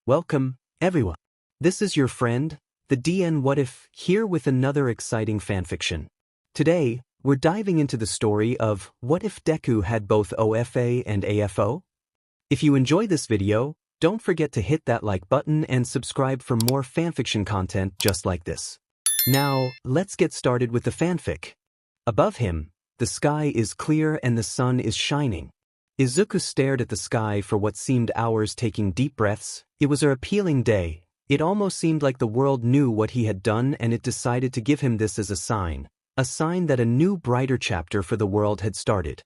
Welcome, everyone. This is your friend, the DN WhatIf, here with another exciting fanfiction. Today, we're diving into the story of What If Deku Had Both OFA and AFO? If you enjoy this video, don't forget to hit that like button and subscribe for more fanfiction content just like this. Now, let's get started with the fanfic. Above him, the sky is clear and the sun is shining. Izuku stared at the sky for what seemed hours, taking deep breaths. It was an appealing day. It almost seemed like the world knew what he had done and it decided to give him this as a sign that a new brighter chapter for the world had started.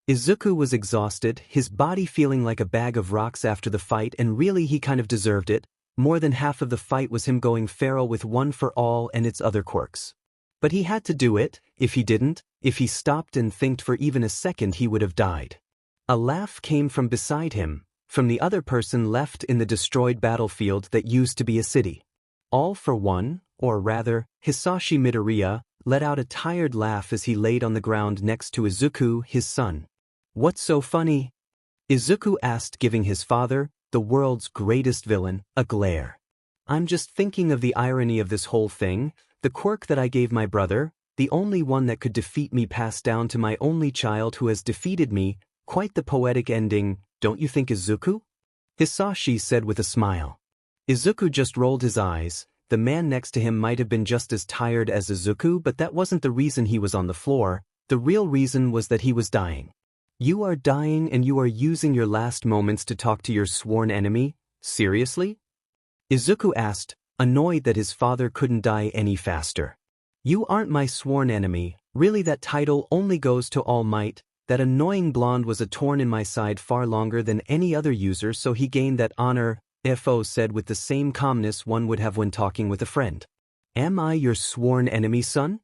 Izuku was exhausted, his body feeling like a bag of rocks after the fight, and really he kind of deserved it. More than half of the fight was him going feral with One for All and its other quirks. But he had to do it. If he stopped and thinked for even a second, he would have died. A laugh came from beside him, from the other person left in the destroyed battlefield that used to be a city. All for One, or rather, Hisashi Midoriya, let out a tired laugh as he laid on the ground next to Izuku, his son. "What's so funny?" Izuku asked, giving his father, the world's greatest villain, a glare. "I'm just thinking of the irony of this whole thing. The quirk that I gave my brother, the only one that could defeat me, passed down to my only child who has defeated me. Quite the poetic ending, don't you think, Izuku?" Hisashi said with a smile. Izuku just rolled his eyes. The man next to him might have been just as tired as Izuku, but that wasn't the reason he was on the floor. The real reason was that he was dying. "You are dying and you are using your last moments to talk to your sworn enemy? Seriously?" Izuku asked, annoyed that his father couldn't die any faster. "You aren't my sworn enemy. Really, that title only goes to All Might. That annoying blonde was a thorn in my side far longer than any other user, so he gained that honor," FO said with the same calmness one would have when talking with a friend. "Am I your sworn enemy, son?"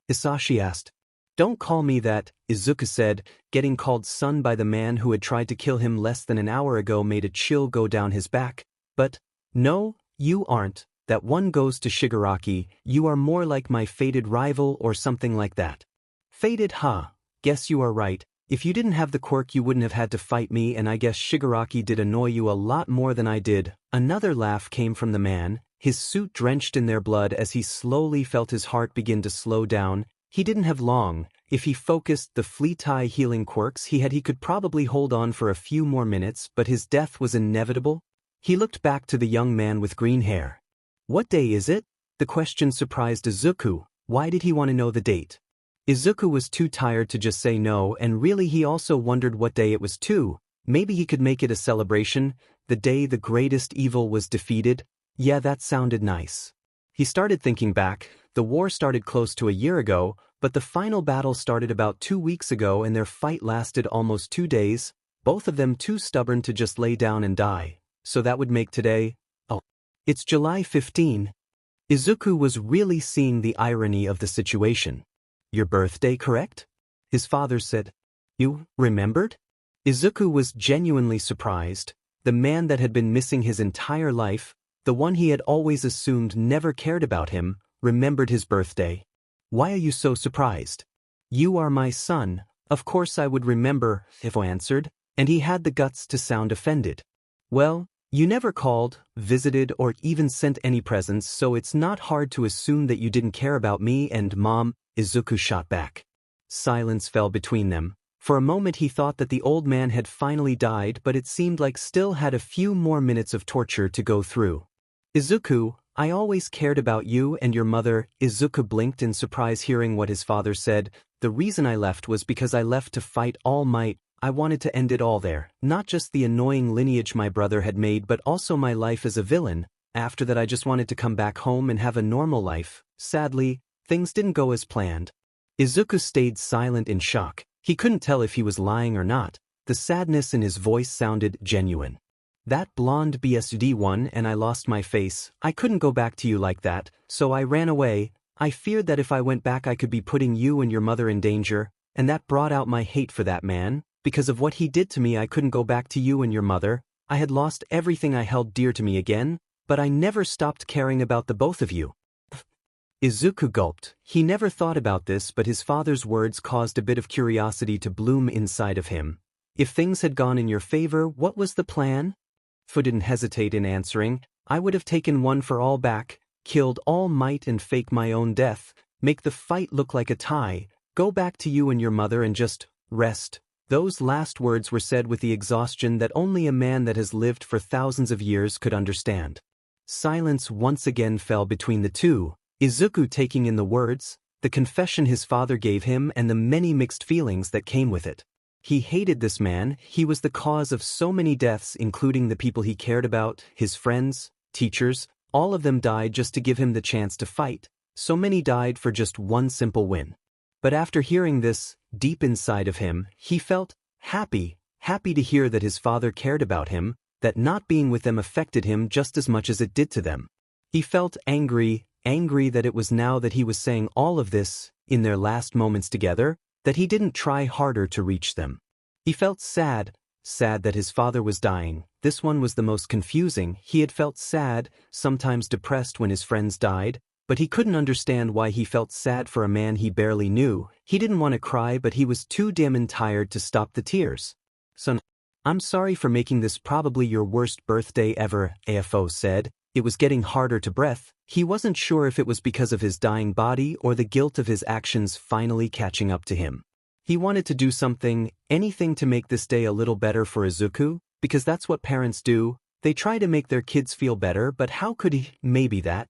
Hisashi asked. "Don't call me that," Izuku said. Getting called son by the man who had tried to kill him less than an hour ago made a chill go down his back. "But, no, you aren't. That one goes to Shigaraki. You are more like my fated rival or something like that." "Fated, huh? Guess you are right. If you didn't have the quirk you wouldn't have had to fight me, and I guess Shigaraki did annoy you a lot more than I did." Another laugh came from the man, his suit drenched in their blood as he slowly felt his heart begin to slow down. He didn't have long. If he focused the fleet-eye healing quirks he could probably hold on for a few more minutes, but his death was inevitable. He looked back to the young man with green hair. "What day is it?" The question surprised Izuku. Why did he want to know the date? Izuku was too tired to just say no, and really he also wondered what day it was too. Maybe he could make it a celebration, the day the greatest evil was defeated. Yeah, that sounded nice. He started thinking back. The war started close to a year ago, but the final battle started about 2 weeks ago and their fight lasted almost 2 days, both of them too stubborn to just lay down and die. So that would make today, it's July 15. Izuku was really seeing the irony of the situation. "Your birthday, correct?" his father said. "You remembered?" Izuku was genuinely surprised. The man that had been missing his entire life, the one he had always assumed never cared about him, remembered his birthday. "Why are you so surprised?" "You are my son. Of course I would remember," Ifo answered, and he had the guts to sound offended. "Well, you never called, visited, or even sent any presents, so it's not hard to assume that you didn't care about me and Mom," Izuku shot back. Silence fell between them. For a moment he thought that the old man had finally died, but it seemed like still had a few more minutes of torture to go through. "Izuku, I always cared about you and your mother." Izuku blinked in surprise hearing what his father said. "The reason I left was because I left to fight All Might. I wanted to end it all there, not just the annoying lineage my brother had made but also my life as a villain. After that I just wanted to come back home and have a normal life. Sadly, things didn't go as planned." Izuku stayed silent in shock. He couldn't tell if he was lying or not. The sadness in his voice sounded genuine. "That blonde BSD one and I lost my face. I couldn't go back to you like that, so I ran away. I feared that if I went back I could be putting you and your mother in danger, and that brought out my hate for that man. Because of what he did to me I couldn't go back to you and your mother. I had lost everything I held dear to me again, but I never stopped caring about the both of you." Izuku gulped. He never thought about this, but his father's words caused a bit of curiosity to bloom inside of him. "If things had gone in your favor, what was the plan?" AFO didn't hesitate in answering. I would have taken one for all back, killed all might and fake my own death, make the fight look like a tie, go back to you and your mother and just rest. Those last words were said with the exhaustion that only a man that has lived for thousands of years could understand. Silence once again fell between the two, Izuku taking in the words, the confession his father gave him and the many mixed feelings that came with it. He hated this man. He was the cause of so many deaths, including the people he cared about, his friends, teachers. All of them died just to give him the chance to fight. So many died for just one simple win. But after hearing this, deep inside of him, he felt happy to hear that his father cared about him, that not being with them affected him just as much as it did to them. He felt angry that it was now that he was saying all of this, in their last moments together, that he didn't try harder to reach them. He felt sad that his father was dying. This one was the most confusing. He had felt sad, sometimes depressed when his friends died, but he couldn't understand why he felt sad for a man he barely knew. He didn't want to cry, but he was too damn tired to stop the tears. Son, I'm sorry for making this probably your worst birthday ever, AFO said. It was getting harder to breathe. He wasn't sure if it was because of his dying body or the guilt of his actions finally catching up to him. He wanted to do something, anything to make this day a little better for Izuku, because that's what parents do. They try to make their kids feel better, but how could he? Maybe that.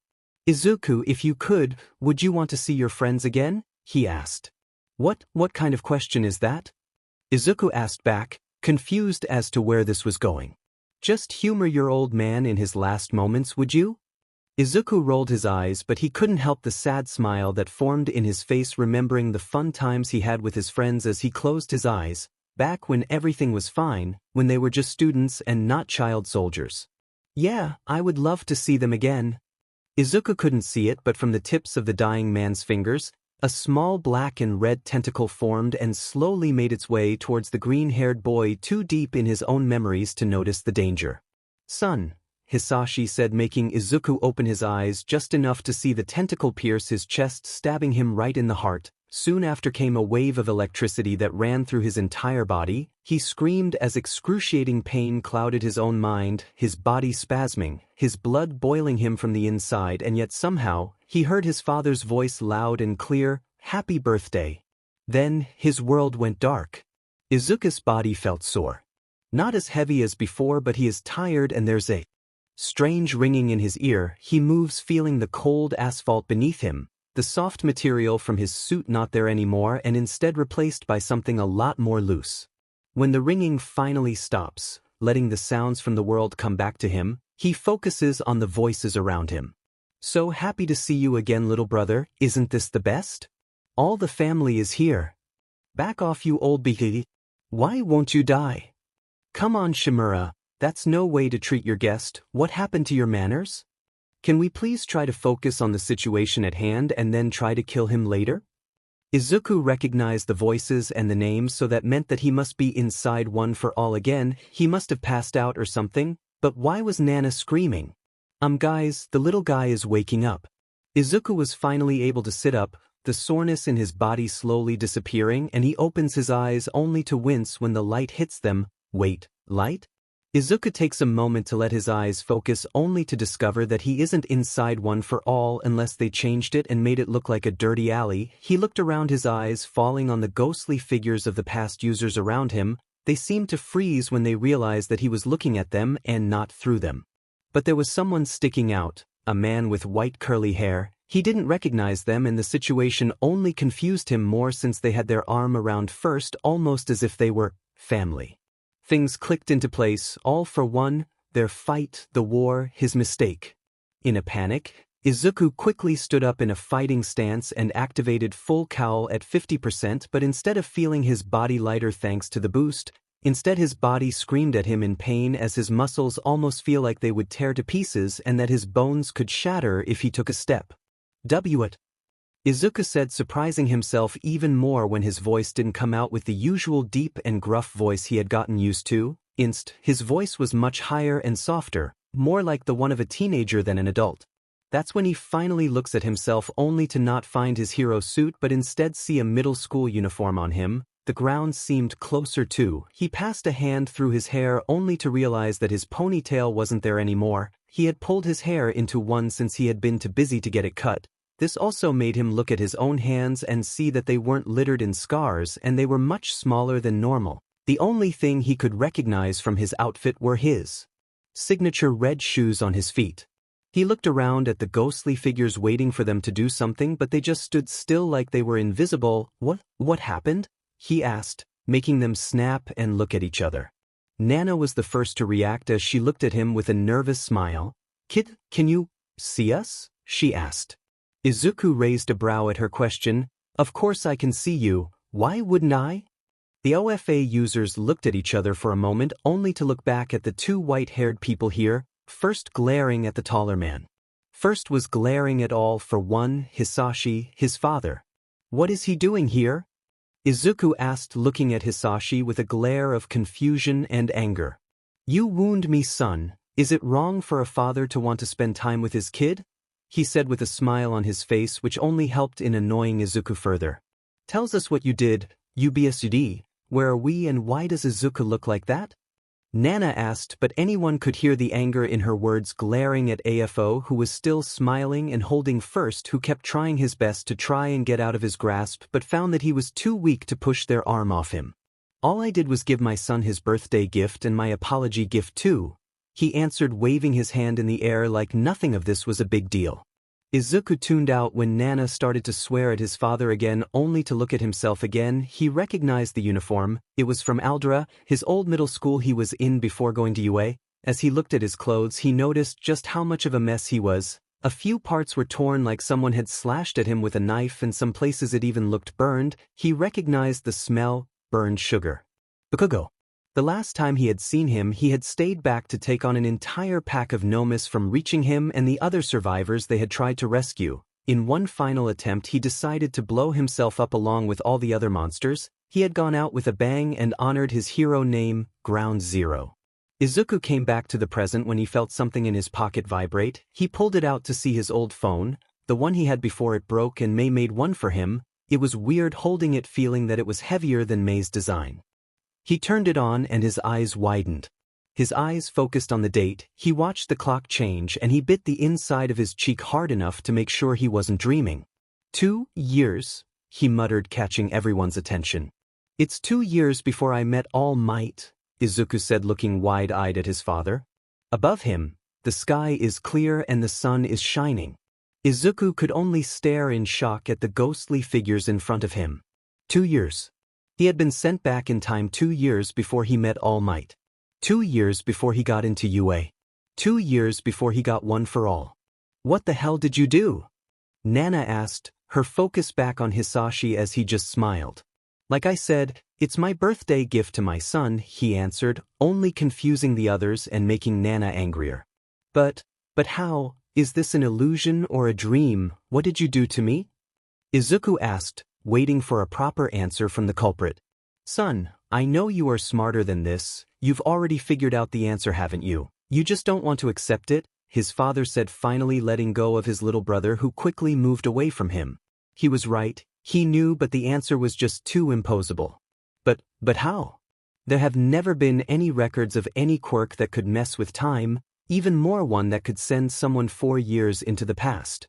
Izuku, if you could, would you want to see your friends again? He asked. What kind of question is that? Izuku asked back, confused as to where this was going. Just humor your old man in his last moments, would you? Izuku rolled his eyes, but he couldn't help the sad smile that formed in his face, remembering the fun times he had with his friends as he closed his eyes, back when everything was fine, when they were just students and not child soldiers. Yeah, I would love to see them again. Izuku couldn't see it, but from the tips of the dying man's fingers, a small black and red tentacle formed and slowly made its way towards the green-haired boy, too deep in his own memories to notice the danger. Son, Hisashi said, making Izuku open his eyes just enough to see the tentacle pierce his chest, stabbing him right in the heart. Soon after came a wave of electricity that ran through his entire body. He screamed as excruciating pain clouded his own mind, his body spasming, his blood boiling him from the inside, and yet somehow, he heard his father's voice loud and clear, "Happy birthday." Then, his world went dark. Izuku's body felt sore. Not as heavy as before, but he is tired and there's a strange ringing in his ear. He moves, feeling the cold asphalt beneath him, the soft material from his suit not there anymore and instead replaced by something a lot more loose. When the ringing finally stops, letting the sounds from the world come back to him, he focuses on the voices around him. So happy to see you again, little brother, isn't this the best? All the family is here. Back off, you old bee. Why won't you die? Come on, Shimura, that's no way to treat your guest. What happened to your manners? Can we please try to focus on the situation at hand and then try to kill him later? Izuku recognized the voices and the names, so that meant that he must be inside One for All again. He must have passed out or something, but why was Nana screaming? Guys, the little guy is waking up. Izuku was finally able to sit up, the soreness in his body slowly disappearing, and he opens his eyes only to wince when the light hits them. Wait, light? Izuku takes a moment to let his eyes focus, only to discover that he isn't inside One for All unless they changed it and made it look like a dirty alley. He looked around, his eyes falling on the ghostly figures of the past users around him. They seemed to freeze when they realized that he was looking at them and not through them. But there was someone sticking out, a man with white curly hair. He didn't recognize them, and the situation only confused him more since they had their arm around first, almost as if they were family. Things clicked into place, all for one, their fight, the war, his mistake. In a panic, Izuku quickly stood up in a fighting stance and activated full cowl at 50%, but instead of feeling his body lighter thanks to the boost, instead his body screamed at him in pain as his muscles almost feel like they would tear to pieces and that his bones could shatter if he took a step. "What?" Izuku said, surprising himself even more when his voice didn't come out with the usual deep and gruff voice he had gotten used to. His voice was much higher and softer, more like the one of a teenager than an adult. That's when he finally looks at himself, only to not find his hero suit but instead see a middle school uniform on him. the ground seemed closer too. He passed a hand through his hair only to realize that his ponytail wasn't there anymore. He had pulled his hair into one since he had been too busy to get it cut. This also made him look at his own hands and see that they weren't littered in scars and they were much smaller than normal. The only thing he could recognize from his outfit were his signature red shoes on his feet. He looked around at the ghostly figures waiting for them to do something, but they just stood still like they were invisible. What happened? He asked, making them snap and look at each other. Nana was the first to react as she looked at him with a nervous smile. "Kid, can you see us?" she asked. Izuku raised a brow at her question. "Of course I can see you, why wouldn't I?" The OFA users looked at each other for a moment only to look back at the two white-haired people here, first glaring at the taller man. First was glaring at all for one, Hisashi, his father. "What is he doing here?" Izuku asked, looking at Hisashi with a glare of confusion and anger. "You wound me, son. Is it wrong for a father to want to spend time with his kid?" he said with a smile on his face which only helped in annoying Izuku further. "Tells us what you did, UBSUD. Where are we and why does Izuku look like that?" Nana asked, but anyone could hear the anger in her words, glaring at AFO, who was still smiling and holding first, who kept trying his best to try and get out of his grasp but found that he was too weak to push their arm off him. "All I did was give my son his birthday gift and my apology gift too," he answered, waving his hand in the air like nothing of this was a big deal. Izuku tuned out when Nana started to swear at his father again only to look at himself again. He recognized the uniform. It was from Aldera, his old middle school he was in before going to UA. As he looked at his clothes, he noticed just how much of a mess he was. A few parts were torn like someone had slashed at him with a knife, and some places it even looked burned. He recognized the smell, burned sugar. Bakugo. The last time he had seen him, he had stayed back to take on an entire pack of Nomis from reaching him and the other survivors they had tried to rescue. In one final attempt, he decided to blow himself up along with all the other monsters. He had gone out with a bang and honored his hero name, Ground Zero. Izuku came back to the present when he felt something in his pocket vibrate. He pulled it out to see his old phone, the one he had before it broke, and May made one for him. It was weird holding it, feeling that it was heavier than May's design. He turned it on and his eyes widened. His eyes focused on the date. He watched the clock change and he bit the inside of his cheek hard enough to make sure he wasn't dreaming. 2 years, he muttered, catching everyone's attention. "It's 2 years before I met All Might," Izuku said, looking wide-eyed at his father. Above him, the sky is clear and the sun is shining. Izuku could only stare in shock at the ghostly figures in front of him. 2 years. He had been sent back in time 2 years before he met All Might. 2 years before he got into UA. 2 years before he got One for All. "What the hell did you do?" Nana asked, her focus back on Hisashi as he just smiled. "Like I said, it's my birthday gift to my son," he answered, only confusing the others and making Nana angrier. But how? Is this an illusion or a dream? What did you do to me?" Izuku asked, waiting for a proper answer from the culprit. "Son, I know you are smarter than this. You've already figured out the answer, haven't you? You just don't want to accept it," his father said, finally letting go of his little brother, who quickly moved away from him. He was right. He knew, but the answer was just too imposable. But how? There have never been any records of any quirk that could mess with time, even more one that could send someone 4 years into the past.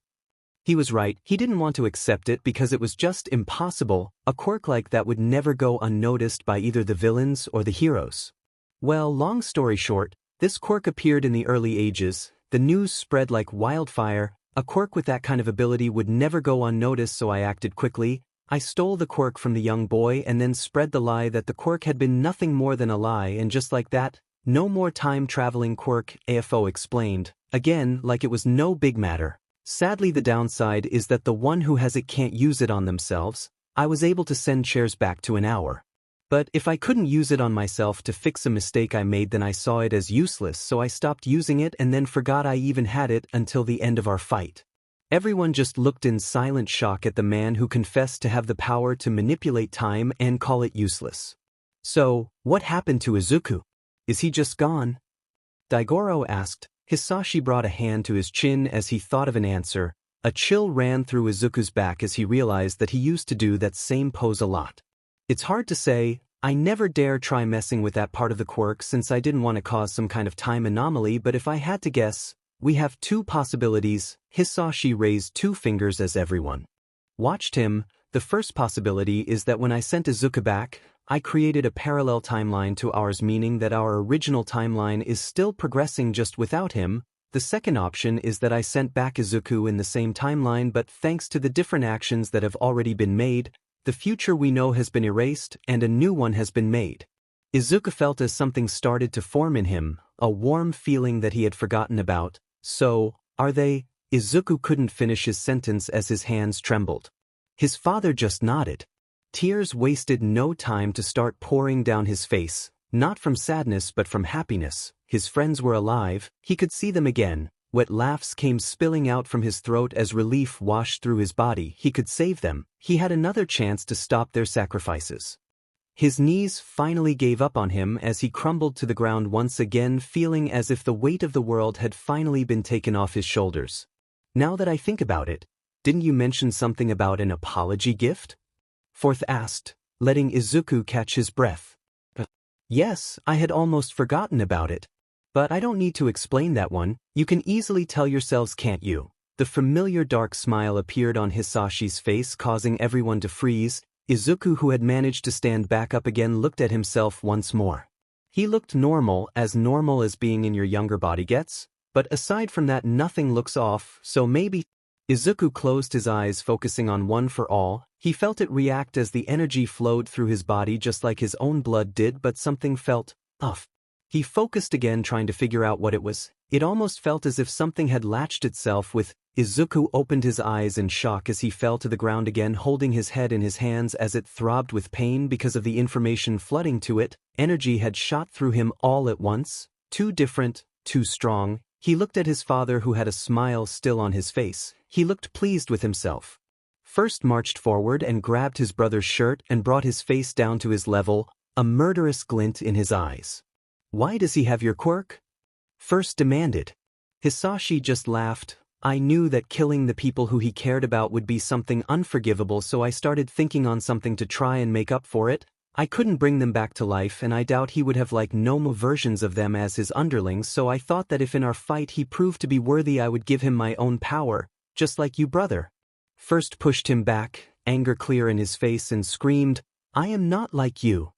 He was right. He didn't want to accept it because it was just impossible. A quirk like that would never go unnoticed by either the villains or the heroes. Well, long story short, this quirk appeared in the early ages. The news spread like wildfire. A quirk with that kind of ability would never go unnoticed, so I acted quickly. I stole the quirk from the young boy and then spread the lie that the quirk had been nothing more than a lie, and just like that, no more time-traveling quirk, AFO explained, again like it was no big matter. Sadly, the downside is that the one who has it can't use it on themselves. I was able to send chairs back to an hour. But if I couldn't use it on myself to fix a mistake I made, then I saw it as useless, so I stopped using it and then forgot I even had it until the end of our fight. Everyone just looked in silent shock at the man who confessed to have the power to manipulate time and call it useless. "So, what happened to Izuku? Is he just gone?" Daigoro asked. Hisashi brought a hand to his chin as he thought of an answer. A chill ran through Izuku's back as he realized that he used to do that same pose a lot. It's hard to say. I never dare try messing with that part of the quirk since I didn't want to cause some kind of time anomaly, but if I had to guess, we have two possibilities. Hisashi raised two fingers as everyone watched him. The first possibility is that when I sent Izuku back, I created a parallel timeline to ours, meaning that our original timeline is still progressing just without him. The second option is that I sent back Izuku in the same timeline, but thanks to the different actions that have already been made, the future we know has been erased and a new one has been made. Izuku felt as something started to form in him, a warm feeling that he had forgotten about. So, are they? Izuku couldn't finish his sentence as his hands trembled. His father just nodded. Tears wasted no time to start pouring down his face, not from sadness but from happiness. His friends were alive, he could see them again. Wet laughs came spilling out from his throat as relief washed through his body. He could save them. He had another chance to stop their sacrifices. His knees finally gave up on him as he crumbled to the ground once again, feeling as if the weight of the world had finally been taken off his shoulders. Now that I think about it, didn't you mention something about an apology gift? Fourth asked, letting Izuku catch his breath. Yes, I had almost forgotten about it. But I don't need to explain that one. You can easily tell yourselves, can't you? The familiar dark smile appeared on Hisashi's face, causing everyone to freeze. Izuku, who had managed to stand back up again, looked at himself once more. He looked normal as being in your younger body gets, but aside from that nothing looks off, so maybe. Izuku closed his eyes, focusing on One for All. He felt it react as the energy flowed through his body just like his own blood did, but something felt off. He focused again, trying to figure out what it was. It almost felt as if something had latched itself with. Izuku opened his eyes in shock as he fell to the ground again, holding his head in his hands as it throbbed with pain because of the information flooding to it. Energy had shot through him all at once, too different, too strong. He looked at his father, who had a smile still on his face. He looked pleased with himself. First marched forward and grabbed his brother's shirt and brought his face down to his level, a murderous glint in his eyes. Why does he have your quirk? First demanded. Hisashi just laughed. I knew that killing the people who he cared about would be something unforgivable, so I started thinking on something to try and make up for it. I couldn't bring them back to life, and I doubt he would have like normal versions of them as his underlings, so I thought that if in our fight he proved to be worthy, I would give him my own power, just like you, brother. First pushed him back, anger clear in his face, and screamed, I am not like you.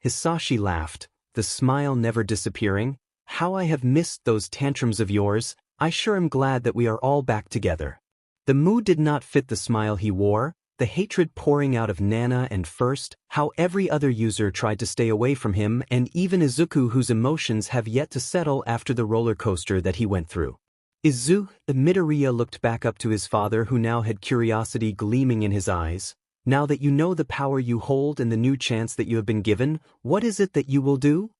Hisashi laughed, the smile never disappearing. How I have missed those tantrums of yours. I sure am glad that we are all back together. The mood did not fit the smile he wore, the hatred pouring out of Nana and First, how every other user tried to stay away from him, and even Izuku, whose emotions have yet to settle after the roller coaster that he went through. Midoriya looked back up to his father, who now had curiosity gleaming in his eyes. Now that you know the power you hold and the new chance that you have been given, what is it that you will do?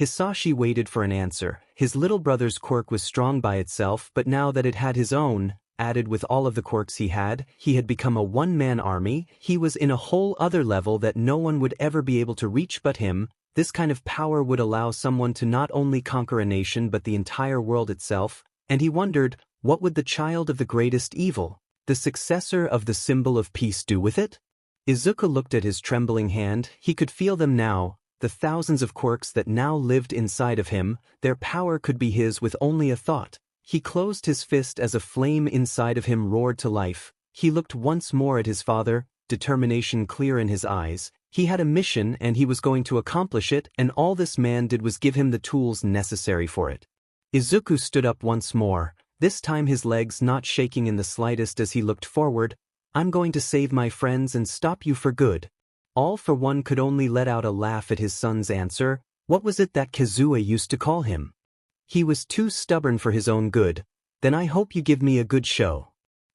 Hisashi waited for an answer. His little brother's quirk was strong by itself, but now that it had his own, added with all of the quirks he had become a one-man army. He was in a whole other level that no one would ever be able to reach but him. This kind of power would allow someone to not only conquer a nation but the entire world itself, and he wondered, what would the child of the greatest evil, the successor of the symbol of peace, do with it? Izuku looked at his trembling hand. He could feel them now. The thousands of quirks that now lived inside of him, their power could be his with only a thought. He closed his fist as a flame inside of him roared to life. He looked once more at his father, determination clear in his eyes. He had a mission and he was going to accomplish it, and all this man did was give him the tools necessary for it. Izuku stood up once more, this time his legs not shaking in the slightest as he looked forward. I'm going to save my friends and stop you for good. All for One could only let out a laugh at his son's answer. What was it that Kazuya used to call him? He was too stubborn for his own good. Then I hope you give me a good show.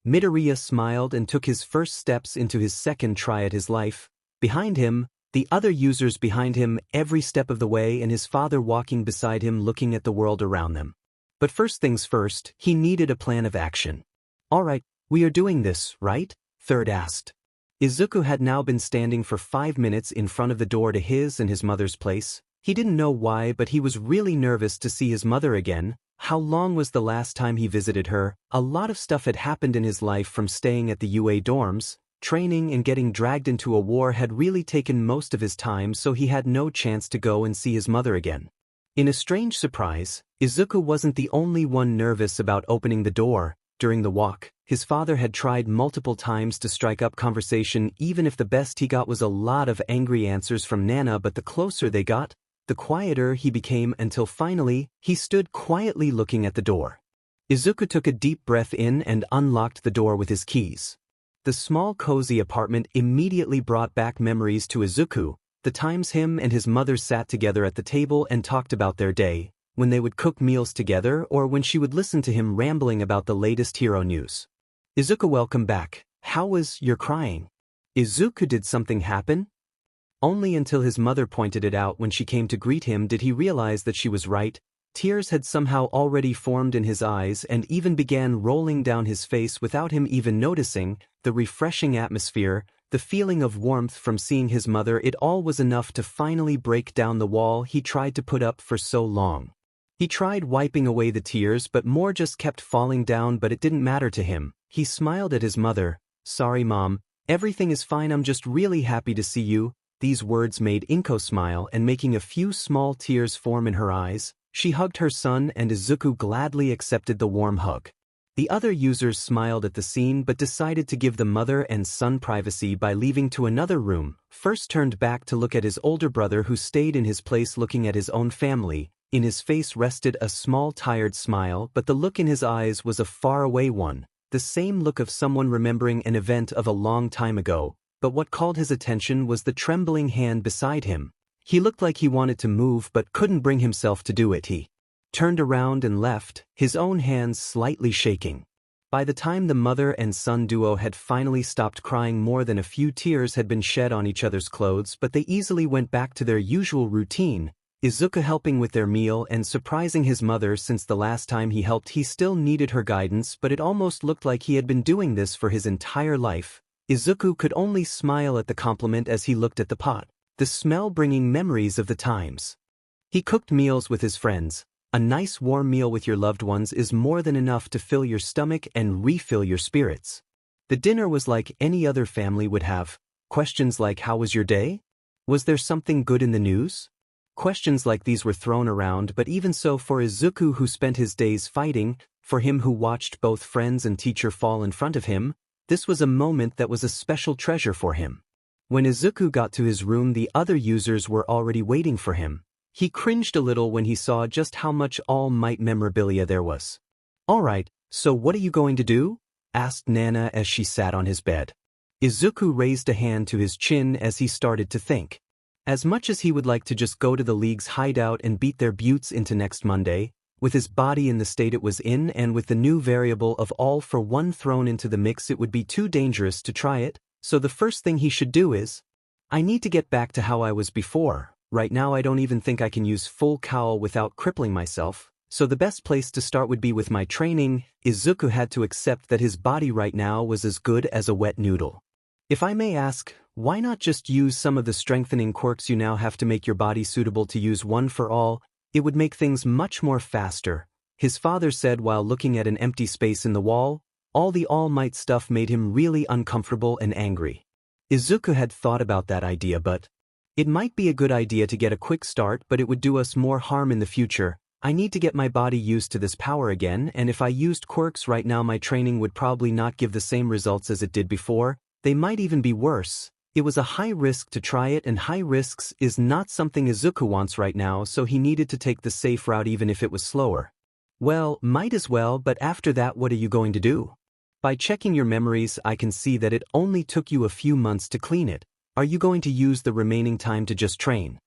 Midoriya smiled and took his first steps into his second try at his life. Behind him, the other users behind him every step of the way, and his father walking beside him looking at the world around them. But first things first, he needed a plan of action. All right, we are doing this, right? Third asked. Izuku had now been standing for 5 minutes in front of the door to his and his mother's place. He didn't know why, but he was really nervous to see his mother again. How long was the last time he visited her? A lot of stuff had happened in his life, from staying at the UA dorms, training and getting dragged into a war had really taken most of his time, so he had no chance to go and see his mother again. In a strange surprise, Izuku wasn't the only one nervous about opening the door. During the walk, his father had tried multiple times to strike up conversation, even if the best he got was a lot of angry answers from Nana, but the closer they got, the quieter he became until finally, he stood quietly looking at the door. Izuku took a deep breath in and unlocked the door with his keys. The small cozy apartment immediately brought back memories to Izuku, the times him and his mother sat together at the table and talked about their day, when they would cook meals together or when she would listen to him rambling about the latest hero news. Izuku, welcome back. How was your crying? Izuku, did something happen? Only until his mother pointed it out when she came to greet him did he realize that she was right. Tears had somehow already formed in his eyes and even began rolling down his face without him even noticing. The refreshing atmosphere, the feeling of warmth from seeing his mother, it all was enough to finally break down the wall he tried to put up for so long. He tried wiping away the tears, but more just kept falling down, but it didn't matter to him. He smiled at his mother. Sorry, Mom. Everything is fine, I'm just really happy to see you. These words made Inko smile, and making a few small tears form in her eyes, she hugged her son and Izuku gladly accepted the warm hug. The other users smiled at the scene but decided to give the mother and son privacy by leaving to another room. First turned back to look at his older brother, who stayed in his place looking at his own family. In his face rested a small tired smile, but the look in his eyes was a faraway one, the same look of someone remembering an event of a long time ago. But what called his attention was the trembling hand beside him. He looked like he wanted to move but couldn't bring himself to do it. He turned around and left, his own hands slightly shaking. By the time the mother and son duo had finally stopped crying, more than a few tears had been shed on each other's clothes, but they easily went back to their usual routine. Izuku helping with their meal and surprising his mother. Since the last time he helped, he still needed her guidance, but it almost looked like he had been doing this for his entire life. Izuku could only smile at the compliment as he looked at the pot, the smell bringing memories of the times he cooked meals with his friends. A nice warm meal with your loved ones is more than enough to fill your stomach and refill your spirits. The dinner was like any other family would have. Questions like, how was your day? Was there something good in the news? Questions like these were thrown around, but even so, for Izuku, who spent his days fighting, for him who watched both friends and teacher fall in front of him, this was a moment that was a special treasure for him. When Izuku got to his room, the other users were already waiting for him. He cringed a little when he saw just how much All Might memorabilia there was. Alright, so what are you going to do? Asked Nana as she sat on his bed. Izuku raised a hand to his chin as he started to think. As much as he would like to just go to the League's hideout and beat their buttes into next Monday, with his body in the state it was in and with the new variable of all for one thrown into the mix, it would be too dangerous to try it, so the first thing he should do is, I need to get back to how I was before. Right now I don't even think I can use full cowl without crippling myself, so the best place to start would be with my training. Izuku had to accept that his body right now was as good as a wet noodle. If I may ask, why not just use some of the strengthening quirks you now have to make your body suitable to use one for all? It would make things much more faster, his father said while looking at an empty space in the wall. All the All Might stuff made him really uncomfortable and angry. Izuku had thought about that idea, but it might be a good idea to get a quick start, but it would do us more harm in the future. I need to get my body used to this power again, and if I used quirks right now my training would probably not give the same results as it did before. They might even be worse. It was a high risk to try it, and high risks is not something Izuku wants right now, so he needed to take the safe route even if it was slower. Well, might as well, but after that what are you going to do? By checking your memories I can see that it only took you a few months to clean it. Are you going to use the remaining time to just train?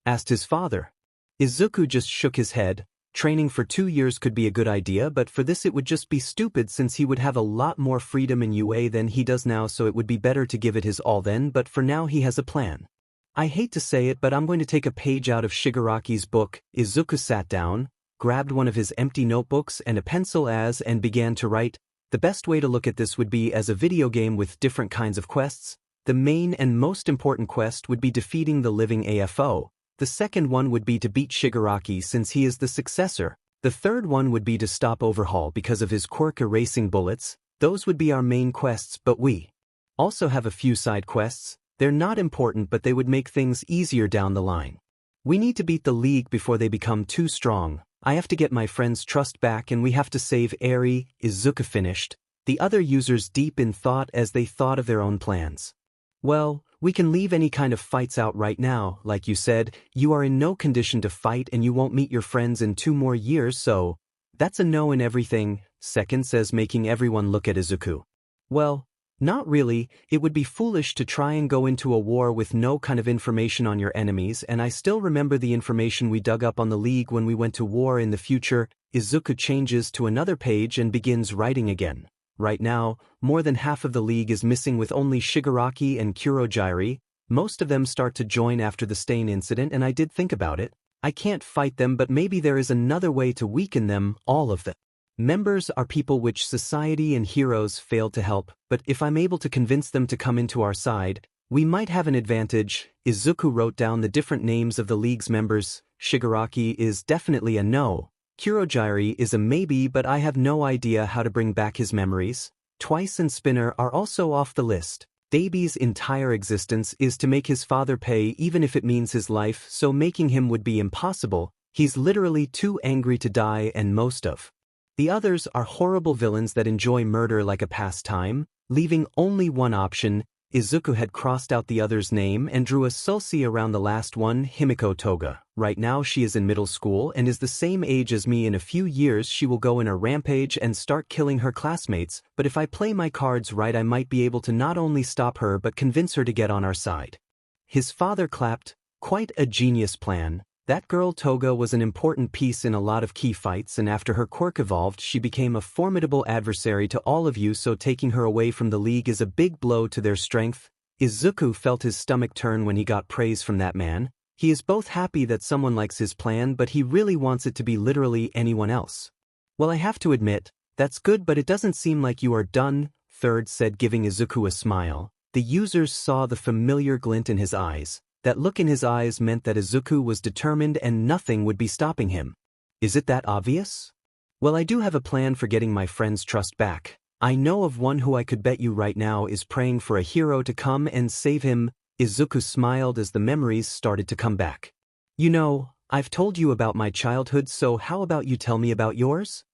Asked his father. Izuku just shook his head. Training for 2 years could be a good idea, but for this it would just be stupid since he would have a lot more freedom in UA than he does now, so it would be better to give it his all then, but for now he has a plan. I hate to say it, but I'm going to take a page out of Shigaraki's book. Izuku sat down, grabbed one of his empty notebooks and a pencil and began to write. The best way to look at this would be as a video game with different kinds of quests. The main and most important quest would be defeating the living AFO. The second one would be to beat Shigaraki since he is the successor. The third one would be to stop Overhaul because of his quirk erasing bullets. Those would be our main quests, but we Also have a few side quests. They're not important, but they would make things easier down the line. We need to beat the League before they become too strong. I have to get my friend's trust back and we have to save Eri. Izuku finished, the other users deep in thought as they thought of their own plans. Well, we can leave any kind of fights out right now. Like you said, you are in no condition to fight and you won't meet your friends in 2 more years, so that's a no in everything, Second says, making everyone look at Izuku. Well, not really. It would be foolish to try and go into a war with no kind of information on your enemies, and I still remember the information we dug up on the League when we went to war in the future. Izuku changes to another page and begins writing again. Right now, more than half of the League is missing with only Shigaraki and Kurogiri. Most of them start to join after the Stain incident, and I did think about it. I can't fight them, but maybe there is another way to weaken them, all of them. Members are people which society and heroes failed to help, but if I'm able to convince them to come into our side, we might have an advantage. Izuku wrote down the different names of the League's members. Shigaraki is definitely a no. Kurogiri is a maybe, but I have no idea how to bring back his memories. Twice and Spinner are also off the list. Daby's entire existence is to make his father pay, even if it means his life, so making him would be impossible. He's literally too angry to die, and most of the others are horrible villains that enjoy murder like a pastime, leaving only one option. Izuku had crossed out the other's name and drew a sulci around the last one, Himiko Toga. Right now she is in middle school and is the same age as me. In a few years she will go in a rampage and start killing her classmates, but if I play my cards right I might be able to not only stop her but convince her to get on our side. His father clapped. Quite a genius plan. That girl Toga was an important piece in a lot of key fights, and after her quirk evolved she became a formidable adversary to all of you, so taking her away from the League is a big blow to their strength. Izuku felt his stomach turn when he got praise from that man. He is both happy that someone likes his plan, but he really wants it to be literally anyone else. Well, I have to admit, that's good, but it doesn't seem like you are done, Third said, giving Izuku a smile. The users saw the familiar glint in his eyes. That look in his eyes meant that Izuku was determined and nothing would be stopping him. Is it that obvious? Well, I do have a plan for getting my friend's trust back. I know of one who I could bet you right now is praying for a hero to come and save him. Izuku smiled as the memories started to come back. You know, I've told you about my childhood, so how about you tell me about yours?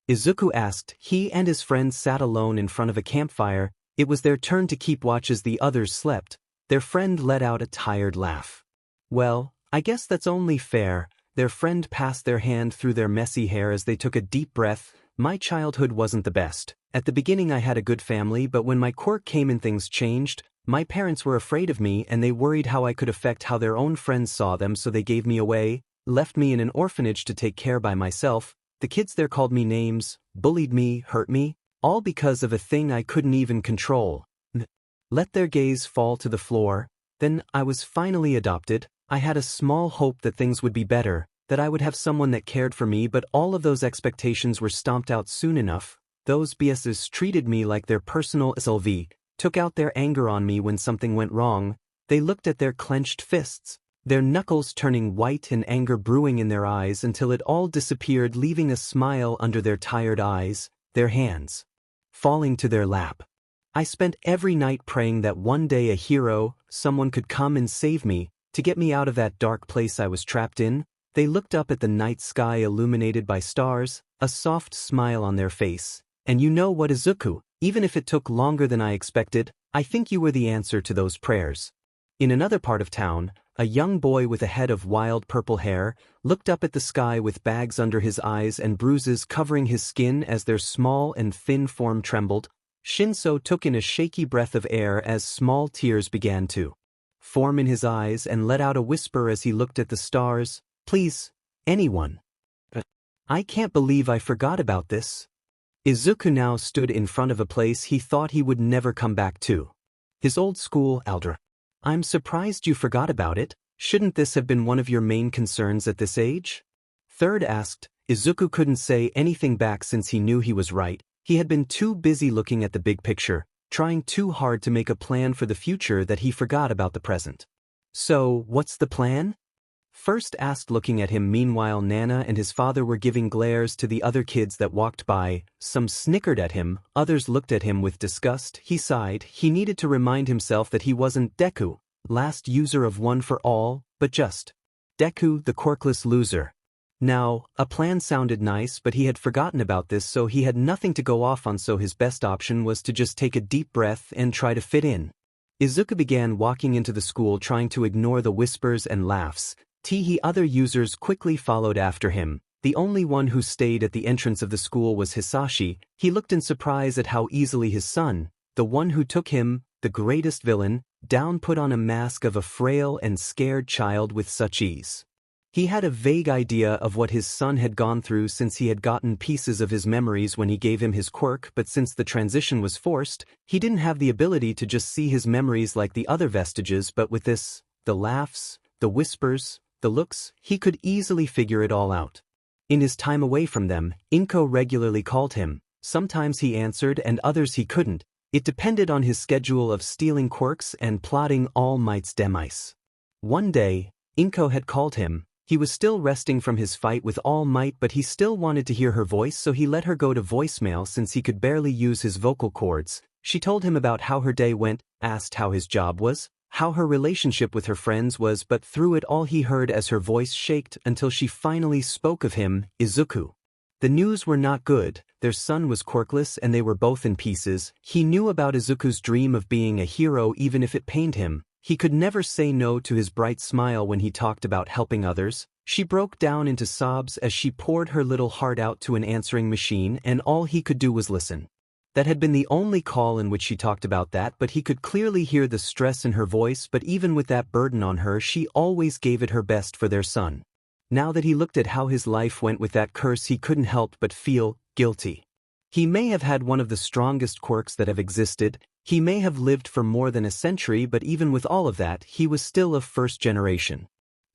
Izuku asked. He and his friends sat alone in front of a campfire. It was their turn to keep watch as the others slept. Their friend let out a tired laugh. Well, I guess that's only fair. Their friend passed their hand through their messy hair as they took a deep breath. My childhood wasn't the best. At the beginning I had a good family, but when my quirk came in things changed. My parents were afraid of me and they worried how I could affect how their own friends saw them, so they gave me away, left me in an orphanage to take care by myself. The kids there called me names, bullied me, hurt me, all because of a thing I couldn't even control. Let their gaze fall to the floor. Then I was finally adopted. I had a small hope that things would be better, that I would have someone that cared for me, but all of those expectations were stomped out soon enough. Those BSs treated me like their personal SLV, took out their anger on me when something went wrong. They looked at their clenched fists, their knuckles turning white and anger brewing in their eyes until it all disappeared, leaving a smile under their tired eyes, their hands falling to their lap. I spent every night praying that one day a hero, someone could come and save me, to get me out of that dark place I was trapped in. They looked up at the night sky illuminated by stars, a soft smile on their face. And you know what, Izuku, even if it took longer than I expected, I think you were the answer to those prayers. In another part of town, a young boy with a head of wild purple hair looked up at the sky with bags under his eyes and bruises covering his skin as their small and thin form trembled. Shinso took in a shaky breath of air as small tears began to form in his eyes and let out a whisper as he looked at the stars. Please, anyone. I can't believe I forgot about this. Izuku now stood in front of a place he thought he would never come back to. His old school, Aldra. I'm surprised you forgot about it. Shouldn't this have been one of your main concerns at this age? Third asked. Izuku couldn't say anything back since he knew he was right. He had been too busy looking at the big picture, trying too hard to make a plan for the future that he forgot about the present. So, what's the plan? First asked, looking at him. Meanwhile, Nana and his father were giving glares to the other kids that walked by. Some snickered at him, others looked at him with disgust. He sighed. He needed to remind himself that he wasn't Deku, last user of One for All, but just Deku, the quirkless loser. Now, a plan sounded nice, but he had forgotten about this, so he had nothing to go off on, so his best option was to just take a deep breath and try to fit in. Izuku began walking into the school, trying to ignore the whispers and laughs. Other users quickly followed after him. The only one who stayed at the entrance of the school was Hisashi. He looked in surprise at how easily his son, the one who took him, the greatest villain, down, put on a mask of a frail and scared child with such ease. He had a vague idea of what his son had gone through since he had gotten pieces of his memories when he gave him his quirk, but since the transition was forced, he didn't have the ability to just see his memories like the other vestiges. But with this, the laughs, the whispers, the looks, he could easily figure it all out. In his time away from them, Inko regularly called him. Sometimes he answered and others he couldn't. It depended on his schedule of stealing quirks and plotting All Might's demise. One day, Inko had called him. He was still resting from his fight with All Might, but he still wanted to hear her voice, so he let her go to voicemail since he could barely use his vocal cords. She told him about how her day went, asked how his job was, how her relationship with her friends was, but through it all he heard as her voice shaked until she finally spoke of him, Izuku. The news were not good. Their son was quirkless and they were both in pieces. He knew about Izuku's dream of being a hero even if it pained him. He could never say no to his bright smile when he talked about helping others. She broke down into sobs as she poured her little heart out to an answering machine, and all he could do was listen. That had been the only call in which she talked about that, but he could clearly hear the stress in her voice. But even with that burden on her, she always gave it her best for their son. Now that he looked at how his life went with that curse, he couldn't help but feel guilty. He may have had one of the strongest quirks that have existed. He may have lived for more than a century, but even with all of that, he was still of first generation.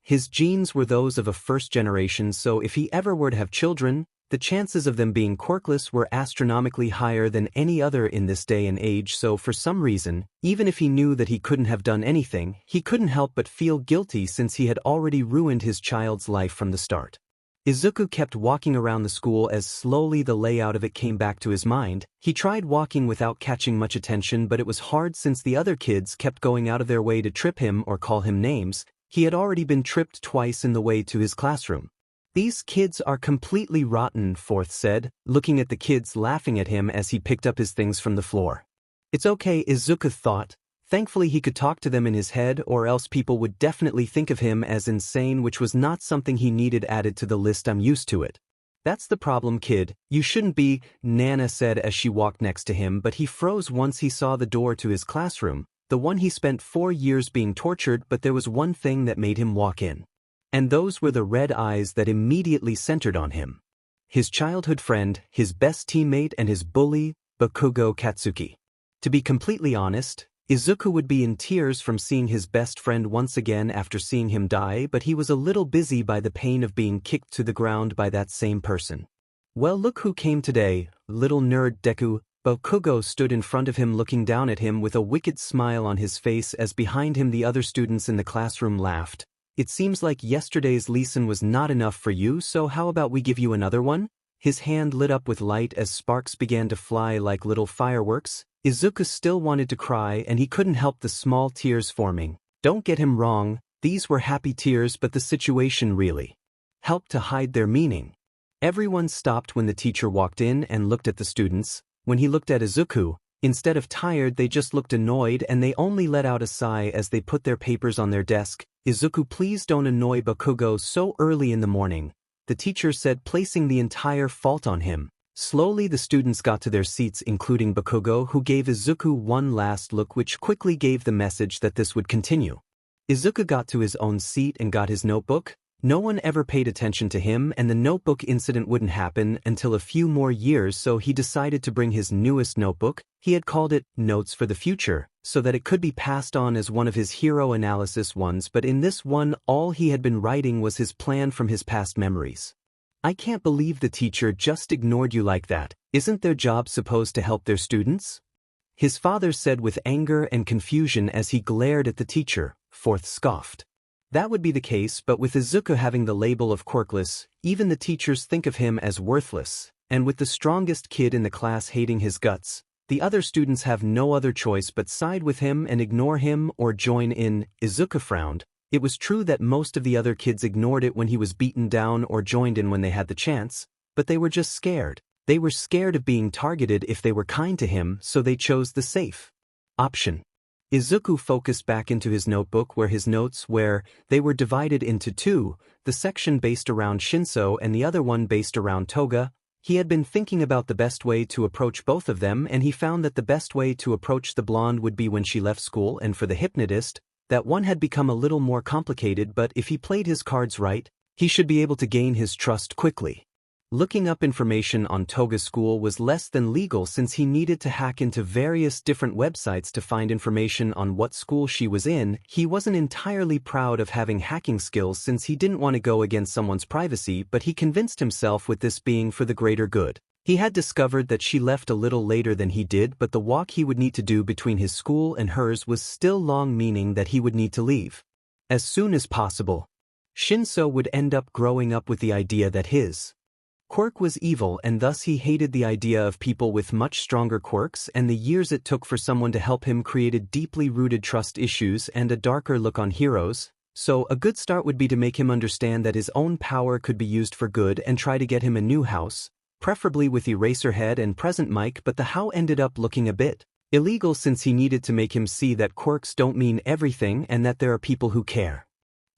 His genes were those of a first generation, so if he ever were to have children, the chances of them being quirkless were astronomically higher than any other in this day and age. So for some reason, even if he knew that he couldn't have done anything, he couldn't help but feel guilty since he had already ruined his child's life from the start. Izuku kept walking around the school as slowly the layout of it came back to his mind. He tried walking without catching much attention, but it was hard since the other kids kept going out of their way to trip him or call him names. He had already been tripped twice in the way to his classroom. "These kids are completely rotten," Fourth said, looking at the kids laughing at him as he picked up his things from the floor. It's okay, Izuku thought. Thankfully he could talk to them in his head, or else people would definitely think of him as insane, which was not something he needed added to the list. "I'm used to it." "That's the problem, kid. You shouldn't be," Nana said as she walked next to him, but he froze once he saw the door to his classroom, the one he spent 4 years being tortured. But there was one thing that made him walk in. And those were the red eyes that immediately centered on him. His childhood friend, his best teammate, and his bully, Bakugo Katsuki. To be completely honest, Izuku would be in tears from seeing his best friend once again after seeing him die, but he was a little busy by the pain of being kicked to the ground by that same person. "Well, look who came today, little nerd Deku." Bakugo stood in front of him, looking down at him with a wicked smile on his face as behind him the other students in the classroom laughed. "It seems like yesterday's lesson was not enough for you, so how about we give you another one?" His hand lit up with light as sparks began to fly like little fireworks. Izuku still wanted to cry and he couldn't help the small tears forming. Don't get him wrong, these were happy tears, but the situation really helped to hide their meaning. Everyone stopped when the teacher walked in and looked at the students. When he looked at Izuku, instead of tired, they just looked annoyed, and they only let out a sigh as they put their papers on their desk. "Izuku, please don't annoy Bakugo so early in the morning," the teacher said, placing the entire fault on him. Slowly the students got to their seats, including Bakugo, who gave Izuku one last look which quickly gave the message that this would continue. Izuku got to his own seat and got his notebook. No one ever paid attention to him, and the notebook incident wouldn't happen until a few more years, so he decided to bring his newest notebook. He had called it Notes for the Future, so that it could be passed on as one of his hero analysis ones, but in this one all he had been writing was his plan from his past memories. "I can't believe the teacher just ignored you like that. Isn't their job supposed to help their students?" His father said with anger and confusion as he glared at the teacher. Fourth scoffed. That would be the case, but with Izuku having the label of quirkless, even the teachers think of him as worthless, and with the strongest kid in the class hating his guts, the other students have no other choice but side with him and ignore him or join in. Izuku frowned. It was true that most of the other kids ignored it when he was beaten down or joined in when they had the chance, but they were just scared. They were scared of being targeted if they were kind to him, so they chose the safe option. Izuku focused back into his notebook where his notes they were divided into two, the section based around Shinso and the other one based around Toga. He had been thinking about the best way to approach both of them, and he found that the best way to approach the blonde would be when she left school, and for the hypnotist, that one had become a little more complicated, but if he played his cards right, he should be able to gain his trust quickly. Looking up information on Toga's school was less than legal since he needed to hack into various different websites to find information on what school she was in. He wasn't entirely proud of having hacking skills since he didn't want to go against someone's privacy, but he convinced himself with this being for the greater good. He had discovered that she left a little later than he did, but the walk he would need to do between his school and hers was still long, meaning that he would need to leave as soon as possible. Shinso would end up growing up with the idea that his quirk was evil, and thus he hated the idea of people with much stronger quirks, and the years it took for someone to help him created deeply rooted trust issues and a darker look on heroes. So a good start would be to make him understand that his own power could be used for good and try to get him a new house, preferably with Eraserhead and Present Mike, but the how ended up looking a bit illegal since he needed to make him see that quirks don't mean everything and that there are people who care.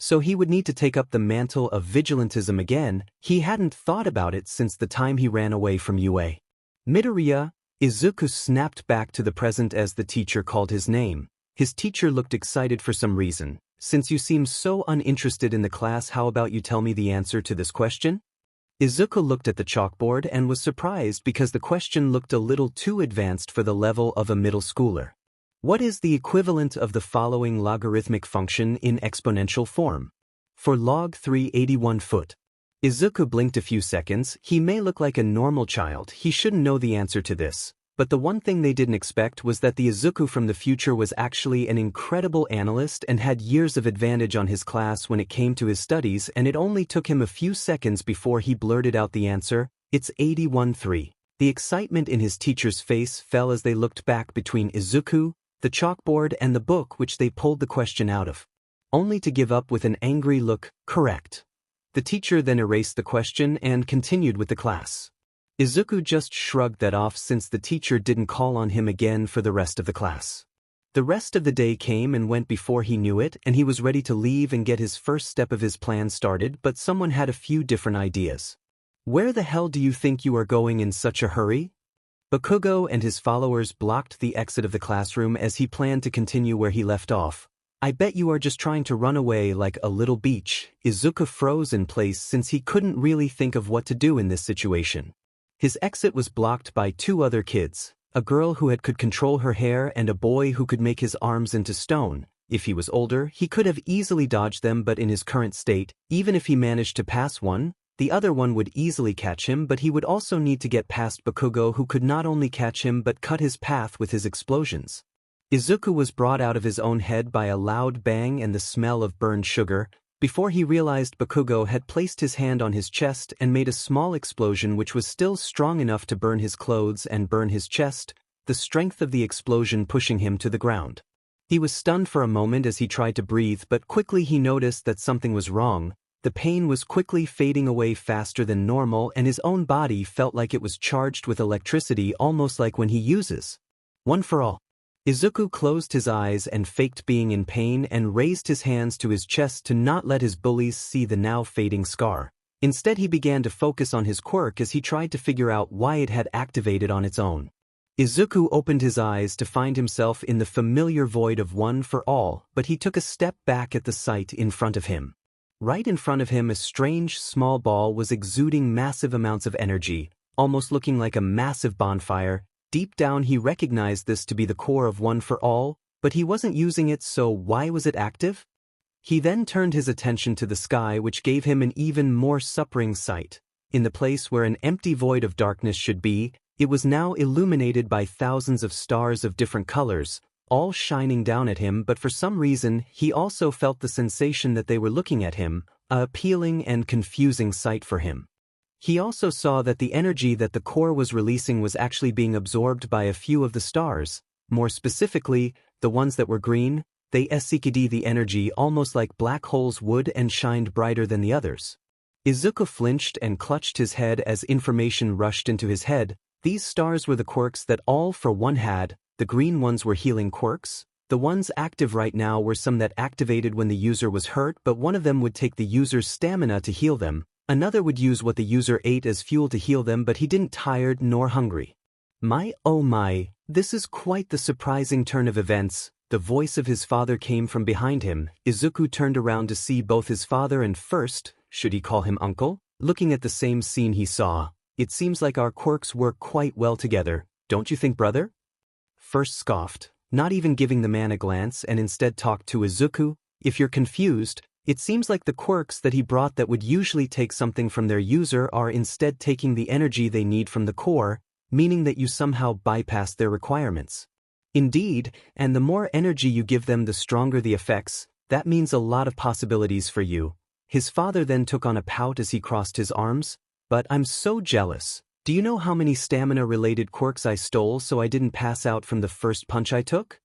So he would need to take up the mantle of vigilantism again. He hadn't thought about it since the time he ran away from UA. Midoriya. Izuku snapped back to the present as the teacher called his name. His teacher looked excited for some reason. Since you seem so uninterested in the class, how about you tell me the answer to this question? Izuku looked at the chalkboard and was surprised because the question looked a little too advanced for the level of a middle schooler. What is the equivalent of the following logarithmic function in exponential form? For log 381 foot. Izuku blinked a few seconds. He may look like a normal child, he shouldn't know the answer to this. But the one thing they didn't expect was that the Izuku from the future was actually an incredible analyst and had years of advantage on his class when it came to his studies, and it only took him a few seconds before he blurted out the answer. It's 81-3. The excitement in his teacher's face fell as they looked back between Izuku, the chalkboard, and the book which they pulled the question out of, only to give up with an angry look. Correct. The teacher then erased the question and continued with the class. Izuku just shrugged that off since the teacher didn't call on him again for the rest of the class. The rest of the day came and went before he knew it, and he was ready to leave and get his first step of his plan started, but someone had a few different ideas. Where the hell do you think you are going in such a hurry? Bakugo and his followers blocked the exit of the classroom as he planned to continue where he left off. I bet you are just trying to run away like a little beach. Izuku froze in place since he couldn't really think of what to do in this situation. His exit was blocked by two other kids, a girl who could control her hair and a boy who could make his arms into stone. If he was older, he could have easily dodged them, but in his current state, even if he managed to pass one, the other one would easily catch him, but he would also need to get past Bakugo, who could not only catch him but cut his path with his explosions. Izuku was brought out of his own head by a loud bang and the smell of burned sugar, before he realized Bakugo had placed his hand on his chest and made a small explosion which was still strong enough to burn his clothes and burn his chest, the strength of the explosion pushing him to the ground. He was stunned for a moment as he tried to breathe, but quickly he noticed that something was wrong. The pain was quickly fading away faster than normal, and his own body felt like it was charged with electricity, almost like when he uses One for All. Izuku closed his eyes and faked being in pain and raised his hands to his chest to not let his bullies see the now fading scar. Instead, he began to focus on his quirk as he tried to figure out why it had activated on its own. Izuku opened his eyes to find himself in the familiar void of One for All, but he took a step back at the sight in front of him. Right in front of him, a strange small ball was exuding massive amounts of energy, almost looking like a massive bonfire. Deep down he recognized this to be the core of One for All, but he wasn't using it, so why was it active? He then turned his attention to the sky, which gave him an even more suppering sight. In the place where an empty void of darkness should be, it was now illuminated by thousands of stars of different colors, all shining down at him, but for some reason, he also felt the sensation that they were looking at him, a appealing and confusing sight for him. He also saw that the energy that the core was releasing was actually being absorbed by a few of the stars, more specifically, the ones that were green. They sucked the energy almost like black holes would and shined brighter than the others. Izuku flinched and clutched his head as information rushed into his head. These stars were the quirks that all for one had. The green ones were healing quirks. The ones active right now were some that activated when the user was hurt, but one of them would take the user's stamina to heal them. Another would use what the user ate as fuel to heal them, but he didn't tired nor hungry. My, oh my, this is quite the surprising turn of events. The voice of his father came from behind him. Izuku turned around to see both his father and first, should he call him uncle? Looking at the same scene he saw, it seems like our quirks work quite well together, don't you think, brother? First scoffed, not even giving the man a glance, and instead talked to Izuku. If you're confused, it seems like the quirks that he brought that would usually take something from their user are instead taking the energy they need from the core, meaning that you somehow bypass their requirements. Indeed, and the more energy you give them, the stronger the effects. That means a lot of possibilities for you. His father then took on a pout as he crossed his arms. But I'm so jealous. Do you know how many stamina-related quirks I stole so I didn't pass out from the first punch I took?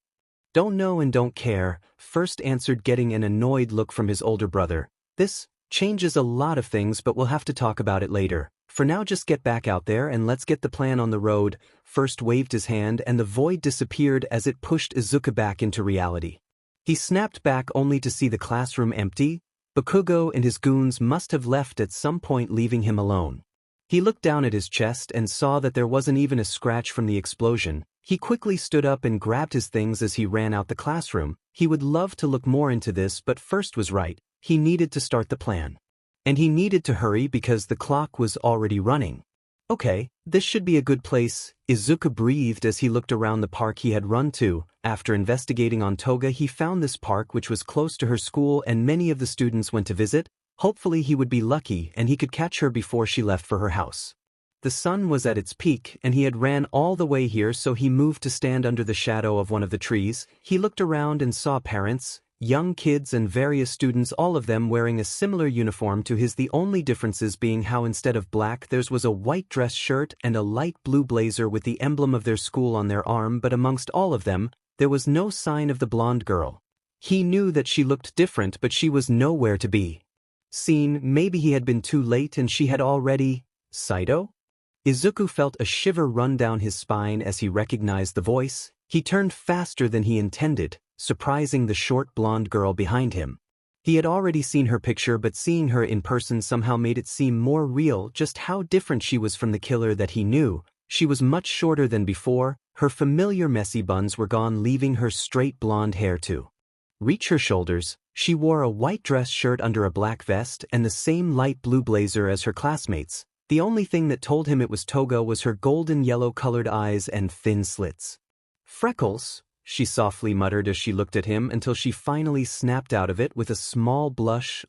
Don't know and don't care, First answered, getting an annoyed look from his older brother. This changes a lot of things, but we'll have to talk about it later. For now, just get back out there and let's get the plan on the road. First waved his hand and the void disappeared as it pushed Izuku back into reality. He snapped back only to see the classroom empty. Bakugo and his goons must have left at some point, leaving him alone. He looked down at his chest and saw that there wasn't even a scratch from the explosion. He quickly stood up and grabbed his things as he ran out the classroom. He would love to look more into this, but First was right. He needed to start the plan. And he needed to hurry because the clock was already running. Okay, this should be a good place, Izuku breathed as he looked around the park he had run to. After investigating on Toga, he found this park which was close to her school and many of the students went to visit. Hopefully he would be lucky and he could catch her before she left for her house. The sun was at its peak and he had ran all the way here, so he moved to stand under the shadow of one of the trees. He looked around and saw parents, young kids and various students, all of them wearing a similar uniform to his, the only differences being how instead of black theirs was a white dress shirt and a light blue blazer with the emblem of their school on their arm, but amongst all of them, there was no sign of the blonde girl. He knew that she looked different, but she was nowhere to be seen. Maybe he had been too late and she had already... Saito? Izuku felt a shiver run down his spine as he recognized the voice. He turned faster than he intended, surprising the short blonde girl behind him. He had already seen her picture, but seeing her in person somehow made it seem more real just how different she was from the killer that he knew. She was much shorter than before, her familiar messy buns were gone, leaving her straight blonde hair to reach her shoulders. She wore a white dress shirt under a black vest and the same light blue blazer as her classmates. The only thing that told him it was Toga was her golden yellow-colored eyes and thin slits. Freckles, she softly muttered as she looked at him until she finally snapped out of it with a small blush.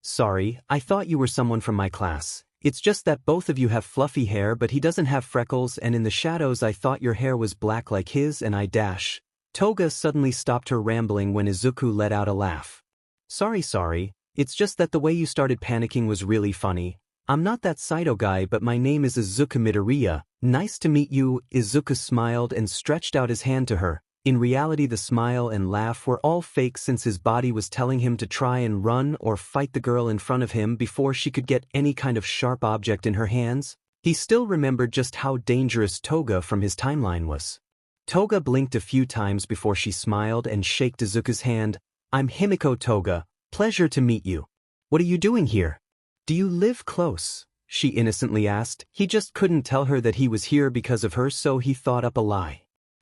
Sorry, I thought you were someone from my class. It's just that both of you have fluffy hair, but he doesn't have freckles, and in the shadows I thought your hair was black like his and I dash. Toga suddenly stopped her rambling when Izuku let out a laugh. Sorry, it's just that the way you started panicking was really funny. I'm not that Saito guy, but my name is Izuku Midoriya. Nice to meet you. Izuku smiled and stretched out his hand to her. In reality, the smile and laugh were all fake, since his body was telling him to try and run or fight the girl in front of him before she could get any kind of sharp object in her hands. He still remembered just how dangerous Toga from his timeline was. Toga blinked a few times before she smiled and shook Izuku's hand. I'm Himiko Toga. Pleasure to meet you. What are you doing here? Do you live close? She innocently asked. He just couldn't tell her that he was here because of her, so he thought up a lie.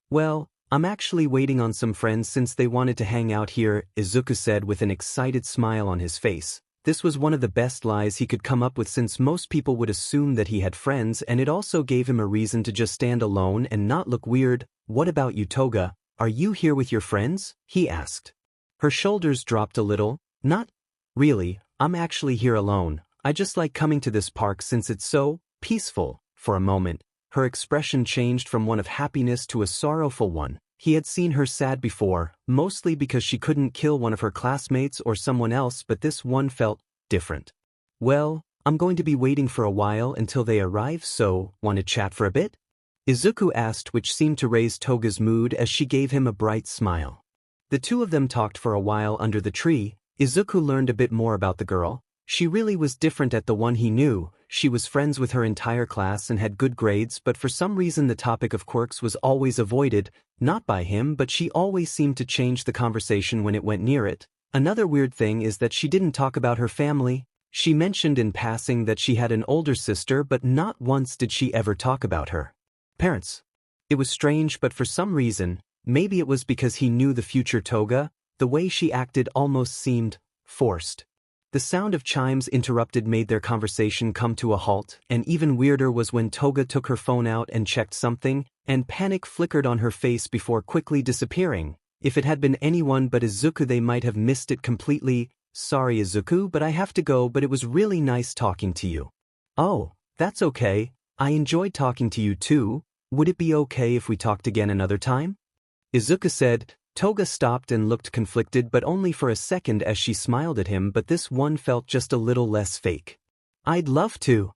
Well, I'm actually waiting on some friends since they wanted to hang out here, Izuku said with an excited smile on his face. This was one of the best lies he could come up with, since most people would assume that he had friends, and it also gave him a reason to just stand alone and not look weird. What about you, Toga? Are you here with your friends? He asked. Her shoulders dropped a little. Not really, I'm actually here alone. I just like coming to this park since it's so peaceful. For a moment, her expression changed from one of happiness to a sorrowful one. He had seen her sad before, mostly because she couldn't kill one of her classmates or someone else, but this one felt different. Well, I'm going to be waiting for a while until they arrive, so want to chat for a bit? Izuku asked, which seemed to raise Toga's mood as she gave him a bright smile. The two of them talked for a while under the tree. Izuku learned a bit more about the girl. She really was different at the one he knew. She was friends with her entire class and had good grades, but for some reason the topic of quirks was always avoided, not by him, but she always seemed to change the conversation when it went near it. Another weird thing is that she didn't talk about her family. She mentioned in passing that she had an older sister, but not once did she ever talk about her parents. It was strange, but for some reason, maybe it was because he knew the future Toga, the way she acted almost seemed forced. The sound of chimes interrupted made their conversation come to a halt, and even weirder was when Toga took her phone out and checked something, and panic flickered on her face before quickly disappearing. If it had been anyone but Izuku, they might have missed it completely. Sorry Izuku, but I have to go, but it was really nice talking to you. Oh, that's okay. I enjoyed talking to you too. Would it be okay if we talked again another time? Izuku said. Toga stopped and looked conflicted, but only for a second as she smiled at him, but this one felt just a little less fake. I'd love to.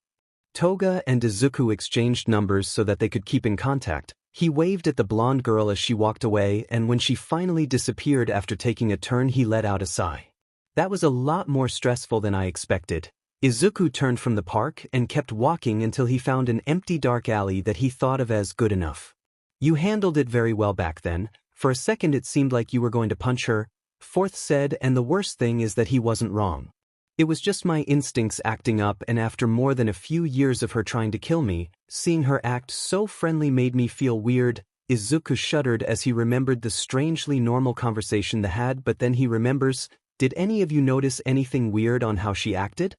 Toga and Izuku exchanged numbers so that they could keep in contact. He waved at the blonde girl as she walked away, and when she finally disappeared after taking a turn, he let out a sigh. That was a lot more stressful than I expected. Izuku turned from the park and kept walking until he found an empty dark alley that he thought of as good enough. You handled it very well back then. For a second it seemed like you were going to punch her, Forth said, and the worst thing is that he wasn't wrong. It was just my instincts acting up, and after more than a few years of her trying to kill me, seeing her act so friendly made me feel weird. Izuku shuddered as he remembered the strangely normal conversation they had, but then he remembers, did any of you notice anything weird on how she acted?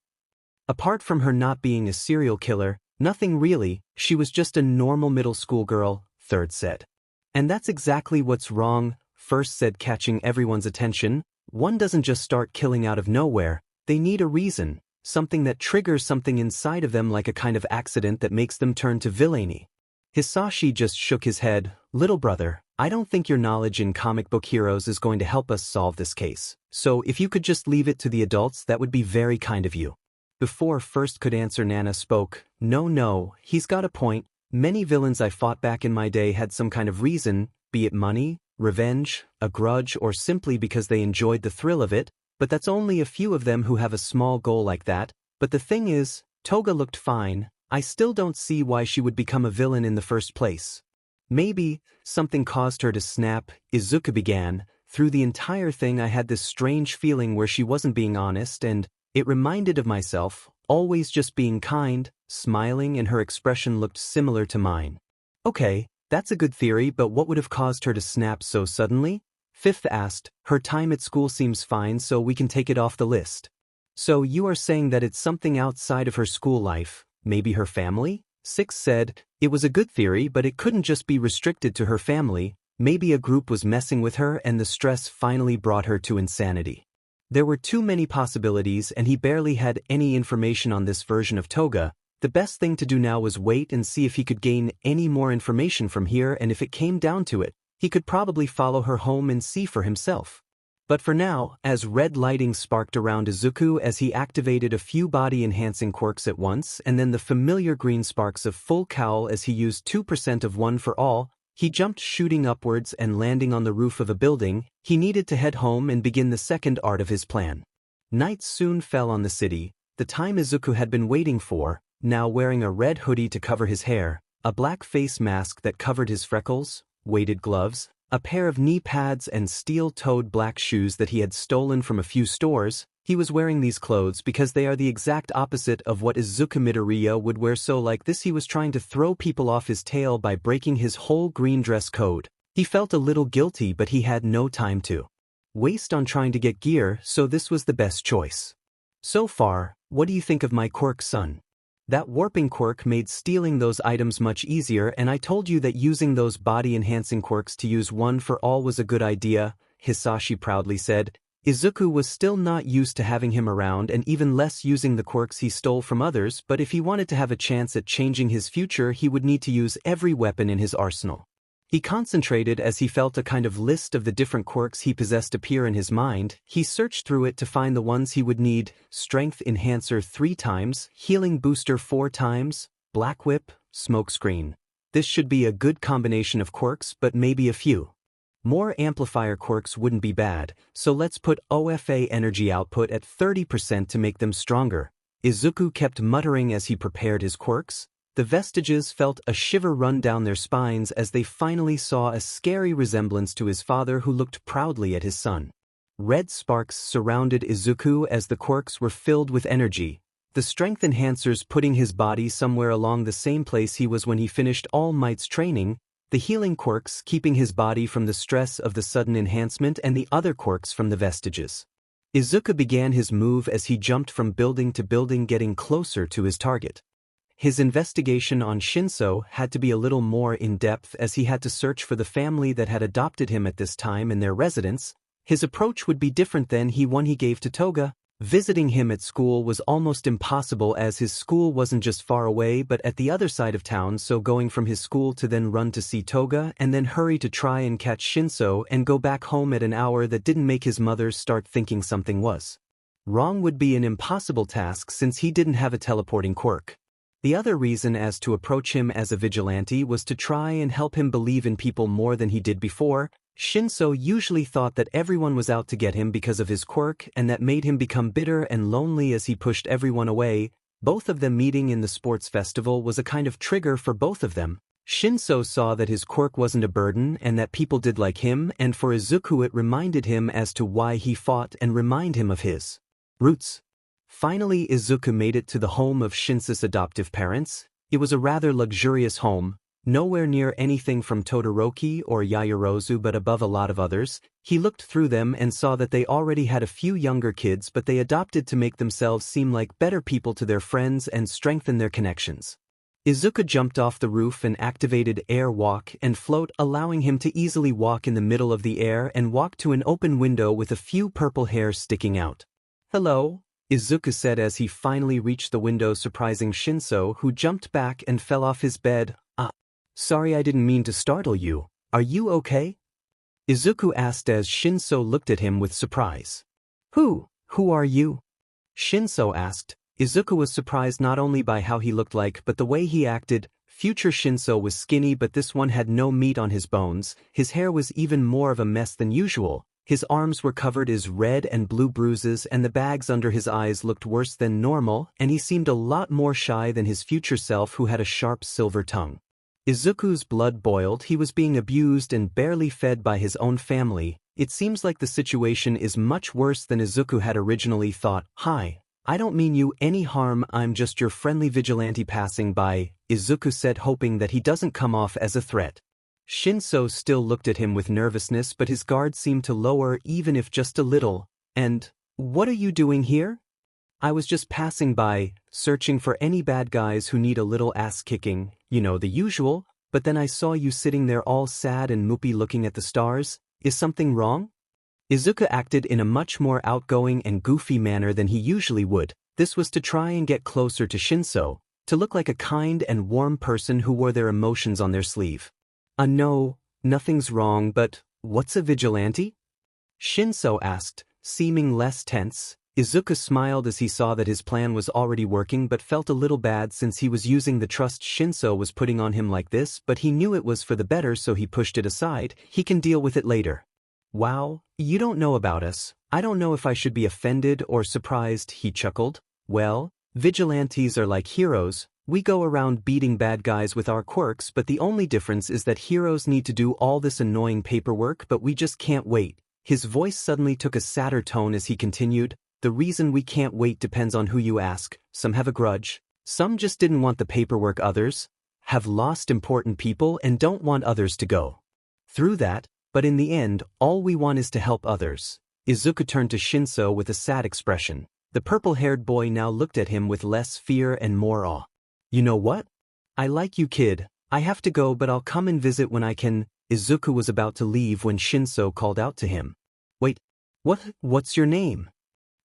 Apart from her not being a serial killer, nothing really. She was just a normal middle school girl, Third said. And that's exactly what's wrong, First said, catching everyone's attention. One doesn't just start killing out of nowhere. They need a reason, something that triggers something inside of them, like a kind of accident that makes them turn to villainy. Hisashi just shook his head. Little brother, I don't think your knowledge in comic book heroes is going to help us solve this case. So if you could just leave it to the adults, that would be very kind of you. Before First could answer, Nana spoke. No, he's got a point. Many villains I fought back in my day had some kind of reason, be it money, revenge, a grudge, or simply because they enjoyed the thrill of it, but that's only a few of them who have a small goal like that. But the thing is, Toga looked fine. I still don't see why she would become a villain in the first place. Maybe something caused her to snap, Izuku began. Through the entire thing I had this strange feeling where she wasn't being honest, and it reminded of myself, always just being kind, smiling, and her expression looked similar to mine. Okay, that's a good theory, but what would have caused her to snap so suddenly? Fifth asked. Her time at school seems fine, so we can take it off the list. So you are saying that it's something outside of her school life, maybe her family? Sixth said. It was a good theory, but it couldn't just be restricted to her family. Maybe a group was messing with her and the stress finally brought her to insanity. There were too many possibilities, and he barely had any information on this version of Toga. The best thing to do now was wait and see if he could gain any more information from here, and if it came down to it, he could probably follow her home and see for himself. But for now, as red lighting sparked around Izuku as he activated a few body-enhancing quirks at once, and then the familiar green sparks of full cowl as he used 2% of one for all, he jumped, shooting upwards and landing on the roof of a building. He needed to head home and begin the second art of his plan. Night soon fell on the city, the time Izuku had been waiting for. Now wearing a red hoodie to cover his hair, a black face mask that covered his freckles, weighted gloves, a pair of knee pads, and steel-toed black shoes that he had stolen from a few stores. He was wearing these clothes because they are the exact opposite of what Izuku Midoriya would wear, so like this he was trying to throw people off his tail by breaking his whole green dress code. He felt a little guilty, but he had no time to waste on trying to get gear, so this was the best choice. So far, what do you think of my quirk, son? That warping quirk made stealing those items much easier, and I told you that using those body-enhancing quirks to use one for all was a good idea, Hisashi proudly said. Izuku was still not used to having him around, and even less using the quirks he stole from others, but if he wanted to have a chance at changing his future, he would need to use every weapon in his arsenal. He concentrated as he felt a kind of list of the different quirks he possessed appear in his mind. He searched through it to find the ones he would need: Strength Enhancer 3 times, Healing Booster 4 times, Black Whip, Smokescreen. This should be a good combination of quirks, but maybe a few more amplifier quirks wouldn't be bad, so let's put OFA energy output at 30% to make them stronger. Izuku kept muttering as he prepared his quirks. The vestiges felt a shiver run down their spines as they finally saw a scary resemblance to his father, who looked proudly at his son. Red sparks surrounded Izuku as the quirks were filled with energy, the strength enhancers putting his body somewhere along the same place he was when he finished All Might's training, the healing quirks keeping his body from the stress of the sudden enhancement, and the other quirks from the vestiges. Izuku began his move as he jumped from building to building, getting closer to his target. His investigation on Shinso had to be a little more in-depth as he had to search for the family that had adopted him at this time and their residence. His approach would be different than one he gave to Toga. Visiting him at school was almost impossible as his school wasn't just far away but at the other side of town, so going from his school to then run to see Toga and then hurry to try and catch Shinso and go back home at an hour that didn't make his mother start thinking something was wrong would be an impossible task since he didn't have a teleporting quirk. The other reason as to approach him as a vigilante was to try and help him believe in people more than he did before. Shinso usually thought that everyone was out to get him because of his quirk, and that made him become bitter and lonely as he pushed everyone away. Both of them meeting in the sports festival was a kind of trigger for both of them. Shinso saw that his quirk wasn't a burden and that people did like him, and for Izuku it reminded him as to why he fought and remind him of his roots. Finally, Izuku made it to the home of Shinso's adoptive parents. It was a rather luxurious home, nowhere near anything from Todoroki or Yaoyorozu but above a lot of others. He looked through them and saw that they already had a few younger kids, but they adopted to make themselves seem like better people to their friends and strengthen their connections. Izuku jumped off the roof and activated Air Walk and Float, allowing him to easily walk in the middle of the air and walk to an open window with a few purple hairs sticking out. "Hello," Izuku said as he finally reached the window, surprising Shinso, who jumped back and fell off his bed. "Sorry, I didn't mean to startle you. Are you okay?" Izuku asked as Shinso looked at him with surprise. Who are you?" Shinso asked. Izuku was surprised not only by how he looked like but the way he acted. Future Shinso was skinny, but this one had no meat on his bones. His hair was even more of a mess than usual. His arms were covered in red and blue bruises, and the bags under his eyes looked worse than normal, and he seemed a lot more shy than his future self, who had a sharp silver tongue. Izuku's blood boiled. He was being abused and barely fed by his own family. It seems like the situation is much worse than Izuku had originally thought. "Hi, I don't mean you any harm, I'm just your friendly vigilante passing by," Izuku said, hoping that he doesn't come off as a threat. Shinso still looked at him with nervousness, but his guard seemed to lower even if just a little. "And what are you doing here?" "I was just passing by, searching for any bad guys who need a little ass kicking, the usual, but then I saw you sitting there all sad and moopy looking at the stars. Is something wrong?" Izuku acted in a much more outgoing and goofy manner than he usually would. This was to try and get closer to Shinso, to look like a kind and warm person who wore their emotions on their sleeve. No, nothing's wrong, but what's a vigilante?" Shinso asked, seeming less tense. Izuku smiled as he saw that his plan was already working, but felt a little bad since he was using the trust Shinso was putting on him like this, but he knew it was for the better, so he pushed it aside. He can deal with it later. "Wow, you don't know about us. I don't know if I should be offended or surprised," he chuckled. "Well, vigilantes are like heroes. We go around beating bad guys with our quirks, but the only difference is that heroes need to do all this annoying paperwork, but we just can't wait." His voice suddenly took a sadder tone as he continued. "The reason we can't wait depends on who you ask. Some have a grudge. Some just didn't want the paperwork. Others have lost important people and don't want others to go through that. But in the end, all we want is to help others." Izuku turned to Shinso with a sad expression. The purple-haired boy now looked at him with less fear and more awe. "You know what? I like you, kid. I have to go, but I'll come and visit when I can." Izuku was about to leave when Shinso called out to him. "Wait, what's your name?"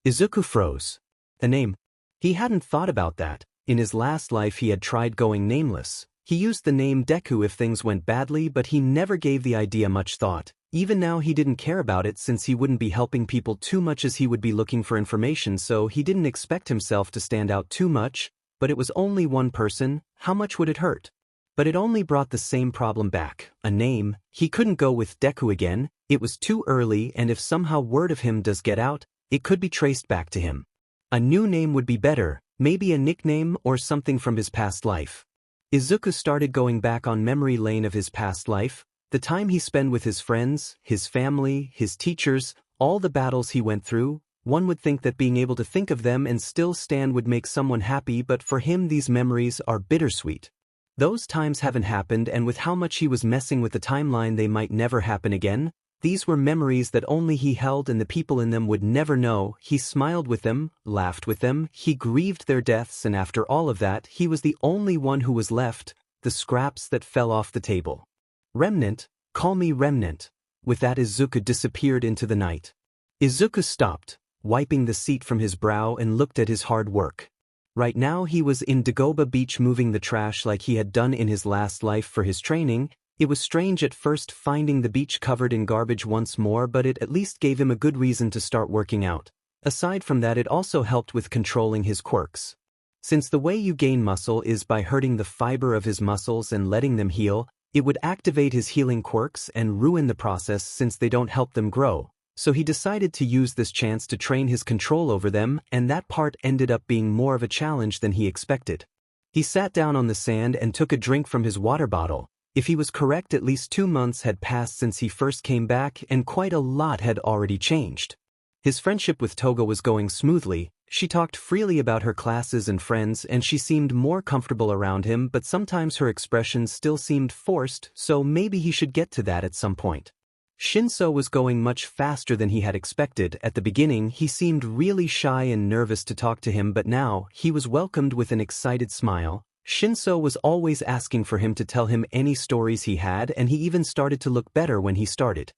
Izuku froze. A name? He hadn't thought about that. In his last life he had tried going nameless, He used the name Deku if things went badly, but he never gave the idea much thought. Even now he didn't care about it since he wouldn't be helping people too much as he would be looking for information, so he didn't expect himself to stand out too much. But it was only one person, how much would it hurt? But it only brought the same problem back, a name. He couldn't go with Deku again, it was too early, and if somehow word of him does get out, it could be traced back to him. A new name would be better, maybe a nickname or something from his past life. Izuku started going back on memory lane of his past life, the time he spent with his friends, his family, his teachers, all the battles he went through. One would think that being able to think of them and still stand would make someone happy, but for him these memories are bittersweet. Those times haven't happened, and with how much he was messing with the timeline they might never happen again. These were memories that only he held and the people in them would never know. He smiled with them, laughed with them, he grieved their deaths, and after all of that he was the only one who was left, the scraps that fell off the table. Remnant, call me Remnant. With that Izuku disappeared into the night. Izuku stopped, wiping the seat from his brow, and looked at his hard work. Right now he was in Dagoba Beach moving the trash like he had done in his last life for his training. It was strange at first finding the beach covered in garbage once more, but it at least gave him a good reason to start working out. Aside from that, it also helped with controlling his quirks. Since the way you gain muscle is by hurting the fiber of his muscles and letting them heal, it would activate his healing quirks and ruin the process since they don't help them grow. So he decided to use this chance to train his control over them, and that part ended up being more of a challenge than he expected. He sat down on the sand and took a drink from his water bottle. If he was correct, at least 2 months had passed since he first came back, and quite a lot had already changed. His friendship with Toga was going smoothly. She talked freely about her classes and friends, and she seemed more comfortable around him, but sometimes her expressions still seemed forced, so maybe he should get to that at some point. Shinso was going much faster than he had expected. At the beginning, he seemed really shy and nervous to talk to him, but now he was welcomed with an excited smile. Shinso was always asking for him to tell him any stories he had, and he even started to look better when he started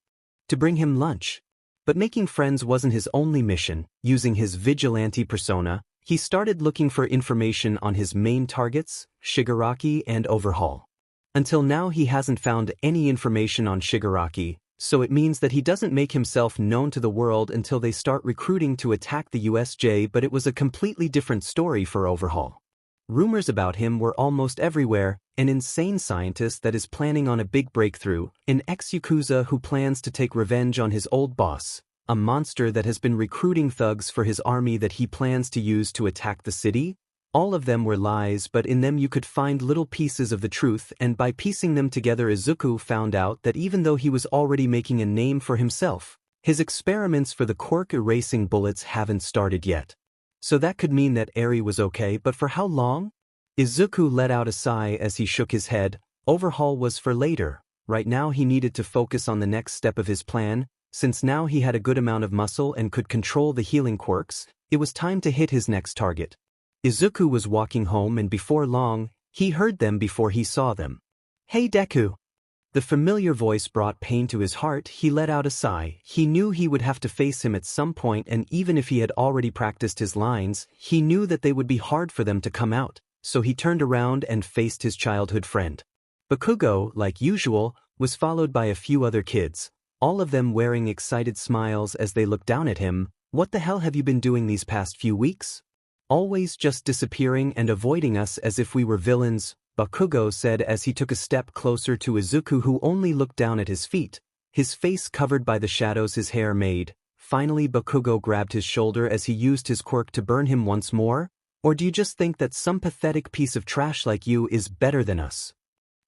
to bring him lunch. But making friends wasn't his only mission. Using his Vigilante persona, he started looking for information on his main targets, Shigaraki and Overhaul. Until now he hasn't found any information on Shigaraki, so it means that he doesn't make himself known to the world until they start recruiting to attack the USJ, but it was a completely different story for Overhaul. Rumors about him were almost everywhere: an insane scientist that is planning on a big breakthrough, an ex-Yakuza who plans to take revenge on his old boss, a monster that has been recruiting thugs for his army that he plans to use to attack the city. All of them were lies, but in them you could find little pieces of the truth, and by piecing them together Izuku found out that even though he was already making a name for himself, his experiments for the quirk erasing bullets haven't started yet. So that could mean that Eri was okay, but for how long? Izuku let out a sigh as he shook his head. Overhaul was for later. Right now he needed to focus on the next step of his plan. Since now he had a good amount of muscle and could control the healing quirks, it was time to hit his next target. Izuku was walking home, and before long, he heard them before he saw them. "Hey Deku!" The familiar voice brought pain to his heart. He let out a sigh. He knew he would have to face him at some point, and even if he had already practiced his lines, he knew that they would be hard for them to come out, so he turned around and faced his childhood friend. Bakugo, like usual, was followed by a few other kids, all of them wearing excited smiles as they looked down at him. "What the hell have you been doing these past few weeks? Always just disappearing and avoiding us as if we were villains," Bakugo said as he took a step closer to Izuku, who only looked down at his feet, his face covered by the shadows his hair made. Finally Bakugo grabbed his shoulder as he used his quirk to burn him once more. "Or do you just think that some pathetic piece of trash like you is better than us?"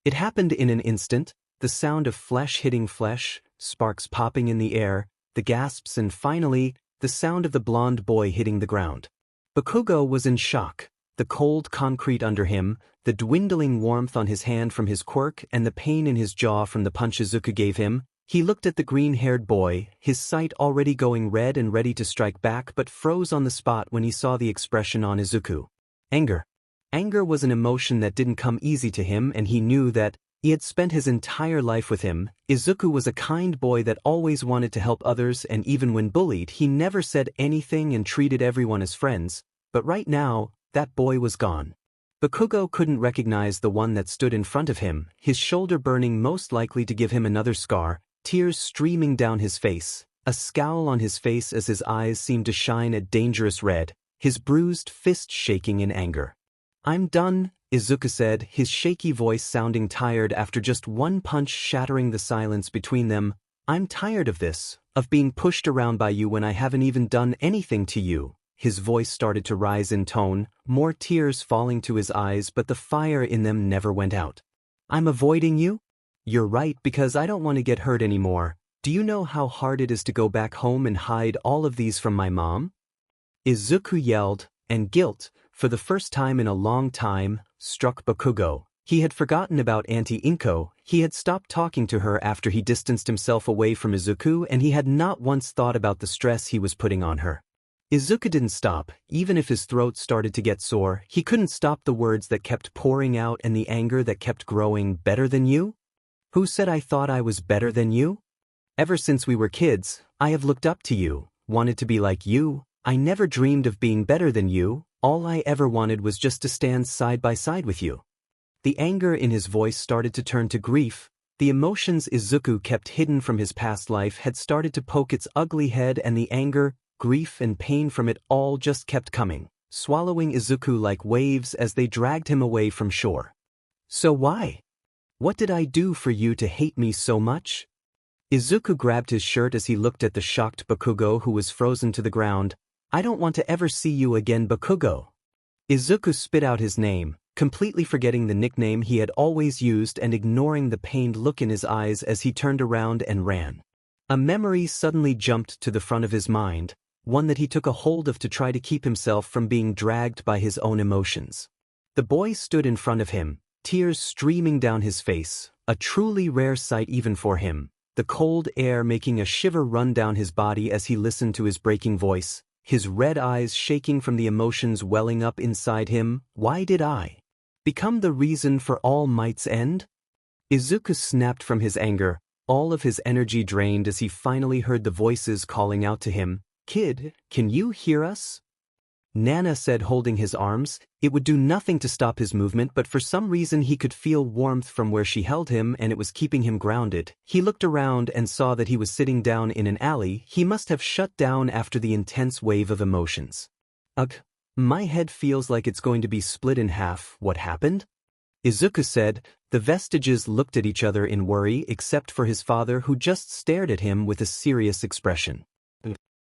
It happened in an instant, the sound of flesh hitting flesh, sparks popping in the air, the gasps, and finally, the sound of the blonde boy hitting the ground. Bakugo was in shock. The cold concrete under him, the dwindling warmth on his hand from his quirk, and the pain in his jaw from the punch Izuku gave him. He looked at the green-haired boy, his sight already going red and ready to strike back, but froze on the spot when he saw the expression on Izuku. Anger. Anger was an emotion that didn't come easy to him, and he knew that he had spent his entire life with him. Izuku was a kind boy that always wanted to help others, and even when bullied, he never said anything and treated everyone as friends. But right now, that boy was gone. Bakugo couldn't recognize the one that stood in front of him, his shoulder burning most likely to give him another scar, tears streaming down his face, a scowl on his face as his eyes seemed to shine a dangerous red, his bruised fist shaking in anger. "I'm done," Izuku said, his shaky voice sounding tired after just one punch shattering the silence between them. "I'm tired of this, of being pushed around by you when I haven't even done anything to you." His voice started to rise in tone, more tears falling to his eyes, but the fire in them never went out. "I'm avoiding you? You're right, because I don't want to get hurt anymore. Do you know how hard it is to go back home and hide all of these from my mom?" Izuku yelled, and guilt, for the first time in a long time, struck Bakugo. He had forgotten about Auntie Inko, he had stopped talking to her after he distanced himself away from Izuku, and he had not once thought about the stress he was putting on her. Izuku didn't stop, even if his throat started to get sore, he couldn't stop the words that kept pouring out and the anger that kept growing. "Better than you? Who said I thought I was better than you? Ever since we were kids, I have looked up to you, wanted to be like you. I never dreamed of being better than you, all I ever wanted was just to stand side by side with you." The anger in his voice started to turn to grief. The emotions Izuku kept hidden from his past life had started to poke its ugly head, and the anger, grief and pain from it all just kept coming, swallowing Izuku like waves as they dragged him away from shore. "So why? What did I do for you to hate me so much?" Izuku grabbed his shirt as he looked at the shocked Bakugo who was frozen to the ground. "I don't want to ever see you again, Bakugo." Izuku spit out his name, completely forgetting the nickname he had always used and ignoring the pained look in his eyes as he turned around and ran. A memory suddenly jumped to the front of his mind, one that he took a hold of to try to keep himself from being dragged by his own emotions. The boy stood in front of him, tears streaming down his face, a truly rare sight even for him, the cold air making a shiver run down his body as he listened to his breaking voice, his red eyes shaking from the emotions welling up inside him. "Why did I become the reason for All Might's end?" Izuku snapped from his anger, all of his energy drained as he finally heard the voices calling out to him. "Kid, can you hear us?" Nana said, holding his arms. It would do nothing to stop his movement, but for some reason he could feel warmth from where she held him and it was keeping him grounded. He looked around and saw that he was sitting down in an alley. He must have shut down after the intense wave of emotions. "Ugh, my head feels like it's going to be split in half. What happened?" Izuku said. The vestiges looked at each other in worry except for his father, who just stared at him with a serious expression.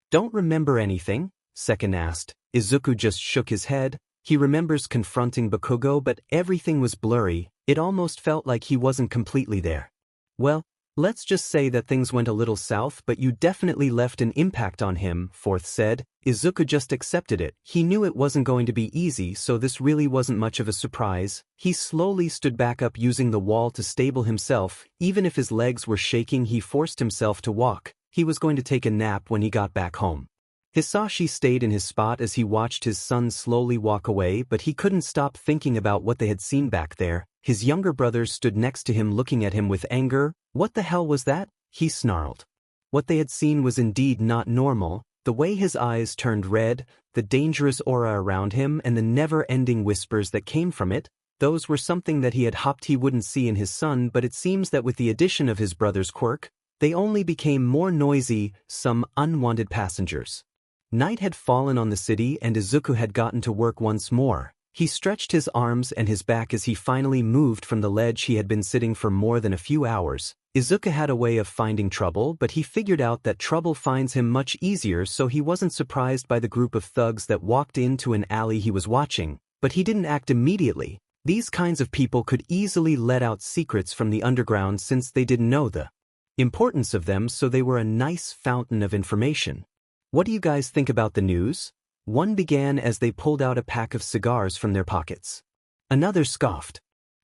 "Don't remember anything?" Second asked. Izuku just shook his head. He remembers confronting Bakugo, but everything was blurry. It almost felt like he wasn't completely there. "Well, let's just say that things went a little south, but you definitely left an impact on him," Fourth said. Izuku just accepted it. He knew it wasn't going to be easy, so this really wasn't much of a surprise. He slowly stood back up using the wall to stable himself. Even if his legs were shaking, he forced himself to walk. He was going to take a nap when he got back home. Hisashi stayed in his spot as he watched his son slowly walk away, but he couldn't stop thinking about what they had seen back there. His younger brother stood next to him looking at him with anger. "What the hell was that?" he snarled. What they had seen was indeed not normal. The way his eyes turned red, the dangerous aura around him, and the never-ending whispers that came from it, those were something that he had hoped he wouldn't see in his son, but it seems that with the addition of his brother's quirk, they only became more noisy, some unwanted passengers. Night had fallen on the city and Izuku had gotten to work once more. He stretched his arms and his back as he finally moved from the ledge he had been sitting for more than a few hours. Izuku had a way of finding trouble, but he figured out that trouble finds him much easier, so he wasn't surprised by the group of thugs that walked into an alley he was watching. But he didn't act immediately. These kinds of people could easily let out secrets from the underground since they didn't know the importance of them, so they were a nice fountain of information. "What do you guys think about the news?" One began as they pulled out a pack of cigars from their pockets. Another scoffed.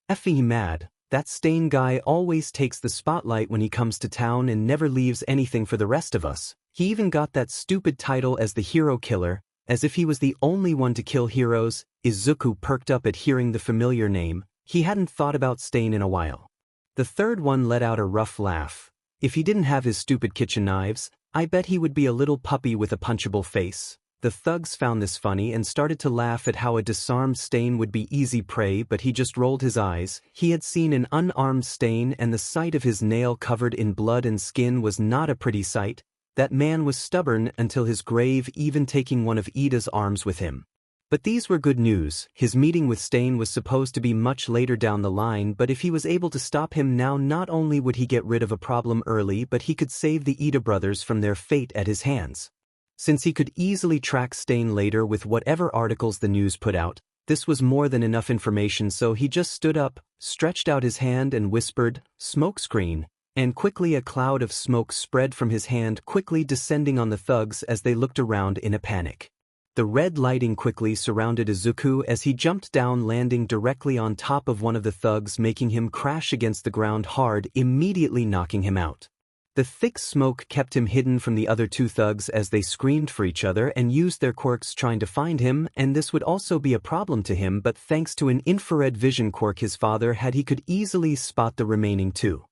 "Effing mad, that Stain guy always takes the spotlight when he comes to town and never leaves anything for the rest of us. He even got that stupid title as the hero killer, as if he was the only one to kill heroes." Izuku perked up at hearing the familiar name. He hadn't thought about Stain in a while. The third one let out a rough laugh. "If he didn't have his stupid kitchen knives, I bet he would be a little puppy with a punchable face." The thugs found this funny and started to laugh at how a disarmed Stain would be easy prey, but he just rolled his eyes. He had seen an unarmed Stain, and the sight of his nail covered in blood and skin was not a pretty sight. That man was stubborn until his grave, even taking one of Ida's arms with him. But these were good news. His meeting with Stain was supposed to be much later down the line, but if he was able to stop him now, not only would he get rid of a problem early, but he could save the Ida brothers from their fate at his hands. Since he could easily track Stain later with whatever articles the news put out, this was more than enough information, so he just stood up, stretched out his hand and whispered, "Smokescreen," and quickly a cloud of smoke spread from his hand, quickly descending on the thugs as they looked around in a panic. The red lighting quickly surrounded Izuku as he jumped down, landing directly on top of one of the thugs, making him crash against the ground hard, immediately knocking him out. The thick smoke kept him hidden from the other two thugs as they screamed for each other and used their quirks trying to find him, and this would also be a problem to him, but thanks to an infrared vision quirk his father had, he could easily spot the remaining two.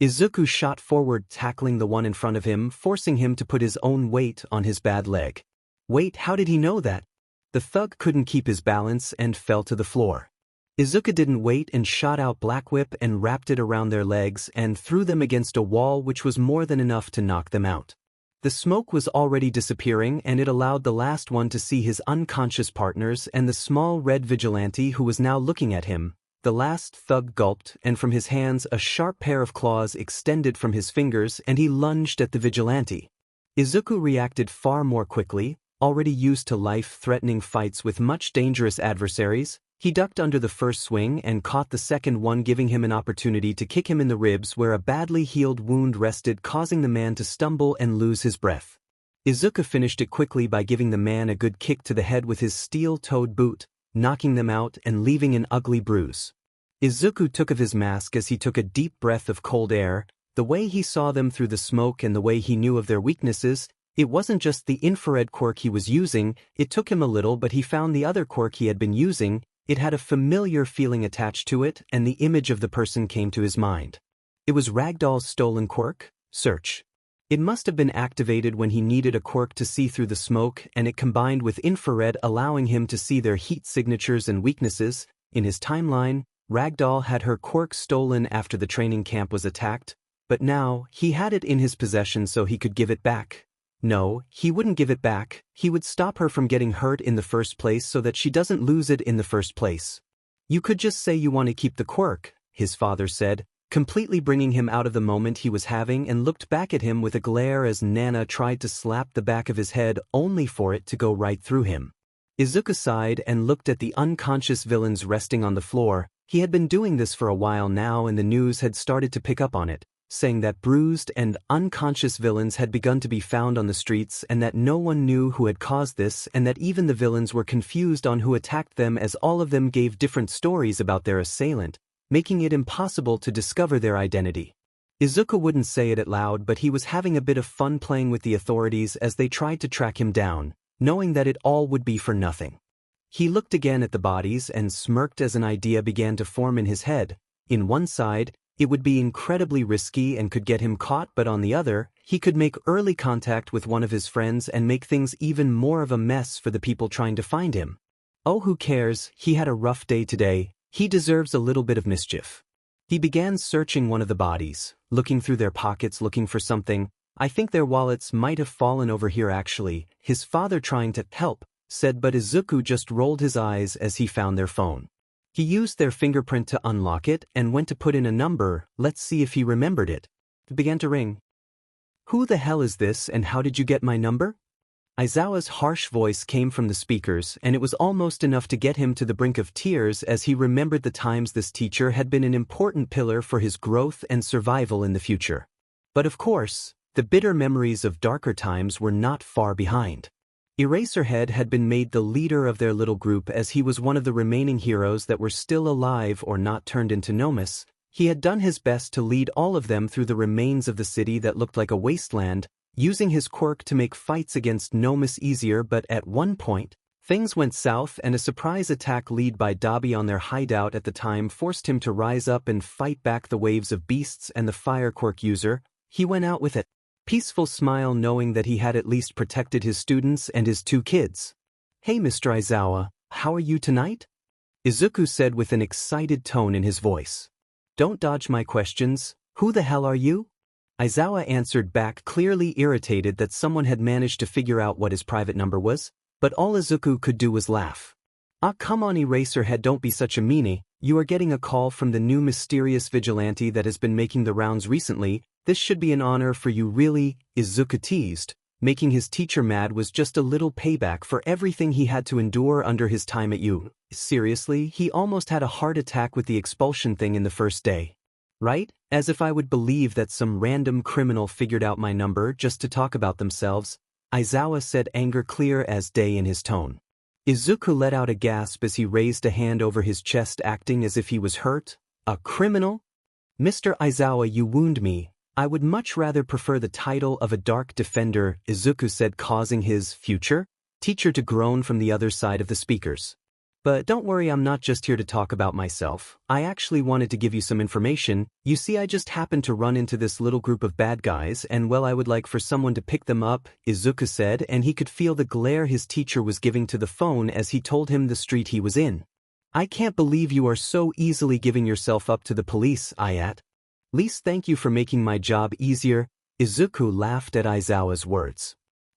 Izuku shot forward, tackling the one in front of him, forcing him to put his own weight on his bad leg. Wait, how did he know that? The thug couldn't keep his balance and fell to the floor. Izuku didn't wait and shot out Black Whip and wrapped it around their legs and threw them against a wall, which was more than enough to knock them out. The smoke was already disappearing, and it allowed the last one to see his unconscious partners and the small red vigilante who was now looking at him. The last thug gulped, and from his hands a sharp pair of claws extended from his fingers, and he lunged at the vigilante. Izuku reacted far more quickly. Already used to life-threatening fights with much dangerous adversaries, he ducked under the first swing and caught the second one, giving him an opportunity to kick him in the ribs where a badly healed wound rested, causing the man to stumble and lose his breath. Izuku finished it quickly by giving the man a good kick to the head with his steel-toed boot, knocking them out and leaving an ugly bruise. Izuku took off his mask as he took a deep breath of cold air. The way he saw them through the smoke and the way he knew of their weaknesses, it wasn't just the infrared quirk he was using. It took him a little, but he found the other quirk he had been using. It had a familiar feeling attached to it, and the image of the person came to his mind. It was Ragdoll's stolen quirk? Search. It must have been activated when he needed a quirk to see through the smoke, and it combined with infrared, allowing him to see their heat signatures and weaknesses. In his timeline, Ragdoll had her quirk stolen after the training camp was attacked, but now he had it in his possession so he could give it back. No, he wouldn't give it back. He would stop her from getting hurt in the first place so that she doesn't lose it in the first place. "You could just say you want to keep the quirk," his father said, completely bringing him out of the moment he was having, and looked back at him with a glare as Nana tried to slap the back of his head only for it to go right through him. Izuku sighed and looked at the unconscious villains resting on the floor. He had been doing this for a while now, and the news had started to pick up on it, saying that bruised and unconscious villains had begun to be found on the streets, and that no one knew who had caused this, and that even the villains were confused on who attacked them, as all of them gave different stories about their assailant, making it impossible to discover their identity. Izuku wouldn't say it out loud, but he was having a bit of fun playing with the authorities as they tried to track him down, knowing that it all would be for nothing. He looked again at the bodies and smirked as an idea began to form in his head. In one side, it would be incredibly risky and could get him caught, but on the other, he could make early contact with one of his friends and make things even more of a mess for the people trying to find him. Oh, who cares? He had a rough day today. He deserves a little bit of mischief. He began searching one of the bodies, looking through their pockets looking for something. "I think their wallets might have fallen over here actually," his father, trying to help, said, but Izuku just rolled his eyes as he found their phone. He used their fingerprint to unlock it and went to put in a number. Let's see if he remembered it. It began to ring. "Who the hell is this, and how did you get my number?" Aizawa's harsh voice came from the speakers, and it was almost enough to get him to the brink of tears as he remembered the times this teacher had been an important pillar for his growth and survival in the future. But of course, the bitter memories of darker times were not far behind. Eraserhead had been made the leader of their little group as he was one of the remaining heroes that were still alive or not turned into Nomus. He had done his best to lead all of them through the remains of the city that looked like a wasteland, using his quirk to make fights against Nomus easier, but at one point, things went south and a surprise attack led by Dabi on their hideout at the time forced him to rise up and fight back the waves of beasts and the fire quirk user. He went out with it. peaceful smile knowing that he had at least protected his students and his 2 kids. "Hey Mr. Aizawa, how are you tonight?" Izuku said with an excited tone in his voice. "Don't dodge my questions, who the hell are you?" Aizawa answered back, clearly irritated that someone had managed to figure out what his private number was, but all Izuku could do was laugh. "Ah, come on Eraserhead, don't be such a meanie, you are getting a call from the new mysterious vigilante that has been making the rounds recently. This should be an honor for you really," Izuku teased. Making his teacher mad was just a little payback for everything he had to endure under his time at U. Seriously, he almost had a heart attack with the expulsion thing in the first day. Right? As if I would believe that some random criminal figured out my number just to talk about themselves, Aizawa said, anger clear as day in his tone. Izuku let out a gasp as he raised a hand over his chest, acting as if he was hurt. "A criminal? Mr. Aizawa, you wound me. I would much rather prefer the title of a dark defender," Izuku said, causing his future teacher to groan from the other side of the speakers. "But don't worry, I'm not just here to talk about myself. I actually wanted to give you some information. You see, I just happened to run into this little group of bad guys and well, I would like for someone to pick them up," Izuku said, and he could feel the glare his teacher was giving to the phone as he told him the street he was in. "I can't believe you are so easily giving yourself up to the police, Ayat. Least thank you for making my job easier." Izuku laughed at Aizawa's words.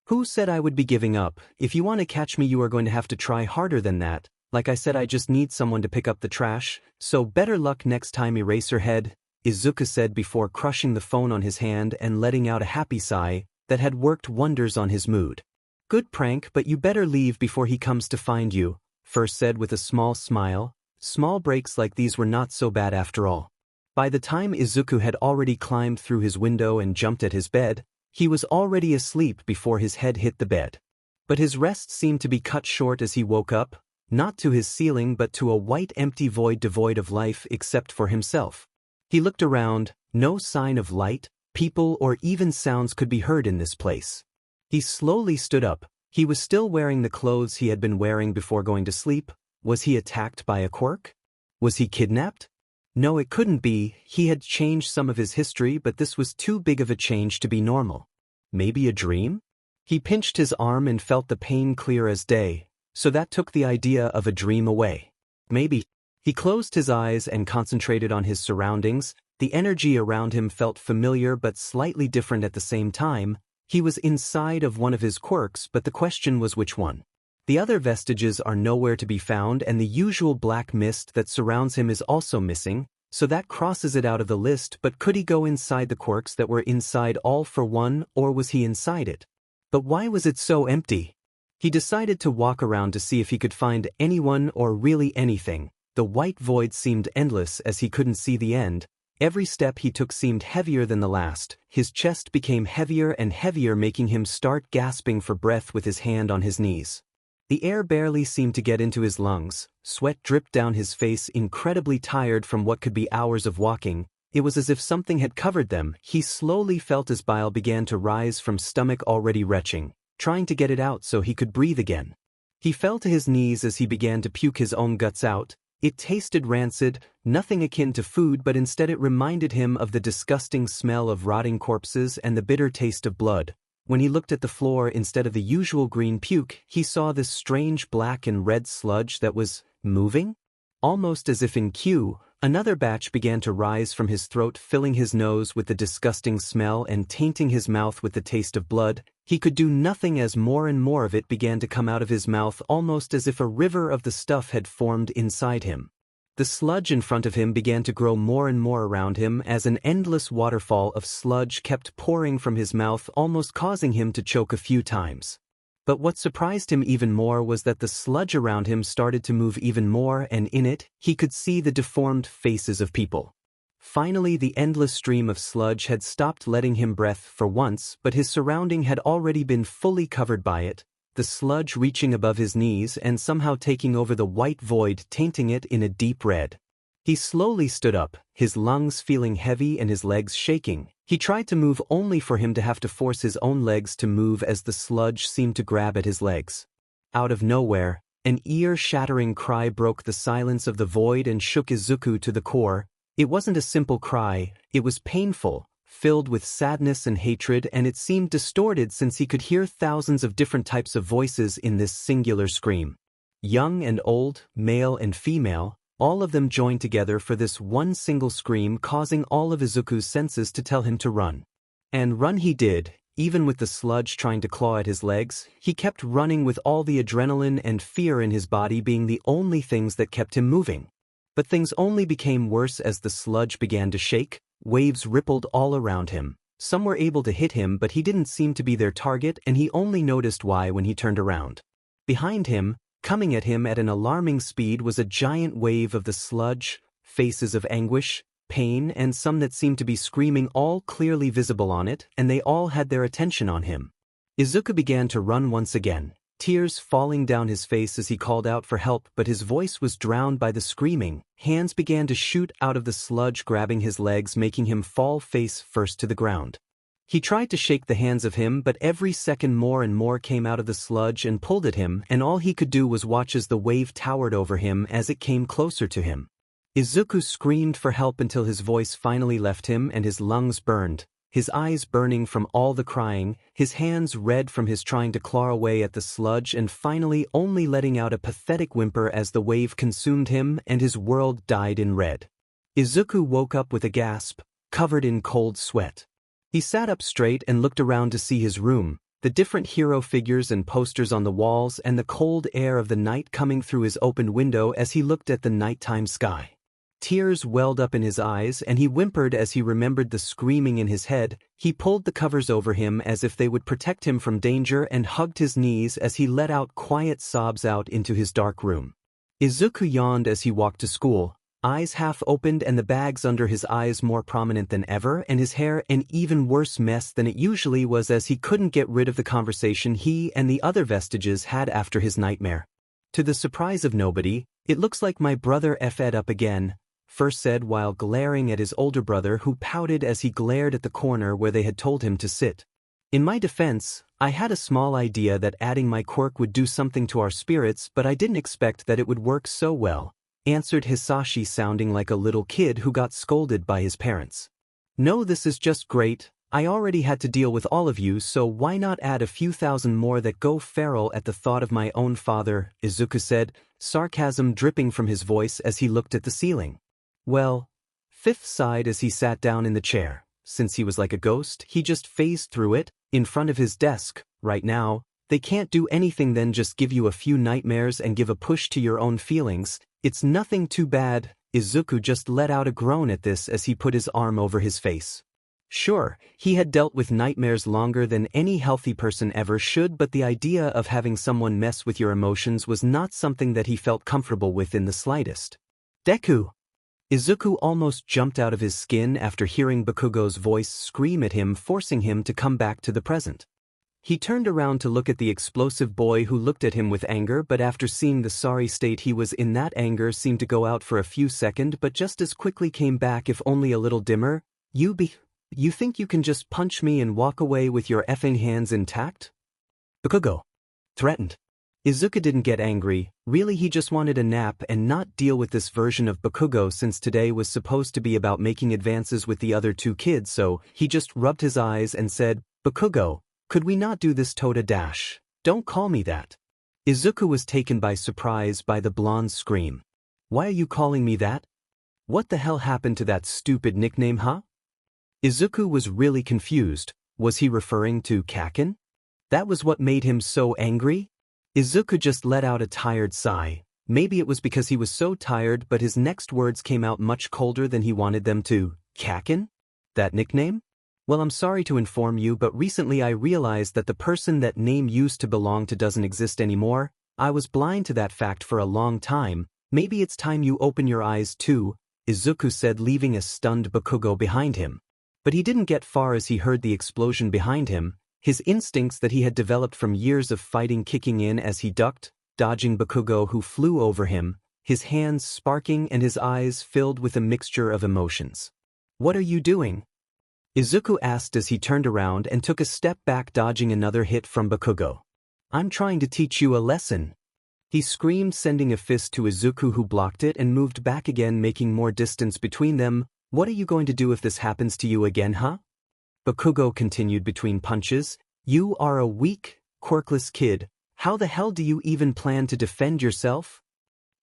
"Who said I would be giving up? If you want to catch me, you are going to have to try harder than that. Like I said, I just need someone to pick up the trash, so better luck next time, Eraserhead," Izuku said before crushing the phone on his hand and letting out a happy sigh that had worked wonders on his mood. "Good prank, but you better leave before he comes to find you," First said with a small smile. Small breaks like these were not so bad after all. By the time Izuku had already climbed through his window and jumped at his bed, he was already asleep before his head hit the bed. But his rest seemed to be cut short as he woke up, not to his ceiling but to a white empty void devoid of life except for himself. He looked around, no sign of light, people or even sounds could be heard in this place. He slowly stood up. He was still wearing the clothes he had been wearing before going to sleep. Was he attacked by a quirk? Was he kidnapped? No, it couldn't be. He had changed some of his history, but this was too big of a change to be normal. Maybe a dream? He pinched his arm and felt the pain clear as day. So that took the idea of a dream away. Maybe. He closed his eyes and concentrated on his surroundings. The energy around him felt familiar but slightly different at the same time. He was inside of one of his quirks, but the question was which one. The other vestiges are nowhere to be found, and the usual black mist that surrounds him is also missing, so that crosses it out of the list. But could he go inside the quirks that were inside All for One, or was he inside it? But why was it so empty? He decided to walk around to see if he could find anyone or really anything. The white void seemed endless as he couldn't see the end. Every step he took seemed heavier than the last. His chest became heavier and heavier, making him start gasping for breath with his hand on his knees. The air barely seemed to get into his lungs. Sweat dripped down his face, incredibly tired from what could be hours of walking. It was as if something had covered them. He slowly felt his bile began to rise from stomach already retching, trying to get it out so he could breathe again. He fell to his knees as he began to puke his own guts out. It tasted rancid, nothing akin to food, but instead it reminded him of the disgusting smell of rotting corpses and the bitter taste of blood. When he looked at the floor, instead of the usual green puke, he saw this strange black and red sludge that was moving? Almost as if in cue, another batch began to rise from his throat, filling his nose with the disgusting smell and tainting his mouth with the taste of blood. He could do nothing as more and more of it began to come out of his mouth, almost as if a river of the stuff had formed inside him. The sludge in front of him began to grow more and more around him as an endless waterfall of sludge kept pouring from his mouth, almost causing him to choke a few times. But what surprised him even more was that the sludge around him started to move even more, and in it, he could see the deformed faces of people. Finally, the endless stream of sludge had stopped letting him breathe for once, but his surrounding had already been fully covered by it, the sludge reaching above his knees and somehow taking over the white void, tainting it in a deep red. He slowly stood up, his lungs feeling heavy and his legs shaking. He tried to move only for him to have to force his own legs to move as the sludge seemed to grab at his legs. Out of nowhere, an ear-shattering cry broke the silence of the void and shook Izuku to the core. It wasn't a simple cry, it was painful, filled with sadness and hatred, and it seemed distorted since he could hear thousands of different types of voices in this singular scream. Young and old, male and female, all of them joined together for this one single scream, causing all of Izuku's senses to tell him to run. And run he did. Even with the sludge trying to claw at his legs, he kept running with all the adrenaline and fear in his body being the only things that kept him moving. But things only became worse as the sludge began to shake. Waves rippled all around him. Some were able to hit him, but he didn't seem to be their target, and he only noticed why when he turned around. Behind him, coming at him at an alarming speed, was a giant wave of the sludge, faces of anguish, pain, and some that seemed to be screaming, all clearly visible on it, and they all had their attention on him. Izuku began to run once again, tears falling down his face as he called out for help, but his voice was drowned by the screaming. Hands began to shoot out of the sludge, grabbing his legs, making him fall face first to the ground. He tried to shake the hands of him, but every second more and more came out of the sludge and pulled at him, and all he could do was watch as the wave towered over him as it came closer to him. Izuku screamed for help until his voice finally left him and his lungs burned, his eyes burning from all the crying, his hands red from his trying to claw away at the sludge, and finally only letting out a pathetic whimper as the wave consumed him and his world died in red. Izuku woke up with a gasp, covered in cold sweat. He sat up straight and looked around to see his room, the different hero figures and posters on the walls, and the cold air of the night coming through his open window as he looked at the nighttime sky. Tears welled up in his eyes, and he whimpered as he remembered the screaming in his head. He pulled the covers over him as if they would protect him from danger and hugged his knees as he let out quiet sobs out into his dark room. Izuku yawned as he walked to school, eyes half opened and the bags under his eyes more prominent than ever, and his hair an even worse mess than it usually was as he couldn't get rid of the conversation he and the other vestiges had after his nightmare. To the surprise of nobody, "It looks like my brother effed up again," first said while glaring at his older brother, who pouted as he glared at the corner where they had told him to sit. "In my defense, I had a small idea that adding my quirk would do something to our spirits, but I didn't expect that it would work so well," answered Hisashi, sounding like a little kid who got scolded by his parents. "No, this is just great. I already had to deal with all of you, so why not add a few thousand more that go feral at the thought of my own father," Izuku said, sarcasm dripping from his voice as he looked at the ceiling. "Well," Fifth sighed as he sat down in the chair. Since he was like a ghost, he just phased through it, in front of his desk. Right now, they can't do anything then just give you a few nightmares and give a push to your own feelings. It's nothing too bad. Izuku just let out a groan at this as he put his arm over his face. Sure, he had dealt with nightmares longer than any healthy person ever should, but the idea of having someone mess with your emotions was not something that he felt comfortable with in the slightest. "Deku!" Izuku almost jumped out of his skin after hearing Bakugo's voice scream at him, forcing him to come back to the present. He turned around to look at the explosive boy, who looked at him with anger, but after seeing the sorry state he was in, that anger seemed to go out for a few seconds but just as quickly came back, if only a little dimmer. You think you can just punch me and walk away with your effing hands intact?" Bakugo threatened. Izuku didn't get angry. Really, he just wanted a nap and not deal with this version of Bakugo, since today was supposed to be about making advances with the other two kids, so he just rubbed his eyes and said, "Bakugo, could we not do this Toda dash? Don't call me that." Izuku was taken by surprise by the blonde's scream. "Why are you calling me that? What the hell happened to that stupid nickname, huh?" Izuku was really confused. Was he referring to Kaken? That was what made him so angry? Izuku just let out a tired sigh. Maybe it was because he was so tired, but his next words came out much colder than he wanted them to. "Kaken? That nickname? Well, I'm sorry to inform you, but recently I realized that the person that name used to belong to doesn't exist anymore. I was blind to that fact for a long time. Maybe it's time you open your eyes too," Izuku said, leaving a stunned Bakugo behind him. But he didn't get far as he heard the explosion behind him, his instincts that he had developed from years of fighting kicking in as he ducked, dodging Bakugo who flew over him, his hands sparking and his eyes filled with a mixture of emotions. "What are you doing?" Izuku asked as he turned around and took a step back, dodging another hit from Bakugo. "I'm trying to teach you a lesson," he screamed, sending a fist to Izuku, who blocked it and moved back again, making more distance between them. "What are you going to do if this happens to you again, huh? Bakugo continued between punches. You are a weak, quirkless kid. How the hell do you even plan to defend yourself?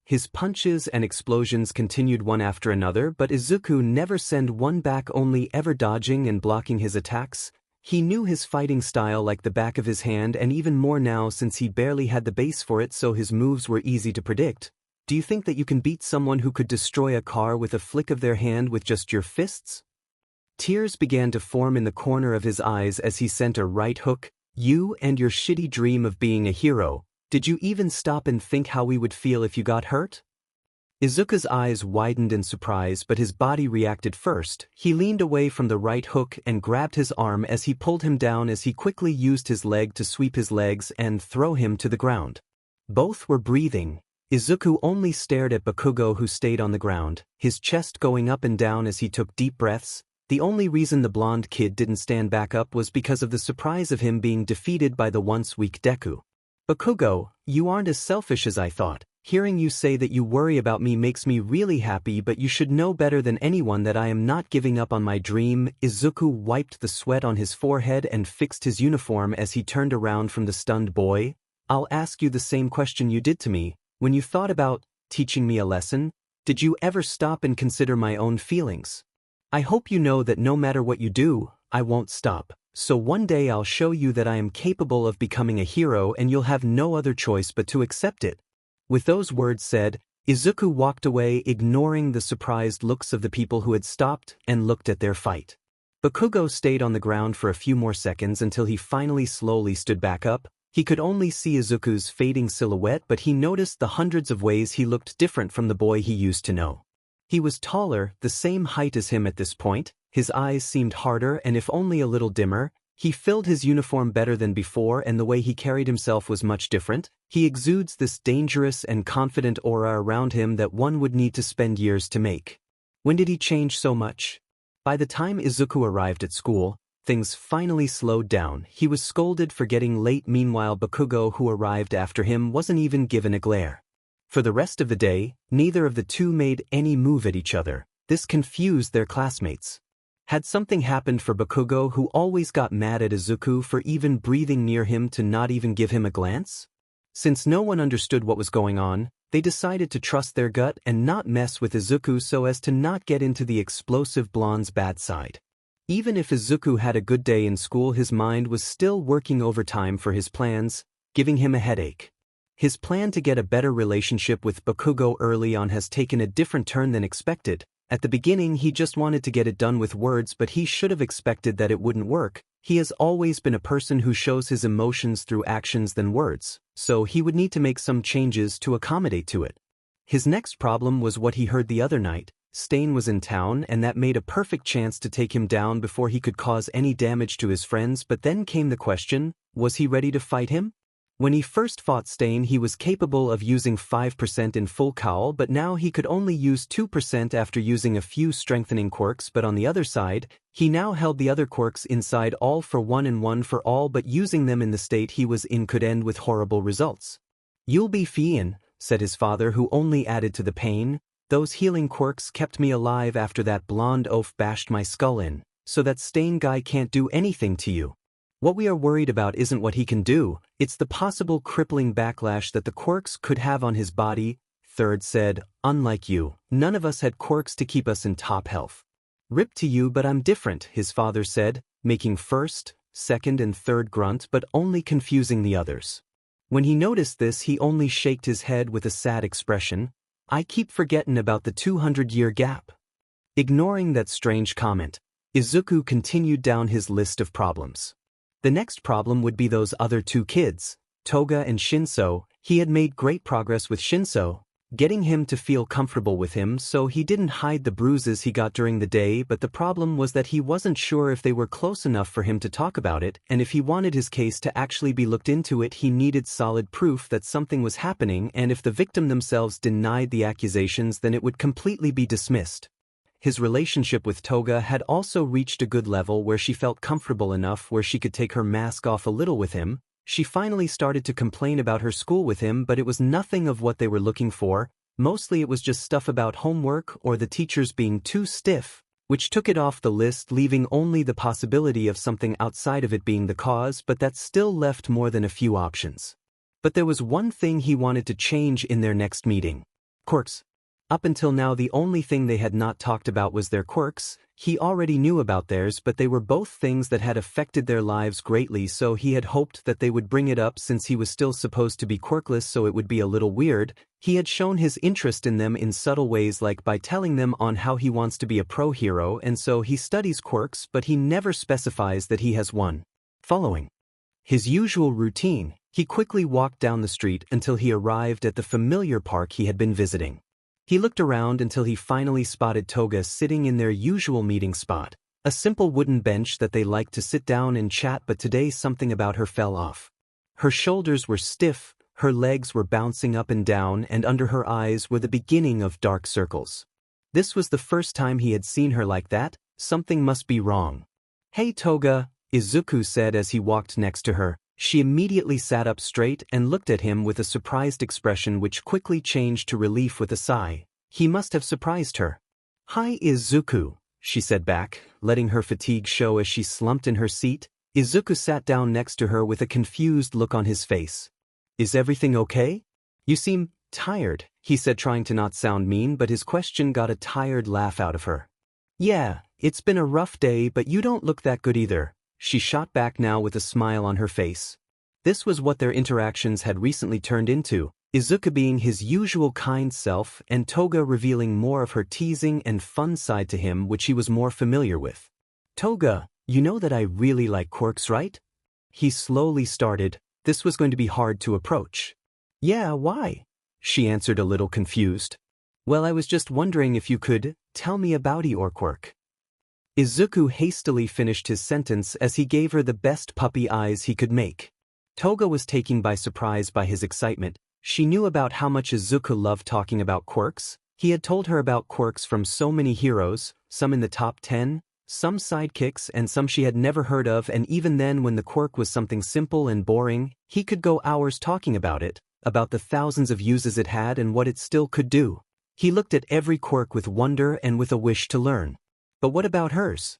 His punches and explosions continued one after another, but Izuku never sent one back, only ever dodging and blocking his attacks. He knew his fighting style like the back of his hand, and even more now since he barely had the base for it, so his moves were easy to predict. Do you think that you can beat someone who could destroy a car with a flick of their hand with just your fists? Tears began to form in the corner of his eyes as he sent a right hook. You and your shitty dream of being a hero. Did you even stop and think how we would feel if you got hurt? Izuku's eyes widened in surprise, but his body reacted first. He leaned away from the right hook and grabbed his arm as he pulled him down, as he quickly used his leg to sweep his legs and throw him to the ground. Both were breathing. Izuku only stared at Bakugo, who stayed on the ground, his chest going up and down as he took deep breaths. The only reason the blonde kid didn't stand back up was because of the surprise of him being defeated by the once weak Deku. Bakugo, you aren't as selfish as I thought. Hearing you say that you worry about me makes me really happy, but you should know better than anyone that I am not giving up on my dream. Izuku wiped the sweat on his forehead and fixed his uniform as he turned around from the stunned boy. I'll ask you the same question you did to me. When you thought about teaching me a lesson, did you ever stop and consider my own feelings? I hope you know that no matter what you do, I won't stop. So one day I'll show you that I am capable of becoming a hero, and you'll have no other choice but to accept it. With those words said, Izuku walked away, ignoring the surprised looks of the people who had stopped and looked at their fight. Bakugo stayed on the ground for a few more seconds until he finally slowly stood back up. He could only see Izuku's fading silhouette, but he noticed the hundreds of ways he looked different from the boy he used to know. He was taller, the same height as him at this point. His eyes seemed harder, and if only a little dimmer. He filled his uniform better than before, and the way he carried himself was much different. He exudes this dangerous and confident aura around him that one would need to spend years to make. When did he change so much? By the time Izuku arrived at school, things finally slowed down. He was scolded for getting late. Meanwhile, Bakugo, who arrived after him, wasn't even given a glare. For the rest of the day, neither of the two made any move at each other. This confused their classmates. Had something happened for Bakugo, who always got mad at Izuku for even breathing near him, to not even give him a glance? Since no one understood what was going on, they decided to trust their gut and not mess with Izuku so as to not get into the explosive blonde's bad side. Even if Izuku had a good day in school, his mind was still working overtime for his plans, giving him a headache. His plan to get a better relationship with Bakugo early on has taken a different turn than expected. At the beginning he just wanted to get it done with words, but he should have expected that it wouldn't work. He has always been a person who shows his emotions through actions than words, so he would need to make some changes to accommodate to it. His next problem was what he heard the other night. Stain was in town, and that made a perfect chance to take him down before he could cause any damage to his friends. But then came the question, was he ready to fight him? When he first fought Stain, he was capable of using 5% in full cowl, but now he could only use 2% after using a few strengthening quirks. But on the other side, he now held the other quirks inside, all for one and one for all, but using them in the state he was in could end with horrible results. "You'll be fine," said his father, who only added to the pain. "Those healing quirks kept me alive after that blonde oaf bashed my skull in, so that Stain guy can't do anything to you. What we are worried about isn't what he can do, it's the possible crippling backlash that the quirks could have on his body." Third said, "Unlike you, none of us had quirks to keep us in top health." "Rip to you, but I'm different," his father said, making first, second and third grunt, but only confusing the others. When he noticed this, he only shaked his head with a sad expression. "I keep forgetting about the 200-year gap." Ignoring that strange comment, Izuku continued down his list of problems. The next problem would be those other two kids, Toga and Shinso. He had made great progress with Shinso, getting him to feel comfortable with him, so he didn't hide the bruises he got during the day. But the problem was that he wasn't sure if they were close enough for him to talk about it, and if he wanted his case to actually be looked into it, he needed solid proof that something was happening, and if the victim themselves denied the accusations, then it would completely be dismissed. His relationship with Toga had also reached a good level where she felt comfortable enough where she could take her mask off a little with him. She finally started to complain about her school with him, but it was nothing of what they were looking for. Mostly it was just stuff about homework or the teachers being too stiff. which took it off the list, leaving only the possibility of something outside of it being the cause, but that still left more than a few options. But there was one thing he wanted to change in their next meeting. Quirks. Up until now the only thing they had not talked about was their quirks. He already knew about theirs, but they were both things that had affected their lives greatly, so he had hoped that they would bring it up since he was still supposed to be quirkless, so it would be a little weird. He had shown his interest in them in subtle ways, like by telling them on how he wants to be a pro hero, and so he studies quirks, but he never specifies that he has one. Following his usual routine, he quickly walked down the street until he arrived at the familiar park he had been visiting. He looked around until he finally spotted Toga sitting in their usual meeting spot, a simple wooden bench that they liked to sit down and chat, but today something about her fell off. Her shoulders were stiff, her legs were bouncing up and down, and under her eyes were the beginning of dark circles. This was the first time he had seen her like that. Something must be wrong. "Hey Toga," Izuku said as he walked next to her. She immediately sat up straight and looked at him with a surprised expression which quickly changed to relief with a sigh. He must have surprised her. "Hi Izuku," she said back, letting her fatigue show as she slumped in her seat. Izuku sat down next to her with a confused look on his face. "Is everything okay? You seem tired," he said, trying to not sound mean, but his question got a tired laugh out of her. "Yeah, it's been a rough day, but you don't look that good either," she shot back, now with a smile on her face. This was what their interactions had recently turned into, Izuku being his usual kind self and Toga revealing more of her teasing and fun side to him, which he was more familiar with. "Toga, you know that I really like quirks, right?" He slowly started. This was going to be hard to approach. "Yeah, why?" she answered, a little confused. "Well, I was just wondering if you could tell me about your quirk." Izuku hastily finished his sentence as he gave her the best puppy eyes he could make. Toga was taken by surprise by his excitement. She knew about how much Izuku loved talking about quirks. He had told her about quirks from so many heroes, some in the top 10, some sidekicks, and some she had never heard of, and even then, when the quirk was something simple and boring, he could go hours talking about it, about the thousands of uses it had and what it still could do. He looked at every quirk with wonder and with a wish to learn. But what about hers?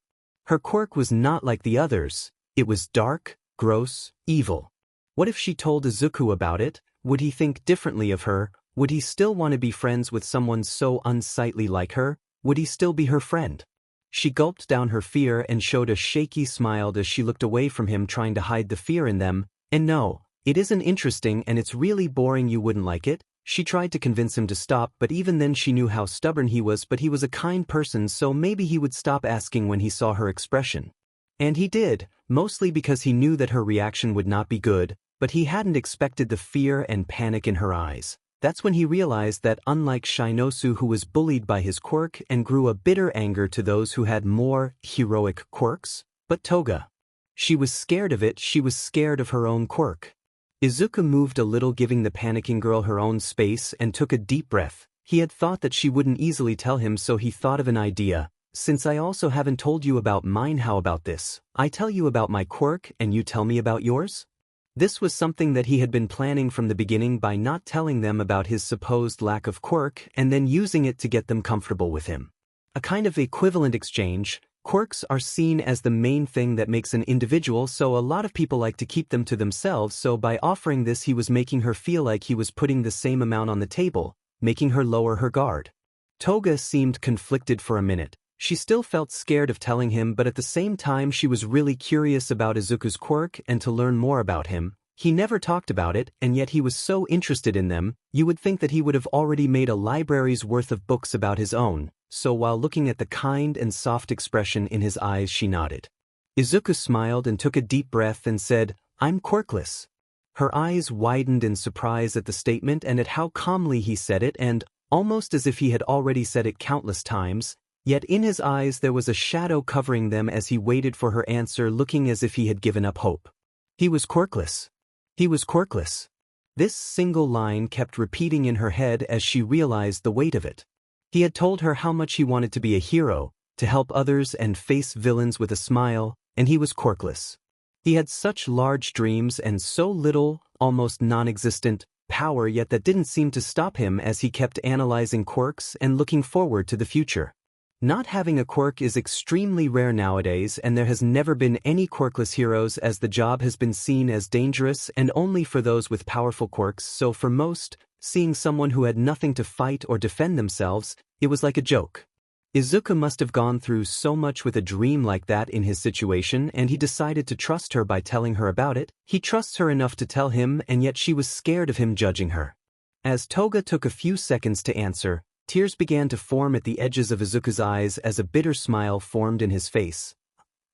Her quirk was not like the others. It was dark, gross, evil. What if she told Izuku about it? Would he think differently of her? Would he still want to be friends with someone so unsightly like her? Would he still be her friend? She gulped down her fear and showed a shaky smile as she looked away from him, trying to hide the fear in them. "And no, it isn't interesting and it's really boring, you wouldn't like it." She tried to convince him to stop, but even then she knew how stubborn he was, but he was a kind person, so maybe he would stop asking when he saw her expression. And he did, mostly because he knew that her reaction would not be good, but he hadn't expected the fear and panic in her eyes. That's when he realized that unlike Shinosu, who was bullied by his quirk and grew a bitter anger to those who had more heroic quirks, but Toga. She was scared of it, she was scared of her own quirk. Izuku moved a little, giving the panicking girl her own space, and took a deep breath. He had thought that she wouldn't easily tell him, so he thought of an idea. "Since I also haven't told you about mine, how about this? I tell you about my quirk and you tell me about yours?" This was something that he had been planning from the beginning, by not telling them about his supposed lack of quirk and then using it to get them comfortable with him. A kind of equivalent exchange. Quirks are seen as the main thing that makes an individual, so a lot of people like to keep them to themselves, so by offering this he was making her feel like he was putting the same amount on the table, making her lower her guard. Toga seemed conflicted for a minute. She still felt scared of telling him, but at the same time she was really curious about Izuku's quirk and to learn more about him. He never talked about it, and yet he was so interested in them. You would think that he would have already made a library's worth of books about his own, so while looking at the kind and soft expression in his eyes, she nodded. Izuku smiled and took a deep breath and said, "I'm quirkless." Her eyes widened in surprise at the statement and at how calmly he said it, and, almost as if he had already said it countless times, yet in his eyes there was a shadow covering them as he waited for her answer, looking as if he had given up hope. He was quirkless. He was quirkless. This single line kept repeating in her head as she realized the weight of it. He had told her how much he wanted to be a hero, to help others and face villains with a smile, and he was quirkless. He had such large dreams and so little, almost non-existent, power, yet that didn't seem to stop him as he kept analyzing quirks and looking forward to the future. Not having a quirk is extremely rare nowadays, and there has never been any quirkless heroes, as the job has been seen as dangerous and only for those with powerful quirks. So for most, seeing someone who had nothing to fight or defend themselves, it was like a joke. Izuku must have gone through so much with a dream like that in his situation, and he decided to trust her by telling her about it. He trusts her enough to tell him, and yet she was scared of him judging her. As Toga took a few seconds to answer, tears began to form at the edges of Izuku's eyes as a bitter smile formed in his face.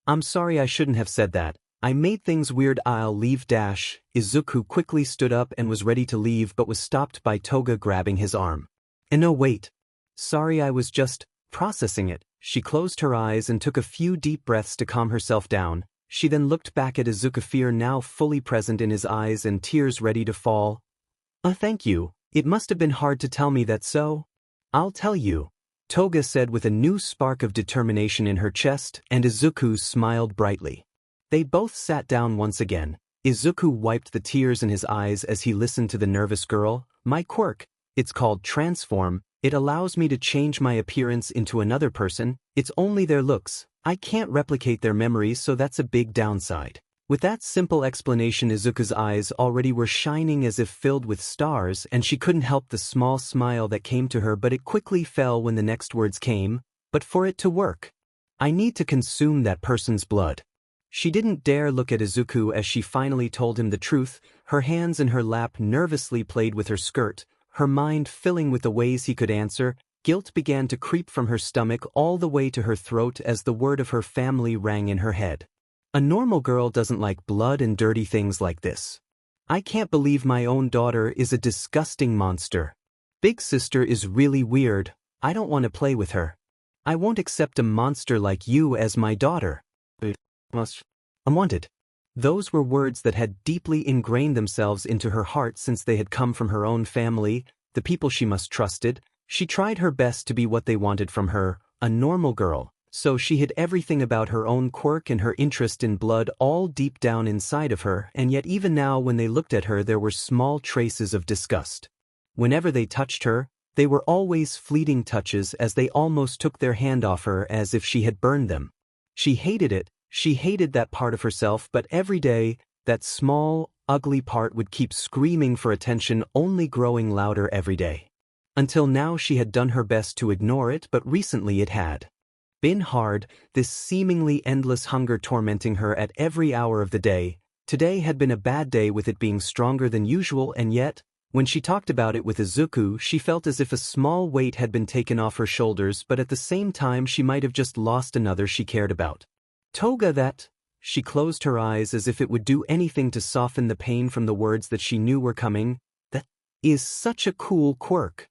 "I'm sorry, I shouldn't have said that. I made things weird. I'll leave." Izuku quickly stood up and was ready to leave, but was stopped by Toga grabbing his arm. "And no, wait. Sorry, I was just processing it." She closed her eyes and took a few deep breaths to calm herself down. She then looked back at Izuku, fear now fully present in his eyes and tears ready to fall. Thank you. It must have been hard to tell me that, so I'll tell you," Toga said with a new spark of determination in her chest, and Izuku smiled brightly. They both sat down once again. Izuku wiped the tears in his eyes as he listened to the nervous girl. "My quirk, it's called Transform. It allows me to change my appearance into another person. It's only their looks. I can't replicate their memories, so that's a big downside." With that simple explanation, Izuku's eyes already were shining as if filled with stars, and she couldn't help the small smile that came to her, but it quickly fell when the next words came. "But for it to work, I need to consume that person's blood." She didn't dare look at Izuku as she finally told him the truth. Her hands in her lap nervously played with her skirt, her mind filling with the ways he could answer. Guilt began to creep from her stomach all the way to her throat as the word of her family rang in her head. A normal girl doesn't like blood and dirty things like this. I can't believe my own daughter is a disgusting monster. Big sister is really weird. I don't want to play with her. I won't accept a monster like you as my daughter. Unwanted. Those were words that had deeply ingrained themselves into her heart since they had come from her own family, the people she must trusted. She tried her best to be what they wanted from her, a normal girl. So she hid everything about her own quirk and her interest in blood all deep down inside of her, and yet even now when they looked at her there were small traces of disgust. Whenever they touched her, they were always fleeting touches as they almost took their hand off her as if she had burned them. She hated it, she hated that part of herself, but every day, that small, ugly part would keep screaming for attention, only growing louder every day. Until now she had done her best to ignore it, but recently it had been hard, this seemingly endless hunger tormenting her at every hour of the day. Today had been a bad day with it being stronger than usual, and yet, when she talked about it with Izuku, she felt as if a small weight had been taken off her shoulders, but at the same time she might have just lost another she cared about. Toga, that. She closed her eyes as if it would do anything to soften the pain from the words that she knew were coming. That is such a cool quirk.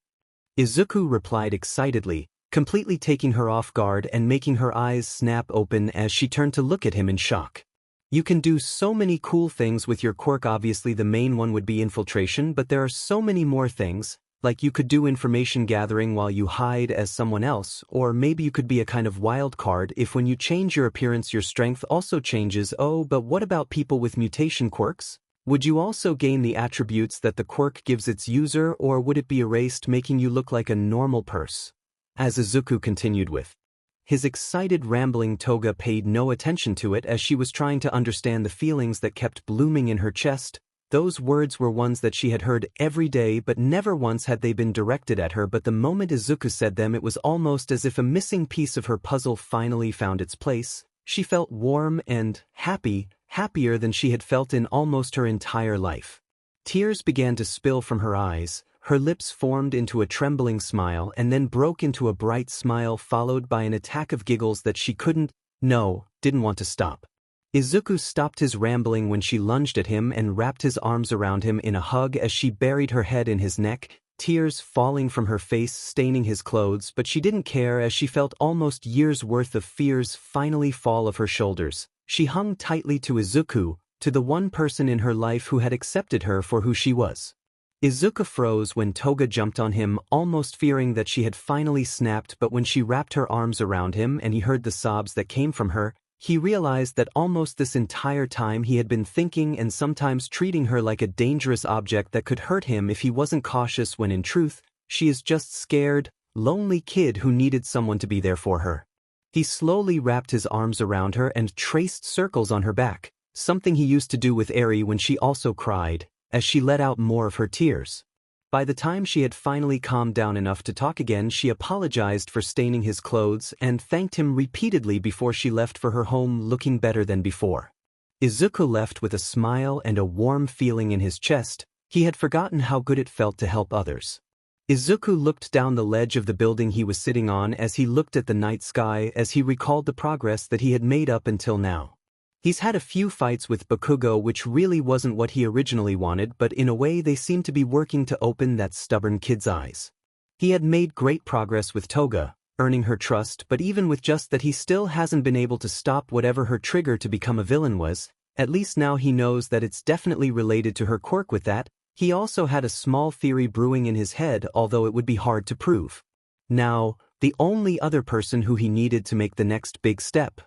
Izuku replied excitedly, completely taking her off guard and making her eyes snap open as she turned to look at him in shock. "You can do so many cool things with your quirk. Obviously the main one would be infiltration, but there are so many more things, like you could do information gathering while you hide as someone else, or maybe you could be a kind of wild card if when you change your appearance your strength also changes. Oh, but what about people with mutation quirks? Would you also gain the attributes that the quirk gives its user, or would it be erased, making you look like a normal person?" As Izuku continued with his excited rambling, Toga paid no attention to it as she was trying to understand the feelings that kept blooming in her chest. Those words were ones that she had heard every day, but never once had they been directed at her, but the moment Izuku said them it was almost as if a missing piece of her puzzle finally found its place. She felt warm and happy, happier than she had felt in almost her entire life. Tears began to spill from her eyes. Her lips formed into a trembling smile and then broke into a bright smile, followed by an attack of giggles that she didn't want to stop. Izuku stopped his rambling when she lunged at him and wrapped his arms around him in a hug as she buried her head in his neck, tears falling from her face staining his clothes, but she didn't care as she felt almost years' worth of fears finally fall off her shoulders. She hung tightly to Izuku, to the one person in her life who had accepted her for who she was. Izuku froze when Toga jumped on him, almost fearing that she had finally snapped, but when she wrapped her arms around him and he heard the sobs that came from her, he realized that almost this entire time he had been thinking and sometimes treating her like a dangerous object that could hurt him if he wasn't cautious, when in truth, she is just scared, lonely kid who needed someone to be there for her. He slowly wrapped his arms around her and traced circles on her back, something he used to do with Eri when she also cried, as she let out more of her tears. By the time she had finally calmed down enough to talk again, she apologized for staining his clothes and thanked him repeatedly before she left for her home looking better than before. Izuku left with a smile and a warm feeling in his chest. He had forgotten how good it felt to help others. Izuku looked down the ledge of the building he was sitting on as he looked at the night sky as he recalled the progress that he had made up until now. He's had a few fights with Bakugo, which really wasn't what he originally wanted, but in a way they seemed to be working to open that stubborn kid's eyes. He had made great progress with Toga, earning her trust, but even with just that he still hasn't been able to stop whatever her trigger to become a villain was. At least now he knows that it's definitely related to her quirk. With that, he also had a small theory brewing in his head, although it would be hard to prove. Now, the only other person who he needed to make the next big step.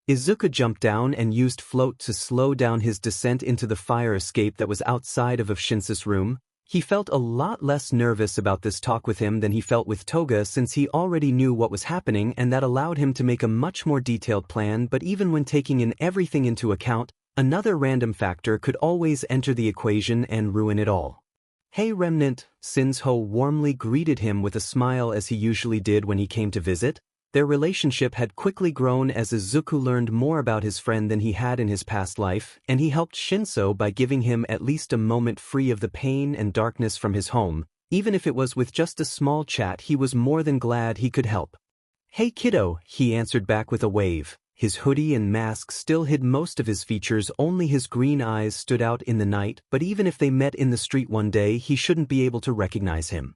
Izuku jumped down and used float to slow down his descent into the fire escape that was outside of Shinso's room. He felt a lot less nervous about this talk with him than he felt with Toga, since he already knew what was happening, and that allowed him to make a much more detailed plan. But even when taking in everything into account, another random factor could always enter the equation and ruin it all. "Hey Remnant," Shinso warmly greeted him with a smile as he usually did when he came to visit. Their relationship had quickly grown as Izuku learned more about his friend than he had in his past life, and he helped Shinso by giving him at least a moment free of the pain and darkness from his home. Even if it was with just a small chat, he was more than glad he could help. "Hey kiddo," he answered back with a wave. His hoodie and mask still hid most of his features, only his green eyes stood out in the night, but even if they met in the street one day, he shouldn't be able to recognize him.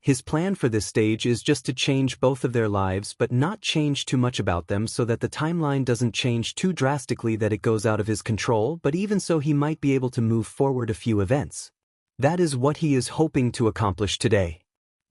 His plan for this stage is just to change both of their lives, but not change too much about them so that the timeline doesn't change too drastically that it goes out of his control, but even so he might be able to move forward a few events. That is what he is hoping to accomplish today.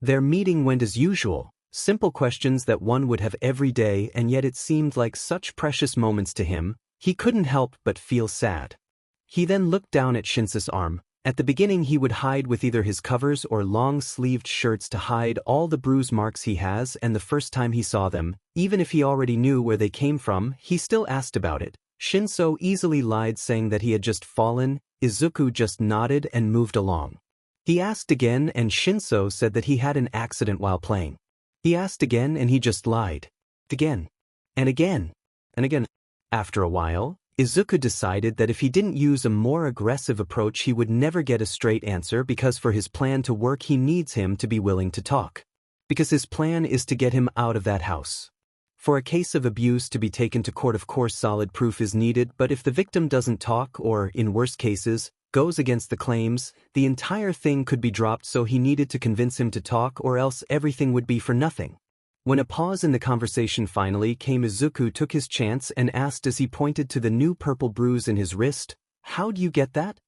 Their meeting went as usual, simple questions that one would have every day, and yet it seemed like such precious moments to him. He couldn't help but feel sad. He then looked down at Shinso's arm. At the beginning he would hide with either his covers or long-sleeved shirts to hide all the bruise marks he has, and the first time he saw them, even if he already knew where they came from, he still asked about it. Shinso easily lied, saying that he had just fallen. Izuku just nodded and moved along. He asked again and Shinso said that he had an accident while playing. He asked again and he just lied. Again. And again. And again. After a while, Izuku decided that if he didn't use a more aggressive approach he would never get a straight answer, because for his plan to work he needs him to be willing to talk. Because his plan is to get him out of that house. For a case of abuse to be taken to court, of course solid proof is needed, but if the victim doesn't talk or, in worst cases, goes against the claims, the entire thing could be dropped, so he needed to convince him to talk or else everything would be for nothing. When a pause in the conversation finally came, Izuku took his chance and asked as he pointed to the new purple bruise in his wrist, "How do you get that?"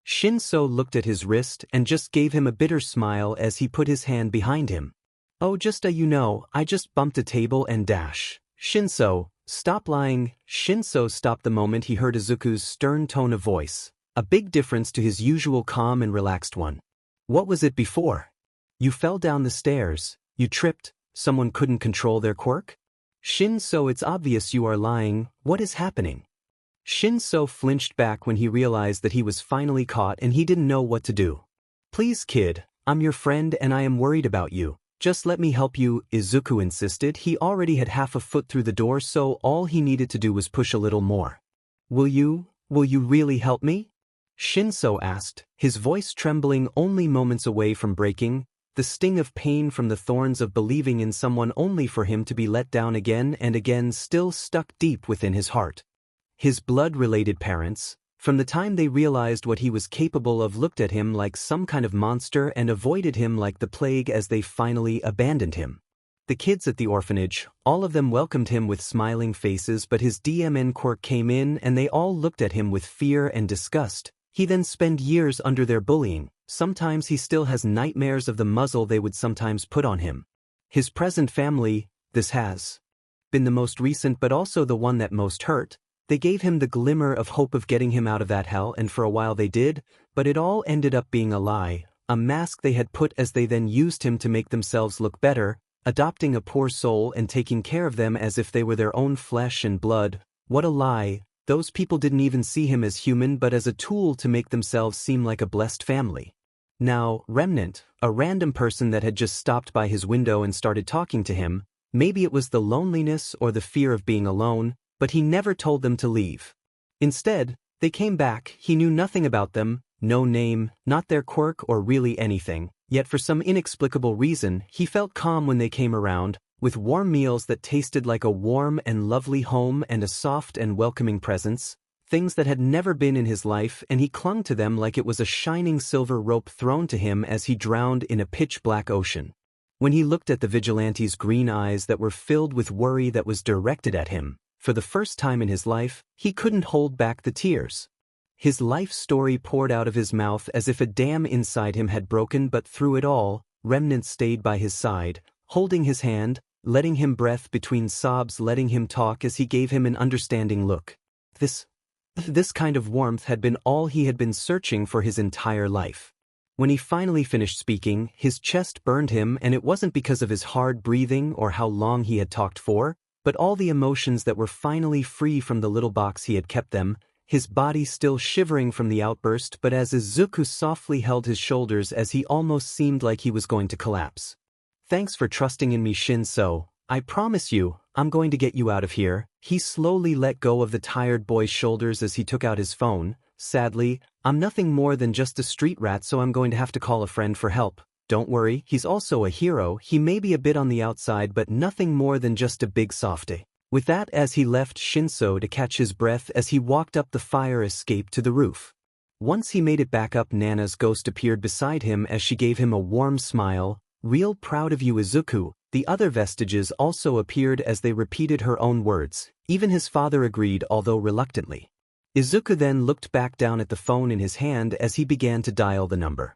Shinso looked at his wrist and just gave him a bitter smile as he put his hand behind him. "Oh, just I just bumped a table and dash." "Shinso, stop lying." Shinso stopped the moment he heard Izuku's stern tone of voice, a big difference to his usual calm and relaxed one. "What was it before? You fell down the stairs, you tripped. Someone couldn't control their quirk?" "Shinso, it's obvious you are lying. What is happening?" Shinso flinched back when he realized that he was finally caught and he didn't know what to do. "Please kid, I'm your friend and I am worried about you. Just let me help you," Izuku insisted. He already had half a foot through the door, so all he needed to do was push a little more. Will you really help me?" Shinso asked, his voice trembling only moments away from breaking. The sting of pain from the thorns of believing in someone only for him to be let down again and again still stuck deep within his heart. His blood-related parents, from the time they realized what he was capable of, looked at him like some kind of monster and avoided him like the plague as they finally abandoned him. The kids at the orphanage, all of them welcomed him with smiling faces, but his DMN quirk came in and they all looked at him with fear and disgust. He then spent years under their bullying. Sometimes he still has nightmares of the muzzle they would sometimes put on him. His present family, this has been the most recent but also the one that most hurt. They gave him the glimmer of hope of getting him out of that hell, and for a while they did, but it all ended up being a lie, a mask they had put as they then used him to make themselves look better. adopting a poor soul and taking care of them as if they were their own flesh and blood. What a lie. Those people didn't even see him as human but as a tool to make themselves seem like a blessed family. Now, Remnant, a random person that had just stopped by his window and started talking to him, maybe it was the loneliness or the fear of being alone, but he never told them to leave. Instead, they came back. He knew nothing about them, no name, not their quirk or really anything, yet for some inexplicable reason, he felt calm when they came around, with warm meals that tasted like a warm and lovely home and a soft and welcoming presence, things that had never been in his life, and he clung to them like it was a shining silver rope thrown to him as he drowned in a pitch-black ocean. When he looked at the Vigilante's green eyes that were filled with worry that was directed at him, for the first time in his life, he couldn't hold back the tears. His life story poured out of his mouth as if a dam inside him had broken, but through it all, Remnant stayed by his side, holding his hand, letting him breathe between sobs, letting him talk as he gave him an understanding look. This kind of warmth had been all he had been searching for his entire life. When he finally finished speaking, his chest burned him, and it wasn't because of his hard breathing or how long he had talked for, but all the emotions that were finally free from the little box he had kept them, his body still shivering from the outburst, but as Izuku softly held his shoulders as he almost seemed like he was going to collapse. "Thanks for trusting in me, Shinso. I promise you, I'm going to get you out of here." He slowly let go of the tired boy's shoulders as he took out his phone. "Sadly, I'm nothing more than just a street rat, so I'm going to have to call a friend for help. Don't worry, he's also a hero. He may be a bit on the outside but nothing more than just a big softie." With that, as he left Shinso to catch his breath as he walked up the fire escape to the roof. Once he made it back up, Nana's ghost appeared beside him as she gave him a warm smile. "Real proud of you, Izuku." The other vestiges also appeared as they repeated her own words. Even his father agreed, although reluctantly. Izuku then looked back down at the phone in his hand as he began to dial the number.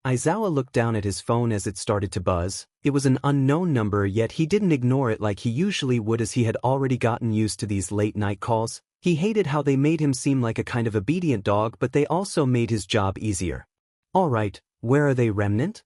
Aizawa looked down at his phone as it started to buzz. It was an unknown number, yet he didn't ignore it like he usually would, as he had already gotten used to these late-night calls. He hated how they made him seem like a kind of obedient dog, but they also made his job easier. "All right, where are they, Remnant?"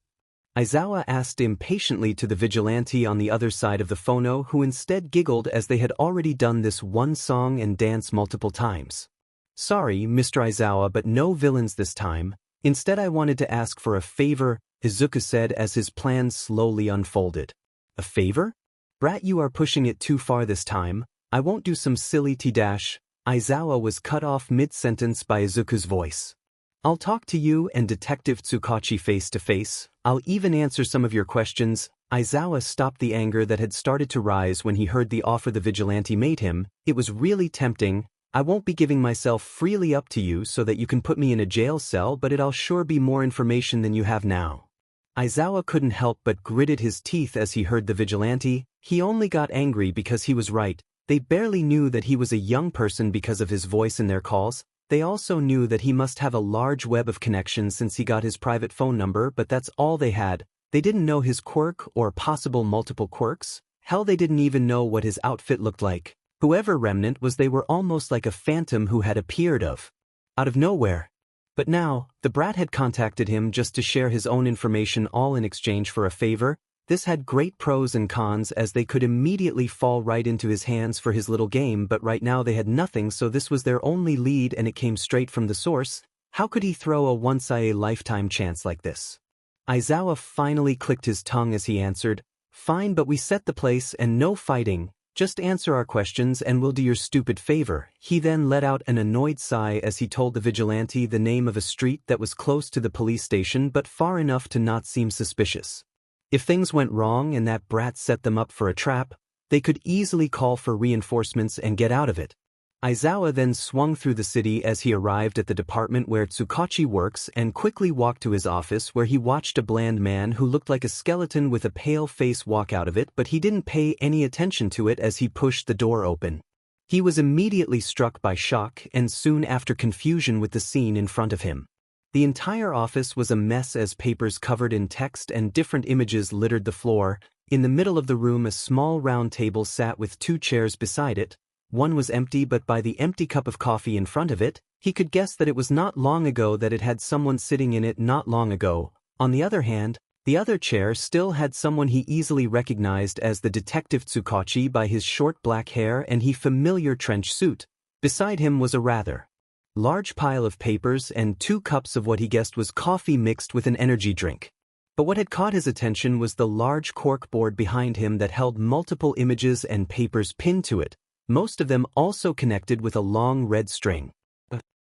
Aizawa asked impatiently to the Vigilante on the other side of the phono, who instead giggled as they had already done this one song and dance multiple times. "Sorry, Mr. Aizawa, but no villains this time. Instead, I wanted to ask for a favor," Izuku said as his plan slowly unfolded. "A favor? Brat, you are pushing it too far this time. I won't do some silly t-dash." Aizawa was cut off mid-sentence by Izuku's voice. "I'll talk to you and Detective Tsukachi face to face. I'll even answer some of your questions." Aizawa stopped the anger that had started to rise when he heard the offer the Vigilante made him. It was really tempting. "I won't be giving myself freely up to you so that you can put me in a jail cell, but it'll sure be more information than you have now." Aizawa couldn't help but gritted his teeth as he heard the Vigilante. He only got angry because he was right. They barely knew that he was a young person because of his voice in their calls. They also knew that he must have a large web of connections since he got his private phone number, but that's all they had. They didn't know his quirk or possible multiple quirks. Hell, they didn't even know what his outfit looked like. Whoever Remnant was, they were almost like a phantom who had appeared out of nowhere. But now, the brat had contacted him just to share his own information, all in exchange for a favor. This had great pros and cons, as they could immediately fall right into his hands for his little game, but right now they had nothing, so this was their only lead and it came straight from the source. How could he throw a once-in-a-lifetime chance like this? Aizawa finally clicked his tongue as he answered, "Fine, but we set the place and no fighting. Just answer our questions and we'll do your stupid favor." He then let out an annoyed sigh as he told the Vigilante the name of a street that was close to the police station but far enough to not seem suspicious. If things went wrong and that brat set them up for a trap, they could easily call for reinforcements and get out of it. Aizawa then swung through the city as he arrived at the department where Tsukachi works and quickly walked to his office, where he watched a bland man who looked like a skeleton with a pale face walk out of it, but he didn't pay any attention to it as he pushed the door open. He was immediately struck by shock and soon after confusion with the scene in front of him. The entire office was a mess as papers covered in text and different images littered the floor. In the middle of the room, a small round table sat with two chairs beside it. One was empty, but by the empty cup of coffee in front of it, he could guess that it was not long ago that it had someone sitting in it not long ago. On the other hand, The other chair still had someone he easily recognized as the detective Tsukachi by his short black hair and his familiar trench suit. Beside him was a rather large pile of papers and 2 cups of what he guessed was coffee mixed with an energy drink. But what had caught his attention was the large cork board behind him that held multiple images and papers pinned to it, most of them also connected with a long red string.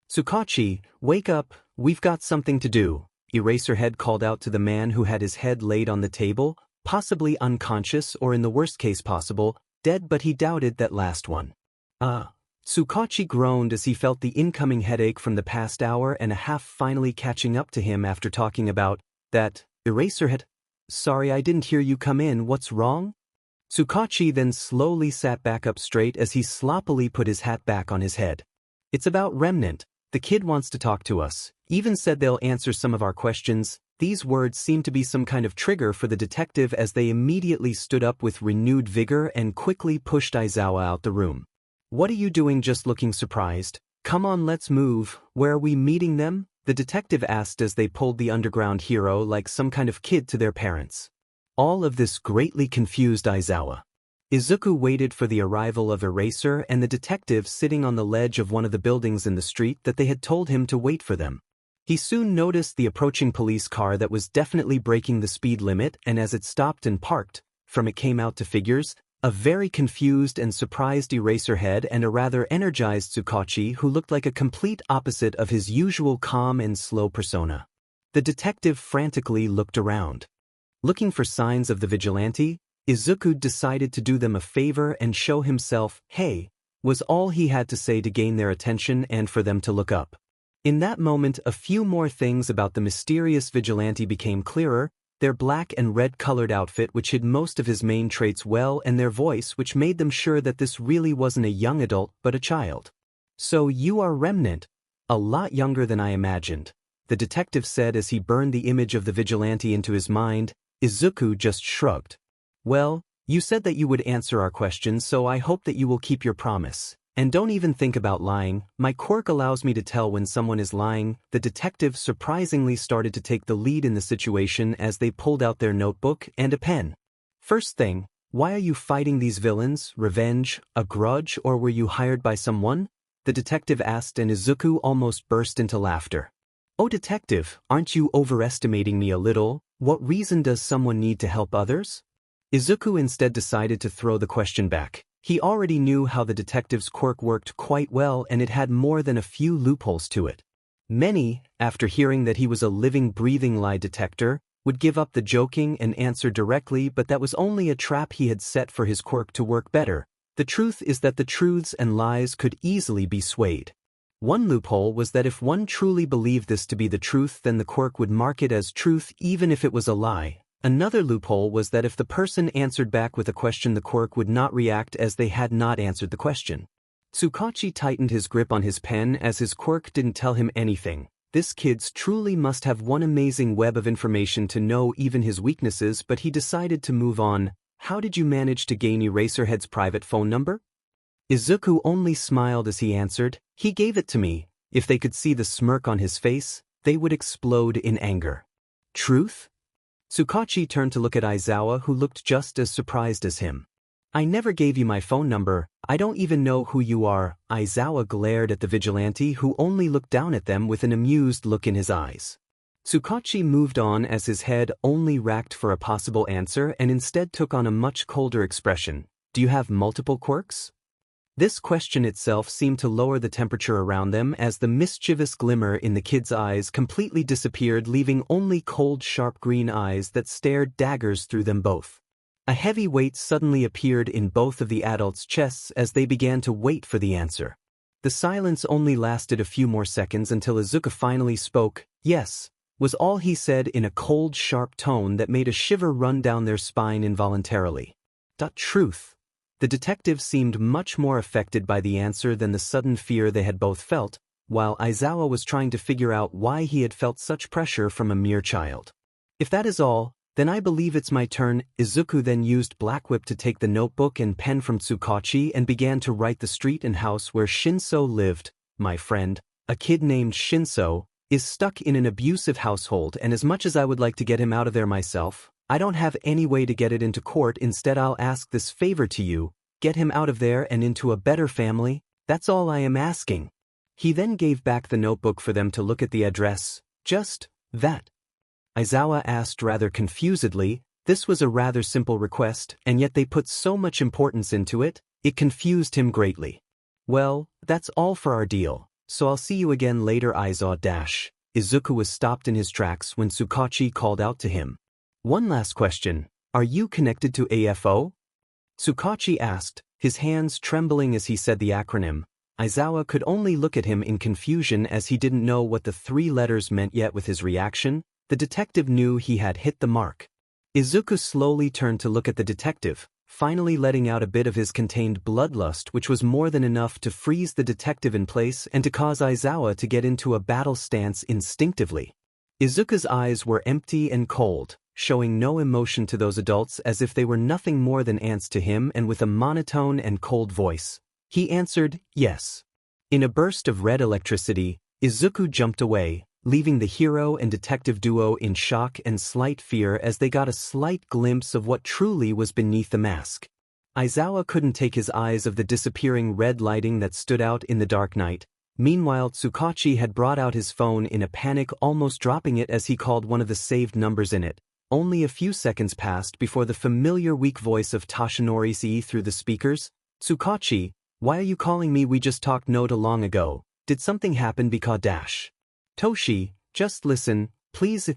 "Tsukachi, wake up, we've got something to do," Eraserhead called out to the man who had his head laid on the table, possibly unconscious or in the worst case possible, dead, but he doubted that last one. Tsukachi groaned as he felt the incoming headache from the past hour and a half finally catching up to him after talking about that. Eraserhead, "Sorry, I didn't hear you come in, what's wrong?" Tsukachi then slowly sat back up straight as he sloppily put his hat back on his head. "It's about Remnant. The kid wants to talk to us, even said they'll answer some of our questions." These words seemed to be some kind of trigger for the detective as they immediately stood up with renewed vigor and quickly pushed Aizawa out the room. "What are you doing just looking surprised? Come on, let's move. Where are we meeting them?" the detective asked as they pulled the underground hero like some kind of kid to their parents. All of this greatly confused Aizawa. Izuku waited for the arrival of Eraser and the detective sitting on the ledge of one of the buildings in the street that they had told him to wait for them. He soon noticed the approaching police car that was definitely breaking the speed limit, and as it stopped and parked, from it came out to figures, a very confused and surprised Eraserhead and a rather energized Tsukachi who looked like a complete opposite of his usual calm and slow persona. The detective frantically looked around. Looking for signs of the Vigilante, Izuku decided to do them a favor and show himself, "Hey," was all he had to say to gain their attention and for them to look up. In that moment, a few more things about the mysterious Vigilante became clearer: their black and red-colored outfit which hid most of his main traits well, and their voice which made them sure that this really wasn't a young adult but a child. "So you are Remnant. A lot younger than I imagined," the detective said as he burned the image of the Vigilante into his mind. Izuku just shrugged. "Well, you said that you would answer our questions, so I hope that you will keep your promise. And don't even think about lying. My quirk allows me to tell when someone is lying." The detective surprisingly started to take the lead in the situation as they pulled out their notebook and a pen. "First thing, why are you fighting these villains? Revenge, a grudge, or were you hired by someone?" the detective asked, and Izuku almost burst into laughter. "Oh detective, aren't you overestimating me a little? What reason does someone need to help others?" Izuku instead decided to throw the question back. He already knew how the detective's quirk worked quite well, and it had more than a few loopholes to it. Many, after hearing that he was a living, breathing lie detector, would give up the joking and answer directly, but that was only a trap he had set for his quirk to work better. The truth is that the truths and lies could easily be swayed. One loophole was that if one truly believed this to be the truth, then the quirk would mark it as truth even if it was a lie. Another loophole was that if the person answered back with a question, the quirk would not react as they had not answered the question. Tsukachi tightened his grip on his pen as his quirk didn't tell him anything. This kid's truly must have one amazing web of information to know even his weaknesses, but he decided to move on. "How did you manage to gain Eraserhead's private phone number?" Izuku only smiled as he answered, "He gave it to me." If they could see the smirk on his face, they would explode in anger. "Truth?" Tsukachi turned to look at Aizawa, who looked just as surprised as him. "I never gave you my phone number. I don't even know who you are." Aizawa glared at the Vigilante, who only looked down at them with an amused look in his eyes. Tsukachi moved on as his head only racked for a possible answer and instead took on a much colder expression. "Do you have multiple quirks?" This question itself seemed to lower the temperature around them as the mischievous glimmer in the kid's eyes completely disappeared, leaving only cold, sharp green eyes that stared daggers through them both. A heavy weight suddenly appeared in both of the adults' chests as they began to wait for the answer. The silence only lasted a few more seconds until Izuku finally spoke. "Yes," was all he said in a cold, sharp tone that made a shiver run down their spine involuntarily. Truth. The detective seemed much more affected by the answer than the sudden fear they had both felt, while Aizawa was trying to figure out why he had felt such pressure from a mere child. "If that is all, then I believe it's my turn." Izuku then used Blackwhip to take the notebook and pen from Tsukachi and began to write the street and house where Shinso lived. "My friend, a kid named Shinso." is stuck in an abusive household, and as much as I would like to get him out of there myself, I don't have any way to get it into court. Instead, I'll ask this favor to you, get him out of there and into a better family. That's all I am asking." He then gave back the notebook for them to look at the address. "Just that?" Aizawa asked rather confusedly. This was a rather simple request, and yet they put so much importance into it, it confused him greatly. "Well, that's all for our deal, so I'll see you again later, Aizawa. Izuku was stopped in his tracks when Tsukachi called out to him. "One last question, are you connected to AFO?" Tsukachi asked, his hands trembling as he said the acronym. Aizawa could only look at him in confusion as he didn't know what the 3 letters meant yet. With his reaction, the detective knew he had hit the mark. Izuku slowly turned to look at the detective, finally letting out a bit of his contained bloodlust, which was more than enough to freeze the detective in place and to cause Aizawa to get into a battle stance instinctively. Izuku's eyes were empty and cold, showing no emotion to those adults, as if they were nothing more than ants to him, and with a monotone and cold voice, he answered, "Yes." In a burst of red electricity, Izuku jumped away, leaving the hero and detective duo in shock and slight fear as they got a slight glimpse of what truly was beneath the mask. Aizawa couldn't take his eyes off the disappearing red lighting that stood out in the dark night. Meanwhile, Tsukachi had brought out his phone in a panic, almost dropping it as he called one of the saved numbers in it. Only a few seconds passed before the familiar weak voice of Toshinori see through the speakers. "Tsukachi, why are you calling me? We just talked not long ago. Did something happen? Because Toshi, just listen, please."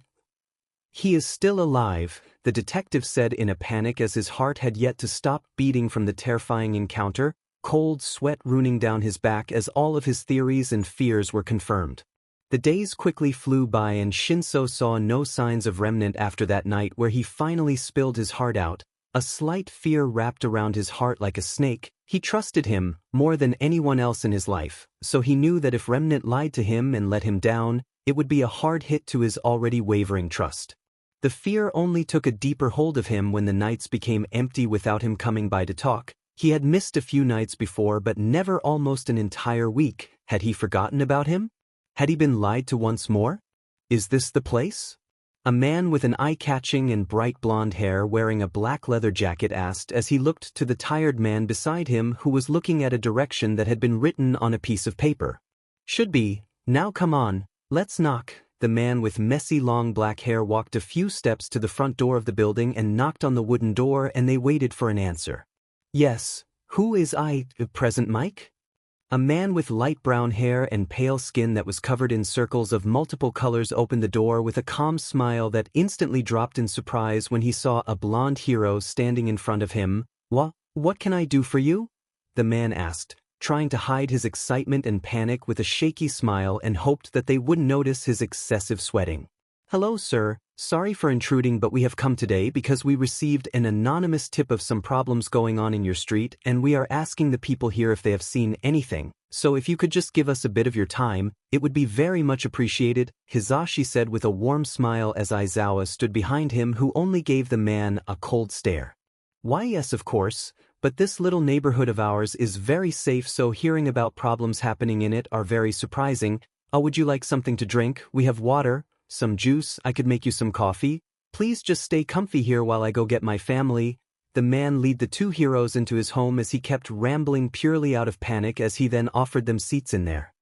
"He is still alive," the detective said in a panic as his heart had yet to stop beating from the terrifying encounter, cold sweat running down his back as all of his theories and fears were confirmed. The days quickly flew by and Shinso saw no signs of remnant after that night where he finally spilled his heart out. A slight fear wrapped around his heart like a snake. He trusted him more than anyone else in his life, so he knew that if Remnant lied to him and let him down, it would be a hard hit to his already wavering trust. The fear only took a deeper hold of him when the nights became empty without him coming by to talk. He had missed a few nights before, but never almost an entire week. Had he forgotten about him? Had he been lied to once more? "Is this the place?" A man with an eye-catching and bright blonde hair wearing a black leather jacket asked as he looked to the tired man beside him who was looking at a direction that had been written on a piece of paper. "Should be. Now come on, let's knock." The man with messy long black hair walked a few steps to the front door of the building and knocked on the wooden door, and they waited for an answer. "Yes, who is present, Mike?" A man with light brown hair and pale skin that was covered in circles of multiple colors opened the door with a calm smile that instantly dropped in surprise when he saw a blonde hero standing in front of him. What can I do for you?" the man asked, trying to hide his excitement and panic with a shaky smile, and hoped that they wouldn't notice his excessive sweating. "Hello, sir. Sorry for intruding, but we have come today because we received an anonymous tip of some problems going on in your street, and we are asking the people here if they have seen anything. So if you could just give us a bit of your time, it would be very much appreciated," Hizashi said with a warm smile as Aizawa stood behind him, who only gave the man a cold stare. "Why, yes, of course, but this little neighborhood of ours is very safe, so hearing about problems happening in it are very surprising. Would you like something to drink? We have water, some juice, I could make you some coffee. Please just stay comfy here while I go get my family." The man led the two heroes into his home as he kept rambling purely out of panic, as he then offered them seats in their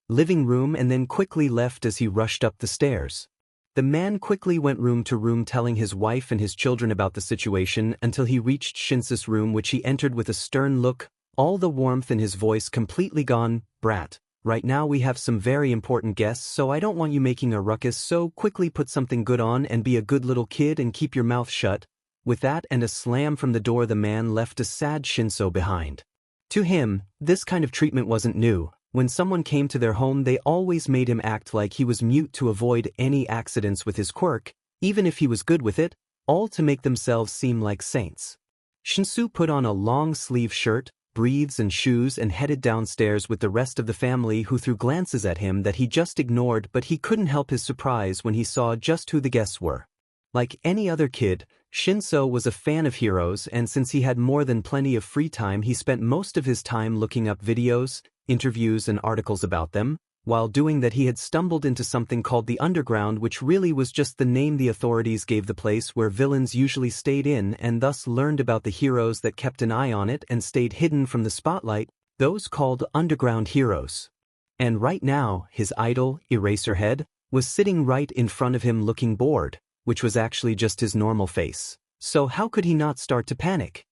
living room and then quickly left as he rushed up the stairs. The man quickly went room to room telling his wife and his children about the situation until he reached Shinso's room, which he entered with a stern look, all the warmth in his voice completely gone. "Brat, right now we have some very important guests, so I don't want you making a ruckus, so quickly put something good on and be a good little kid and keep your mouth shut." With that and a slam from the door, the man left a sad Shinso behind. To him, this kind of treatment wasn't new. When someone came to their home, they always made him act like he was mute to avoid any accidents with his quirk, even if he was good with it, all to make themselves seem like saints. Shinso put on a long-sleeve shirt, briefs and shoes and headed downstairs with the rest of the family, who threw glances at him that he just ignored, but he couldn't help his surprise when he saw just who the guests were. Like any other kid, Shinso was a fan of heroes, and since he had more than plenty of free time, he spent most of his time looking up videos, interviews and articles about them. While doing that he had stumbled into something called the Underground, which really was just the name the authorities gave the place where villains usually stayed in, and thus learned about the heroes that kept an eye on it and stayed hidden from the spotlight, those called underground heroes. And right now, his idol, Eraserhead, was sitting right in front of him looking bored, which was actually just his normal face. So how could he not start to panic?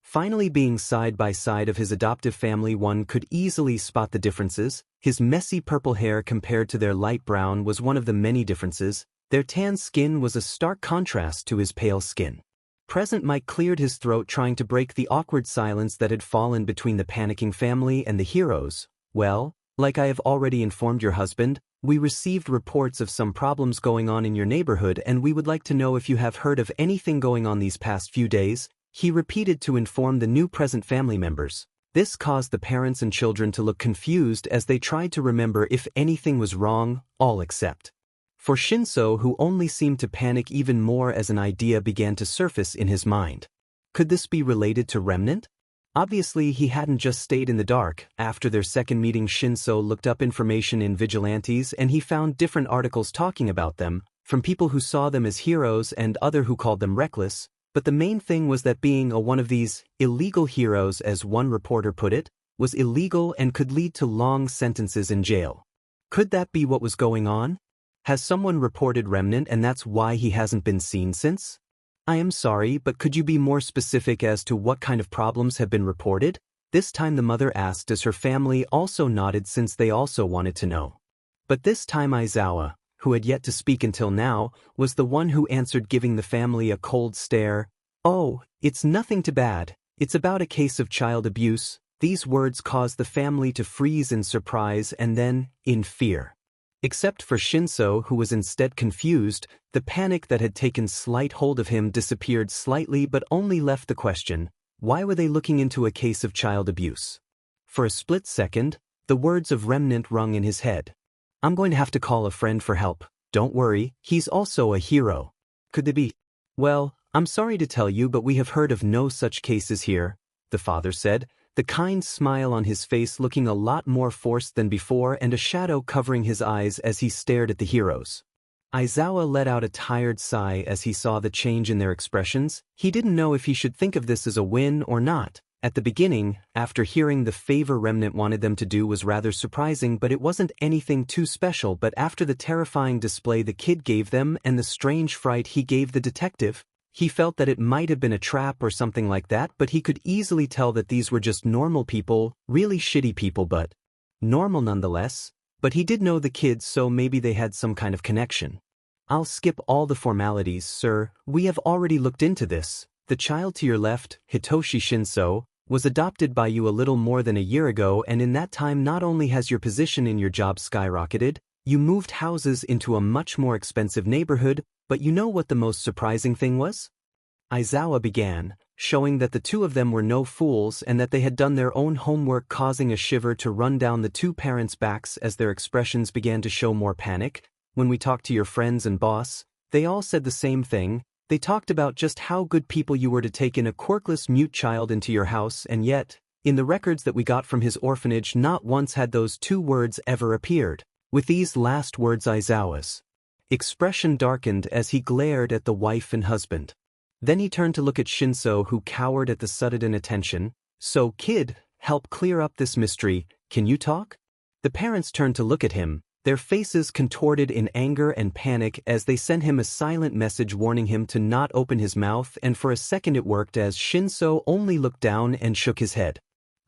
Finally, being side by side of his adoptive family, one could easily spot the differences. His messy purple hair compared to their light brown was one of the many differences. Their tan skin was a stark contrast to his pale skin. Present Mike cleared his throat, trying to break the awkward silence that had fallen between the panicking family and the heroes. Well, like I have already informed your husband, we received reports of some problems going on in your neighborhood, and we would like to know if you have heard of anything going on these past few days, he repeated to inform the new present family members. This caused the parents and children to look confused as they tried to remember if anything was wrong, all except for Shinso, who only seemed to panic even more as an idea began to surface in his mind. Could this be related to Remnant? Obviously, he hadn't just stayed in the dark. After their second meeting, Shinso looked up information in Vigilantes and he found different articles talking about them, from people who saw them as heroes and other who called them reckless. But the main thing was that being one of these illegal heroes, as one reporter put it, was illegal and could lead to long sentences in jail. Could that be what was going on? Has someone reported Remnant and that's why he hasn't been seen since? I am sorry, but could you be more specific as to what kind of problems have been reported? This time the mother asked as her family also nodded, since they also wanted to know. But this time Aizawa, who had yet to speak until now, was the one who answered, giving the family a cold stare. Oh, it's nothing too bad. It's about a case of child abuse. These words caused the family to freeze in surprise and then, in fear. Except for Shinso, who was instead confused, the panic that had taken slight hold of him disappeared slightly, but only left the question, why were they looking into a case of child abuse? For a split second, the words of Remnant rung in his head. I'm going to have to call a friend for help. Don't worry, he's also a hero. Could they be? Well, I'm sorry to tell you, but we have heard of no such cases here, the father said, the kind smile on his face looking a lot more forced than before and a shadow covering his eyes as he stared at the heroes. Aizawa let out a tired sigh as he saw the change in their expressions. He didn't know if he should think of this as a win or not. At the beginning, after hearing the favor Remnant wanted them to do was rather surprising, but it wasn't anything too special. But after the terrifying display the kid gave them and the strange fright he gave the detective, he felt that it might have been a trap or something like that, but he could easily tell that these were just normal people, really shitty people, but normal nonetheless. But he did know the kids, so maybe they had some kind of connection. I'll skip all the formalities, sir. We have already looked into this. The child to your left, Hitoshi Shinso, was adopted by you a little more than a year ago, and in that time not only has your position in your job skyrocketed, you moved houses into a much more expensive neighborhood, but you know what the most surprising thing was? Aizawa began, showing that the two of them were no fools and that they had done their own homework, causing a shiver to run down the two parents' backs as their expressions began to show more panic. When we talked to your friends and boss, they all said the same thing. They talked about just how good people you were to take in a quirkless mute child into your house, and yet, in the records that we got from his orphanage, not once had those two words ever appeared. With these last words, Aizawa's expression darkened as he glared at the wife and husband. Then he turned to look at Shinso, who cowered at the sudden attention. So, kid, help clear up this mystery. Can you talk? The parents turned to look at him, their faces contorted in anger and panic as they sent him a silent message warning him to not open his mouth, and for a second it worked as Shinso only looked down and shook his head.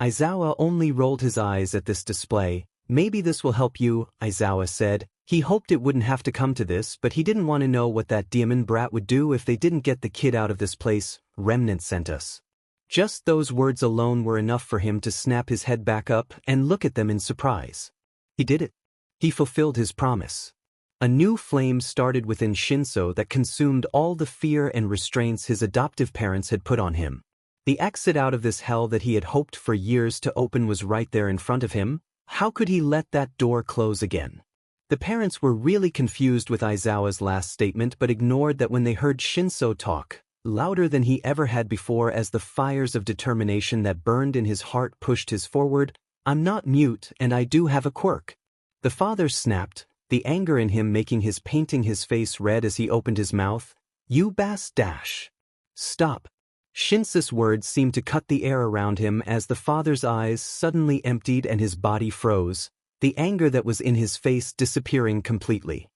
Aizawa only rolled his eyes at this display. Maybe this will help you, Aizawa said. He hoped it wouldn't have to come to this, but he didn't want to know what that demon brat would do if they didn't get the kid out of this place. Remnant sent us. Just those words alone were enough for him to snap his head back up and look at them in surprise. He did it. He fulfilled his promise. A new flame started within Shinso that consumed all the fear and restraints his adoptive parents had put on him. The exit out of this hell that he had hoped for years to open was right there in front of him. How could he let that door close again? The parents were really confused with Aizawa's last statement, but ignored that when they heard Shinso talk, louder than he ever had before, as the fires of determination that burned in his heart pushed his forward. I'm not mute, and I do have a quirk. The father snapped, the anger in him making his painting his face red as he opened his mouth. You bass dash. Stop. Shinso's words seemed to cut the air around him as the father's eyes suddenly emptied and his body froze, the anger that was in his face disappearing completely.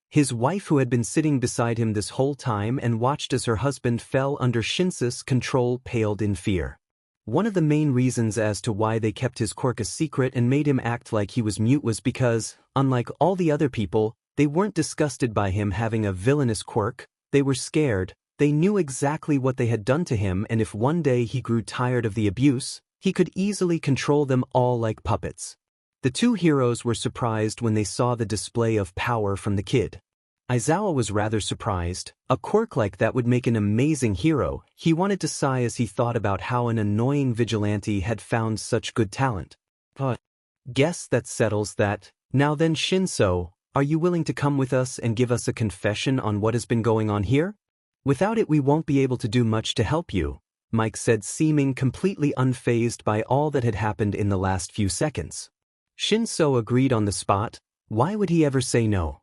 His wife, who had been sitting beside him this whole time and watched as her husband fell under Shinso's control, paled in fear. One of the main reasons as to why they kept his quirk a secret and made him act like he was mute was because, unlike all the other people, they weren't disgusted by him having a villainous quirk. They were scared. They knew exactly what they had done to him, and if one day he grew tired of the abuse, he could easily control them all like puppets. The two heroes were surprised when they saw the display of power from the kid. Aizawa was rather surprised. A quirk like that would make an amazing hero. He wanted to sigh as he thought about how an annoying vigilante had found such good talent. But guess that settles that. Now then, Shinso, are you willing to come with us and give us a confession on what has been going on here? Without it we won't be able to do much to help you, Mike said, seeming completely unfazed by all that had happened in the last few seconds. Shinso agreed on the spot. Why would he ever say no?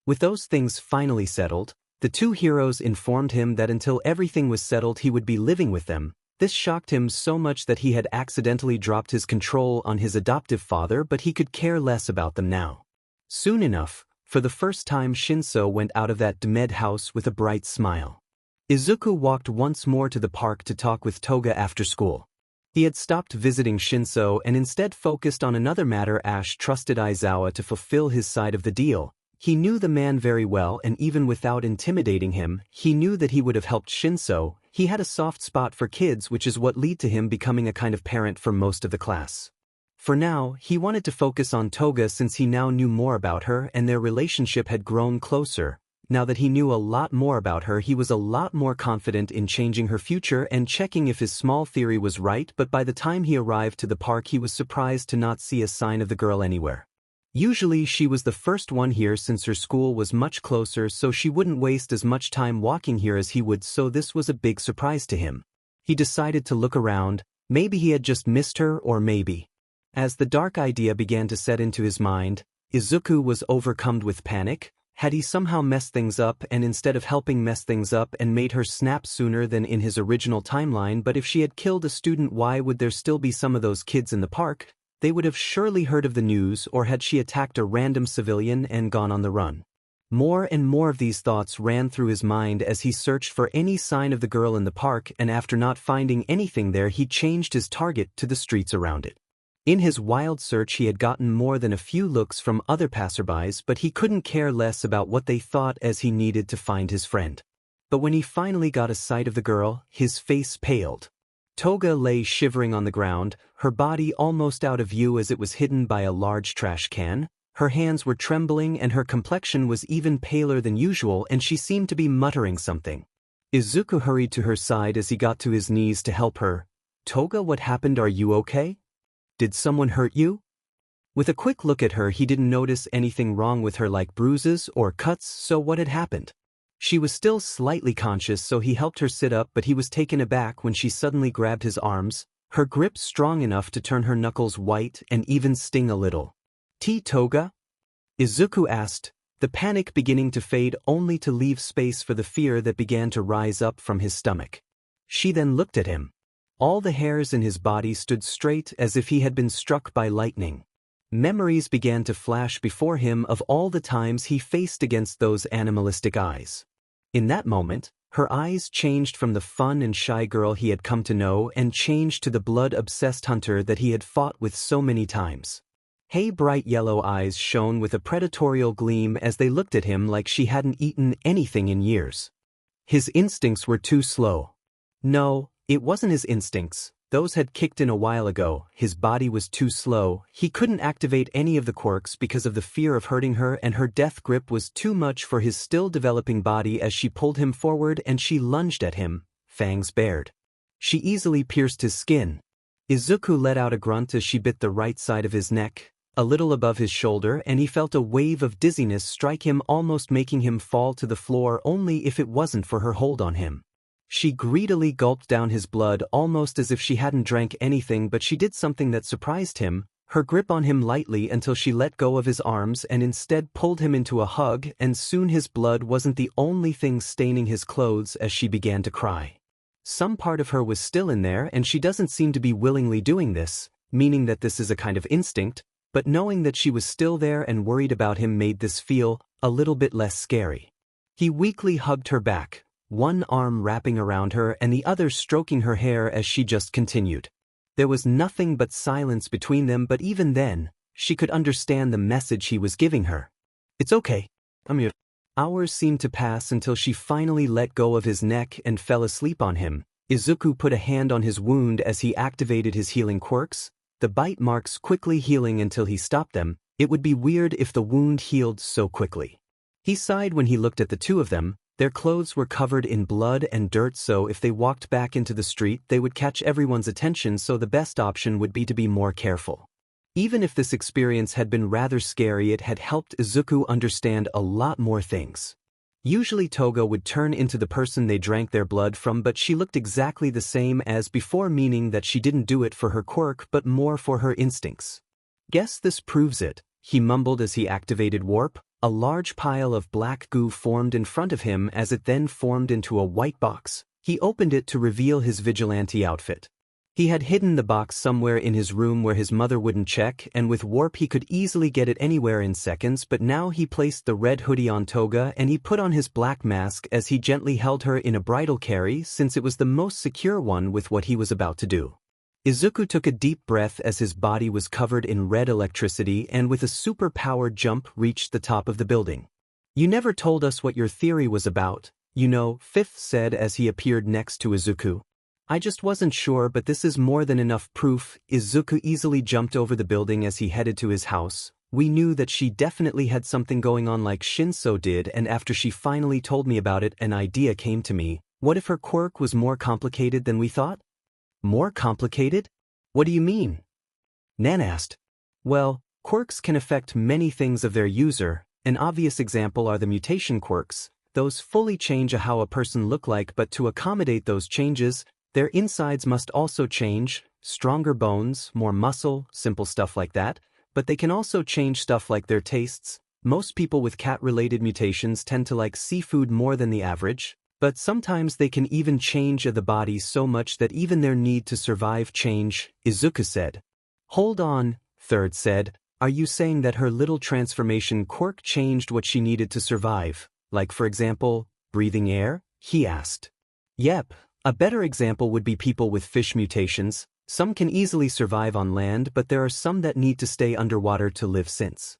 With those things finally settled, the two heroes informed him that until everything was settled he would be living with them. This shocked him so much that he had accidentally dropped his control on his adoptive father, but he could care less about them now. Soon enough, for the first time Shinso went out of that demed house with a bright smile. Izuku walked once more to the park to talk with Toga after school. He had stopped visiting Shinso and instead focused on another matter. Ash trusted Aizawa to fulfill his side of the deal. He knew the man very well, and even without intimidating him, he knew that he would have helped Shinso. He had a soft spot for kids, which is what led to him becoming a kind of parent for most of the class. For now, he wanted to focus on Toga since he now knew more about her and their relationship had grown closer. Now that he knew a lot more about her, he was a lot more confident in changing her future and checking if his small theory was right, but by the time he arrived to the park he was surprised to not see a sign of the girl anywhere. Usually she was the first one here since her school was much closer, so she wouldn't waste as much time walking here as he would, so this was a big surprise to him. He decided to look around. Maybe he had just missed her, or maybe. As the dark idea began to set into his mind, Izuku was overcome with panic. Had he somehow messed things up, and instead of helping mess things up and made her snap sooner than in his original timeline? But if she had killed a student, why would there still be some of those kids in the park? They would have surely heard of the news. Or had she attacked a random civilian and gone on the run? More and more of these thoughts ran through his mind as he searched for any sign of the girl in the park, and after not finding anything there he changed his target to the streets around it. In his wild search he had gotten more than a few looks from other passerbys, but he couldn't care less about what they thought as he needed to find his friend. But when he finally got a sight of the girl, his face paled. Toga lay shivering on the ground, her body almost out of view as it was hidden by a large trash can. Her hands were trembling and her complexion was even paler than usual, and she seemed to be muttering something. Izuku hurried to her side as he got to his knees to help her. Toga, what happened? Are you okay? Did someone hurt you? With a quick look at her he didn't notice anything wrong with her, like bruises or cuts, so what had happened? She was still slightly conscious, so he helped her sit up, but he was taken aback when she suddenly grabbed his arms, her grip strong enough to turn her knuckles white and even sting a little. Toga? Izuku asked, the panic beginning to fade only to leave space for the fear that began to rise up from his stomach. She then looked at him. All the hairs in his body stood straight as if he had been struck by lightning. Memories began to flash before him of all the times he faced against those animalistic eyes. In that moment, her eyes changed from the fun and shy girl he had come to know and changed to the blood-obsessed hunter that he had fought with so many times. Her bright yellow eyes shone with a predatorial gleam as they looked at him like she hadn't eaten anything in years. His instincts were too slow. No, it wasn't his instincts. Those had kicked in a while ago. His body was too slow. He couldn't activate any of the quirks because of the fear of hurting her, and her death grip was too much for his still developing body as she pulled him forward and she lunged at him, fangs bared. She easily pierced his skin. Izuku let out a grunt as she bit the right side of his neck, a little above his shoulder, and he felt a wave of dizziness strike him, almost making him fall to the floor only if it wasn't for her hold on him. She greedily gulped down his blood almost as if she hadn't drank anything, but she did something that surprised him. her grip on him lightly until she let go of his arms and instead pulled him into a hug, and soon his blood wasn't the only thing staining his clothes as she began to cry. Some part of her was still in there, and she doesn't seem to be willingly doing this, meaning that this is a kind of instinct, but knowing that she was still there and worried about him made this feel a little bit less scary. He weakly hugged her back, one arm wrapping around her and the other stroking her hair as she just continued. There was nothing but silence between them, but even then, she could understand the message he was giving her. "It's okay. I'm here." Hours seemed to pass until she finally let go of his neck and fell asleep on him. Izuku put a hand on his wound as he activated his healing quirks, the bite marks quickly healing until he stopped them. It would be weird if the wound healed so quickly. He sighed when he looked at the two of them. Their clothes were covered in blood and dirt, so if they walked back into the street they would catch everyone's attention, so the best option would be to be more careful. Even if this experience had been rather scary, it had helped Izuku understand a lot more things. Usually Toga would turn into the person they drank their blood from, but she looked exactly the same as before, meaning that she didn't do it for her quirk but more for her instincts. "Guess this proves it," he mumbled as he activated warp. A large pile of black goo formed in front of him as it then formed into a white box. He opened it to reveal his vigilante outfit. He had hidden the box somewhere in his room where his mother wouldn't check, and with warp he could easily get it anywhere in seconds, but now he placed the red hoodie on Toga and he put on his black mask as he gently held her in a bridal carry, since it was the most secure one with what he was about to do. Izuku took a deep breath as his body was covered in red electricity and with a super-powered jump reached the top of the building. "You never told us what your theory was about, you know," Fifth said as he appeared next to Izuku. "I just wasn't sure, but this is more than enough proof." Izuku easily jumped over the building as he headed to his house. "We knew that she definitely had something going on like Shinso did, and after she finally told me about it, an idea came to me. What if her quirk was more complicated than we thought?" "More complicated? What do you mean?" Nan asked. "Well, quirks can affect many things of their user. An obvious example are the mutation quirks. Those fully change how a person look like, but to accommodate those changes, their insides must also change. Stronger bones, more muscle, simple stuff like that. But they can also change stuff like their tastes. Most people with cat-related mutations tend to like seafood more than the average. But sometimes they can even change the body so much that even their need to survive change," Izuku said. "Hold on," Third said. "Are you saying that her little transformation quirk changed what she needed to survive? Like, for example, breathing air?" he asked. "Yep. A better example would be people with fish mutations. Some can easily survive on land, but there are some that need to stay underwater to live, since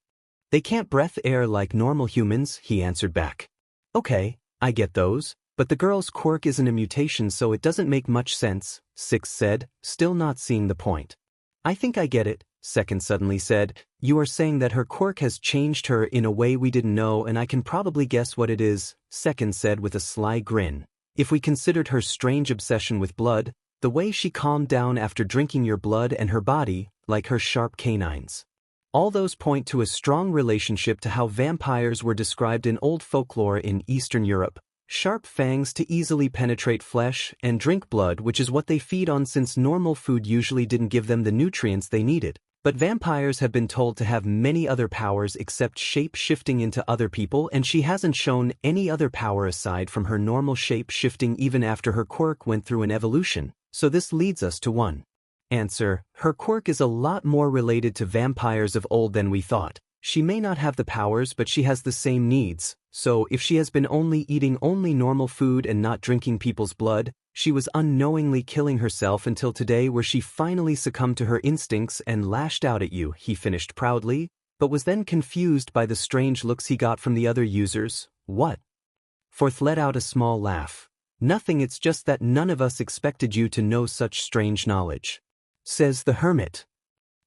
they can't breathe air like normal humans," he answered back. "Okay, I get those. But the girl's quirk isn't a mutation, so it doesn't make much sense," Six said, still not seeing the point. "I think I get it," Second suddenly said. "You are saying that her quirk has changed her in a way we didn't know, and I can probably guess what it is," Second said with a sly grin. "If we considered her strange obsession with blood, the way she calmed down after drinking your blood, and her body, like her sharp canines. All those point to a strong relationship to how vampires were described in old folklore in Eastern Europe. Sharp fangs to easily penetrate flesh and drink blood, which is what they feed on, since normal food usually didn't give them the nutrients they needed. But vampires have been told to have many other powers except shape-shifting into other people, and she hasn't shown any other power aside from her normal shape-shifting even after her quirk went through an evolution, so this leads us to one answer. Her quirk is a lot more related to vampires of old than we thought. She may not have the powers, but she has the same needs. So if she has been eating only normal food and not drinking people's blood, she was unknowingly killing herself until today, where she finally succumbed to her instincts and lashed out at you," he finished proudly, but was then confused by the strange looks he got from the other users. "What?" Fourth let out a small laugh. "Nothing, it's just that none of us expected you to know such strange knowledge," says the hermit.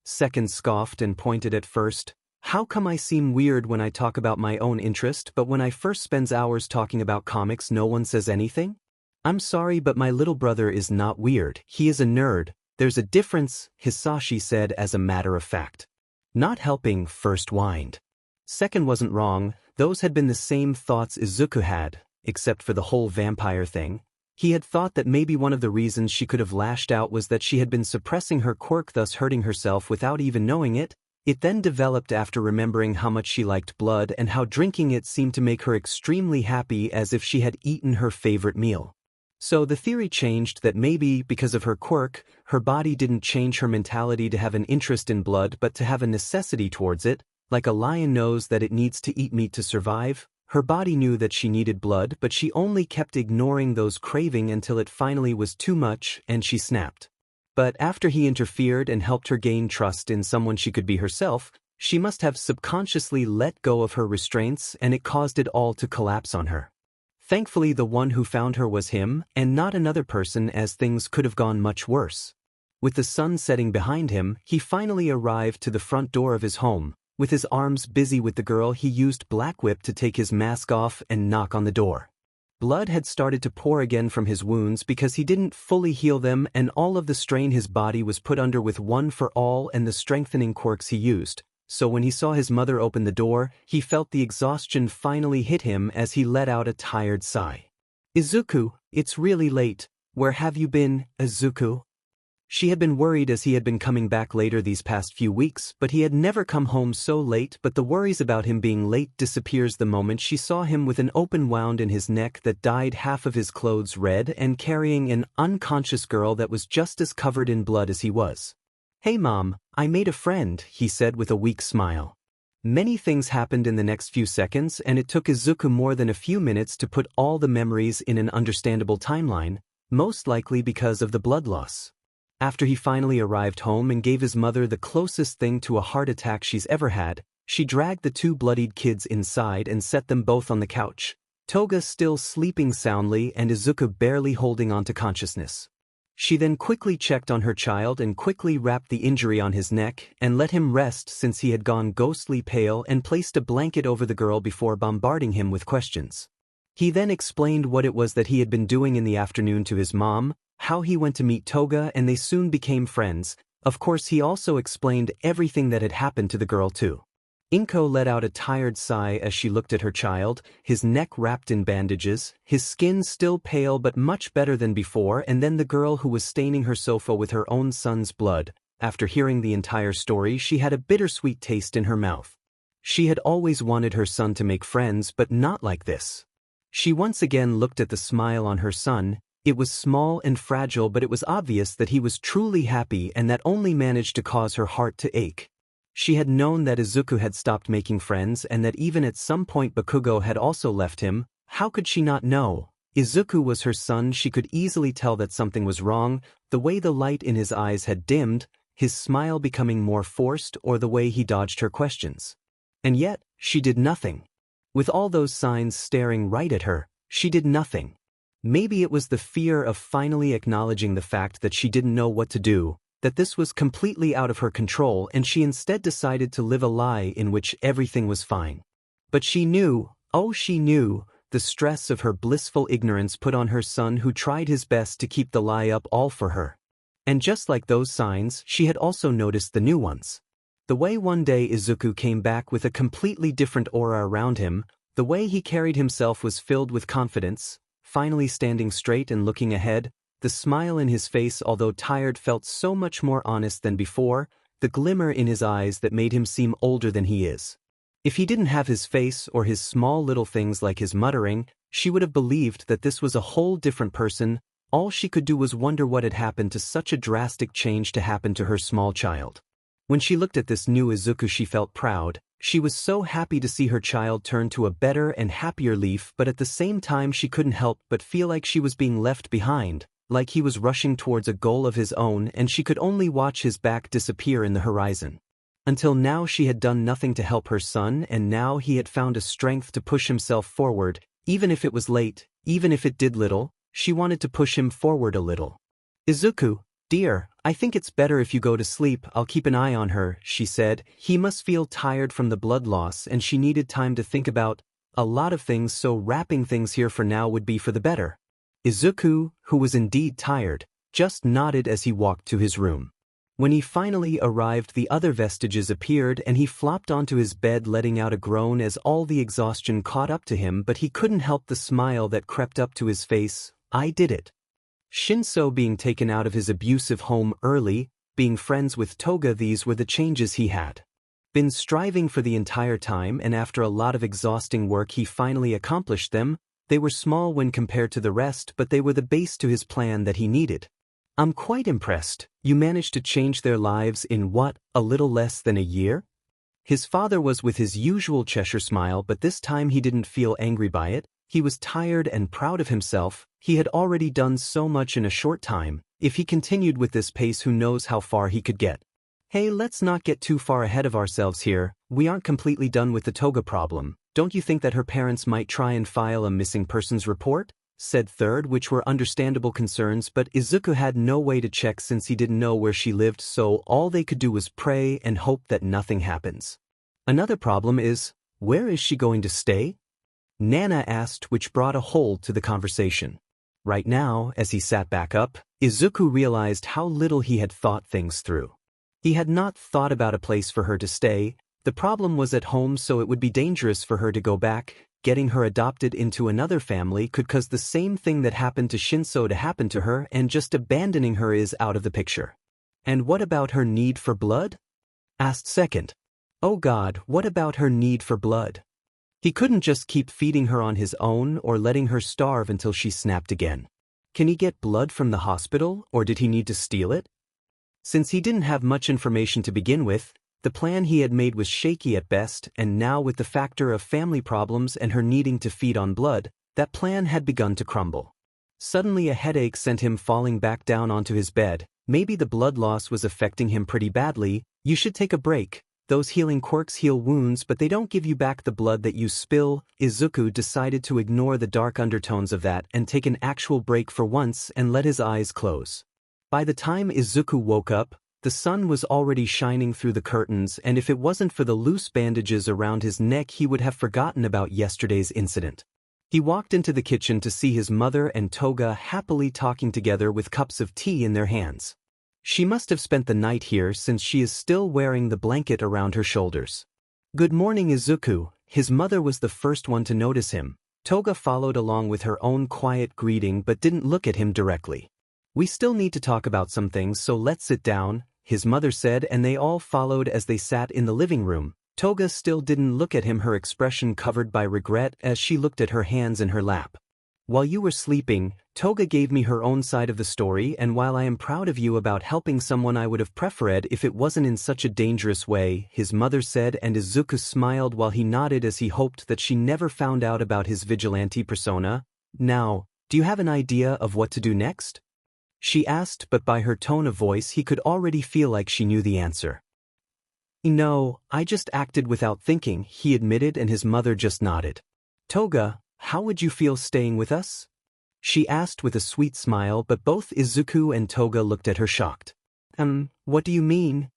Second scoffed and pointed at First. "How come I seem weird when I talk about my own interest, but when I first spends hours talking about comics no one says anything? I'm sorry, but my little brother is not weird. He is a nerd. There's a difference," Hisashi said as a matter of fact. Not helping, First whined. Second wasn't wrong. Those had been the same thoughts Izuku had, except for the whole vampire thing. He had thought that maybe one of the reasons she could have lashed out was that she had been suppressing her quirk, thus hurting herself without even knowing it. It then developed after remembering how much she liked blood and how drinking it seemed to make her extremely happy, as if she had eaten her favorite meal. So the theory changed that maybe, because of her quirk, her body didn't change her mentality to have an interest in blood but to have a necessity towards it. Like a lion knows that it needs to eat meat to survive, her body knew that she needed blood, but she only kept ignoring those cravings until it finally was too much and she snapped. But after he interfered and helped her gain trust in someone she could be herself, she must have subconsciously let go of her restraints, and it caused it all to collapse on her. Thankfully, the one who found her was him, and not another person, as things could have gone much worse. With the sun setting behind him, he finally arrived to the front door of his home. With his arms busy with the girl, he used Black Whip to take his mask off and knock on the door. Blood had started to pour again from his wounds because he didn't fully heal them, and all of the strain his body was put under with One for All and the strengthening quirks he used. So when he saw his mother open the door, he felt the exhaustion finally hit him as he let out a tired sigh. "Izuku, it's really late. Where have you been, Izuku?" She had been worried as he had been coming back later these past few weeks, but he had never come home so late. But the worries about him being late disappears the moment she saw him with an open wound in his neck that dyed half of his clothes red and carrying an unconscious girl that was just as covered in blood as he was. "Hey Mom, I made a friend," he said with a weak smile. Many things happened in the next few seconds, and it took Izuku more than a few minutes to put all the memories in an understandable timeline, most likely because of the blood loss. After he finally arrived home and gave his mother the closest thing to a heart attack she's ever had, she dragged the two bloodied kids inside and set them both on the couch, Toga still sleeping soundly and Izuku barely holding on to consciousness. She then quickly checked on her child and quickly wrapped the injury on his neck and let him rest since he had gone ghostly pale, and placed a blanket over the girl before bombarding him with questions. He then explained what it was that he had been doing in the afternoon to his mom, how he went to meet Toga, and they soon became friends. Of course, he also explained everything that had happened to the girl too. Inko let out a tired sigh as she looked at her child, his neck wrapped in bandages, his skin still pale but much better than before, and then the girl who was staining her sofa with her own son's blood. After hearing the entire story, she had a bittersweet taste in her mouth. She had always wanted her son to make friends, but not like this. She once again looked at the smile on her son. It was small and fragile, but it was obvious that he was truly happy, and that only managed to cause her heart to ache. She had known that Izuku had stopped making friends and that even at some point Bakugo had also left him. How could she not know? Izuku was her son. She could easily tell that something was wrong, the way the light in his eyes had dimmed, his smile becoming more forced, or the way he dodged her questions. And yet, she did nothing. With all those signs staring right at her, she did nothing. Maybe it was the fear of finally acknowledging the fact that she didn't know what to do, that this was completely out of her control, and she instead decided to live a lie in which everything was fine. But she knew, oh she knew, the stress of her blissful ignorance put on her son, who tried his best to keep the lie up all for her. And just like those signs, she had also noticed the new ones. The way one day Izuku came back with a completely different aura around him, the way he carried himself was filled with confidence, finally standing straight and looking ahead. The smile in his face, although tired, felt so much more honest than before, the glimmer in his eyes that made him seem older than he is. If he didn't have his face or his small little things like his muttering, she would have believed that this was a whole different person. All she could do was wonder what had happened to such a drastic change to happen to her small child. When she looked at this new Izuku, she felt proud. She was so happy to see her child turn to a better and happier leaf, but at the same time she couldn't help but feel like she was being left behind, like he was rushing towards a goal of his own and she could only watch his back disappear in the horizon. Until now she had done nothing to help her son, and now he had found a strength to push himself forward, even if it was late, even if it did little. She wanted to push him forward a little. "Izuku, dear, I think it's better if you go to sleep. I'll keep an eye on her," she said. He must feel tired from the blood loss, and she needed time to think about a lot of things, so wrapping things here for now would be for the better. Izuku, who was indeed tired, just nodded as he walked to his room. When he finally arrived, the other vestiges appeared and he flopped onto his bed, letting out a groan as all the exhaustion caught up to him, but he couldn't help the smile that crept up to his face. I did it. Shinso being taken out of his abusive home early, being friends with Toga, these were the changes he had been striving for the entire time, and after a lot of exhausting work he finally accomplished them. They were small when compared to the rest, but they were the base to his plan that he needed. I'm quite impressed. You managed to change their lives in what, a little less than a year? His father was with his usual Cheshire smile, but this time he didn't feel angry by it. He was tired and proud of himself. He had already done so much in a short time. If he continued with this pace, who knows how far he could get. Hey, let's not get too far ahead of ourselves here. We aren't completely done with the Toga problem. Don't you think that her parents might try and file a missing persons report? Said Third, which were understandable concerns, but Izuku had no way to check since he didn't know where she lived, so all they could do was pray and hope that nothing happens. Another problem is, where is she going to stay? Nana asked, which brought a hold to the conversation. Right now, as he sat back up, Izuku realized how little he had thought things through. He had not thought about a place for her to stay. The problem was at home, so it would be dangerous for her to go back. Getting her adopted into another family could cause the same thing that happened to Shinso to happen to her, and just abandoning her is out of the picture. And what about her need for blood? Asked Second. Oh God, what about her need for blood? He couldn't just keep feeding her on his own or letting her starve until she snapped again. Can he get blood from the hospital, or did he need to steal it? Since he didn't have much information to begin with, the plan he had made was shaky at best, and now with the factor of family problems and her needing to feed on blood, that plan had begun to crumble. Suddenly a headache sent him falling back down onto his bed. Maybe the blood loss was affecting him pretty badly. You should take a break. Those healing quirks heal wounds, but they don't give you back the blood that you spill. Izuku decided to ignore the dark undertones of that and take an actual break for once and let his eyes close. By the time Izuku woke up, the sun was already shining through the curtains, and if it wasn't for the loose bandages around his neck, he would have forgotten about yesterday's incident. He walked into the kitchen to see his mother and Toga happily talking together with cups of tea in their hands. She must have spent the night here since she is still wearing the blanket around her shoulders. Good morning, Izuku. His mother was the first one to notice him. Toga followed along with her own quiet greeting but didn't look at him directly. We still need to talk about some things, so let's sit down, his mother said, and they all followed as they sat in the living room. Toga still didn't look at him, her expression covered by regret as she looked at her hands in her lap. While you were sleeping, Toga gave me her own side of the story, and while I am proud of you about helping someone, I would have preferred if it wasn't in such a dangerous way, his mother said, and Izuku smiled while he nodded as he hoped that she never found out about his vigilante persona. Now, do you have an idea of what to do next? She asked, but by her tone of voice he could already feel like she knew the answer. No, I just acted without thinking, he admitted, and his mother just nodded. Toga, how would you feel staying with us? She asked with a sweet smile, but both Izuku and Toga looked at her shocked. What do you mean?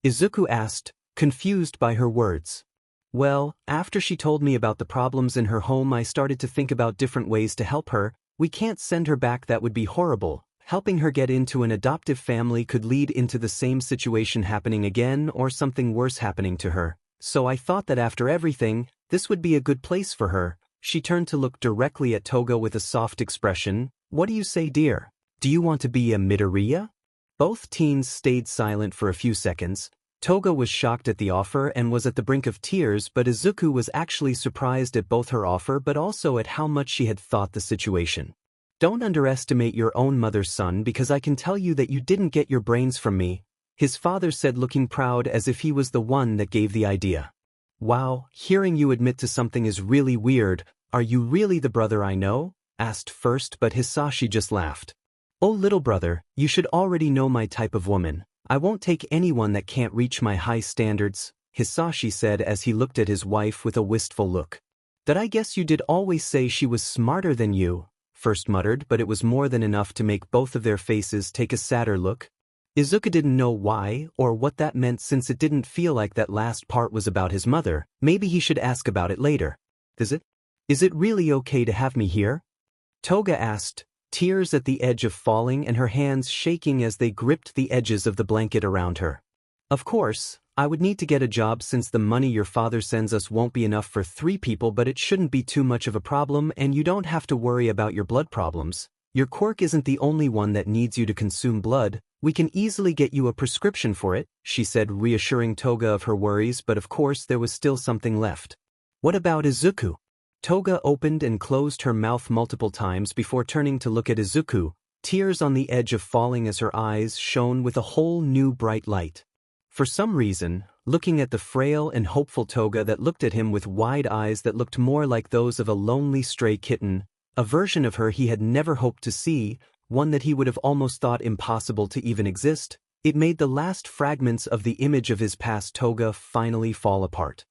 Izuku asked, confused by her words. Well, after she told me about the problems in her home, I started to think about different ways to help her. We can't send her back, that would be horrible. Helping her get into an adoptive family could lead into the same situation happening again or something worse happening to her. So I thought that after everything, this would be a good place for her. She turned to look directly at Toga with a soft expression. What do you say, dear? Do you want to be a Midoriya? Both teens stayed silent for a few seconds. Toga was shocked at the offer and was at the brink of tears, but Izuku was actually surprised at both her offer but also at how much she had thought the situation. Don't underestimate your own mother, son, because I can tell you that you didn't get your brains from me, his father said, looking proud as if he was the one that gave the idea. Wow, hearing you admit to something is really weird. Are you really the brother I know? Asked First, but Hisashi just laughed. Oh, little brother, you should already know my type of woman. I won't take anyone that can't reach my high standards, Hisashi said as he looked at his wife with a wistful look. That I guess you did always say she was smarter than you, First muttered, but it was more than enough to make both of their faces take a sadder look. Izuku didn't know why or what that meant since it didn't feel like that last part was about his mother. Maybe he should ask about it later. Is it really okay to have me here? Toga asked, tears at the edge of falling and her hands shaking as they gripped the edges of the blanket around her. Of course, I would need to get a job since the money your father sends us won't be enough for 3 people, but it shouldn't be too much of a problem and you don't have to worry about your blood problems. Your quirk isn't the only one that needs you to consume blood, we can easily get you a prescription for it, she said, reassuring Toga of her worries, but of course there was still something left. What about Izuku? Toga opened and closed her mouth multiple times before turning to look at Izuku, tears on the edge of falling as her eyes shone with a whole new bright light. For some reason, looking at the frail and hopeful Toga that looked at him with wide eyes that looked more like those of a lonely stray kitten, a version of her he had never hoped to see, one that he would have almost thought impossible to even exist, it made the last fragments of the image of his past Toga finally fall apart.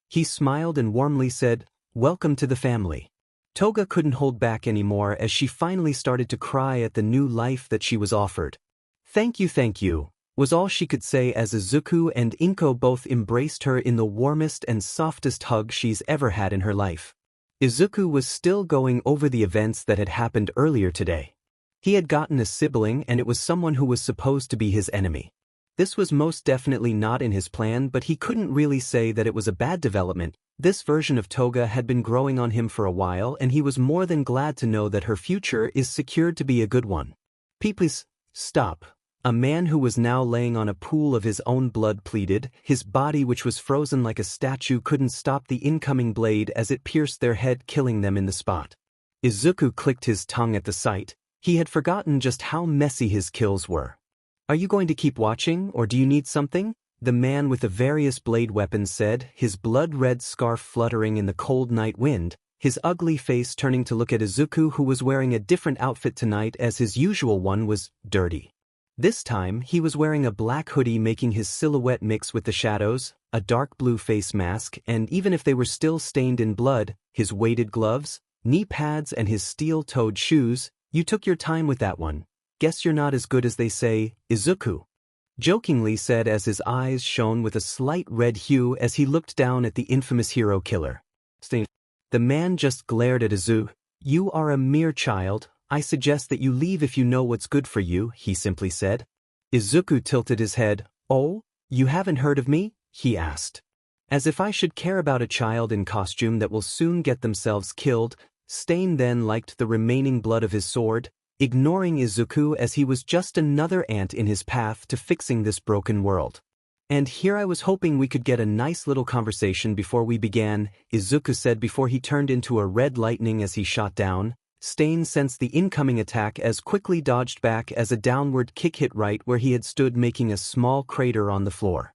He smiled and warmly said, "Welcome to the family." Toga couldn't hold back anymore as she finally started to cry at the new life that she was offered. Thank you, was all she could say as Izuku and Inko both embraced her in the warmest and softest hug she's ever had in her life. Izuku was still going over the events that had happened earlier today. He had gotten a sibling and it was someone who was supposed to be his enemy. This was most definitely not in his plan, but he couldn't really say that it was a bad development. This version of Toga had been growing on him for a while and he was more than glad to know that her future is secured to be a good one. Please, stop. A man who was now laying on a pool of his own blood pleaded. His body, which was frozen like a statue, couldn't stop the incoming blade as it pierced their head, killing them in the spot. Izuku clicked his tongue at the sight. He had forgotten just how messy his kills were. Are you going to keep watching, or do you need something? The man with the various blade weapons said, his blood-red scarf fluttering in the cold night wind, his ugly face turning to look at Izuku, who was wearing a different outfit tonight as his usual one was dirty. This time, he was wearing a black hoodie making his silhouette mix with the shadows, a dark blue face mask, and even if they were still stained in blood, his weighted gloves, knee pads and his steel-toed shoes. You took your time with that one. Guess you're not as good as they say, Izuku jokingly said as his eyes shone with a slight red hue as he looked down at the infamous hero killer. The man just glared at Izuku. You are a mere child. I suggest that you leave if you know what's good for you, he simply said. Izuku tilted his head. Oh, you haven't heard of me? He asked. As if I should care about a child in costume that will soon get themselves killed. Stain then liked the remaining blood of his sword, ignoring Izuku as he was just another ant in his path to fixing this broken world. And here I was hoping we could get a nice little conversation before we began, Izuku said before he turned into a red lightning as he shot down. Stain sensed the incoming attack as quickly dodged back as a downward kick hit right where he had stood, making a small crater on the floor.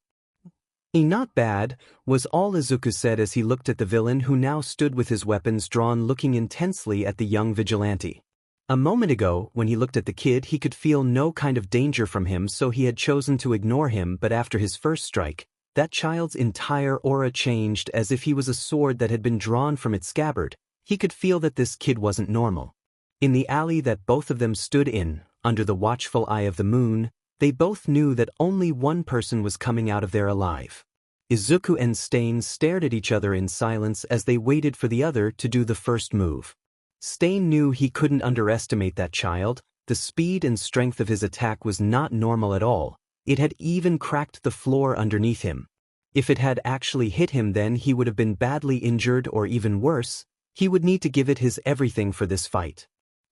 Not bad, was all Izuku said as he looked at the villain who now stood with his weapons drawn looking intensely at the young vigilante. A moment ago, when he looked at the kid, he could feel no kind of danger from him, so he had chosen to ignore him, but after his first strike, that child's entire aura changed as if he was a sword that had been drawn from its scabbard. He could feel that this kid wasn't normal. In the alley that both of them stood in, under the watchful eye of the moon, they both knew that only one person was coming out of there alive. Izuku and Stain stared at each other in silence as they waited for the other to do the first move. Stain knew he couldn't underestimate that child. The speed and strength of his attack was not normal at all. It had even cracked the floor underneath him. If it had actually hit him, then he would have been badly injured, or even worse, he would need to give it his everything for this fight.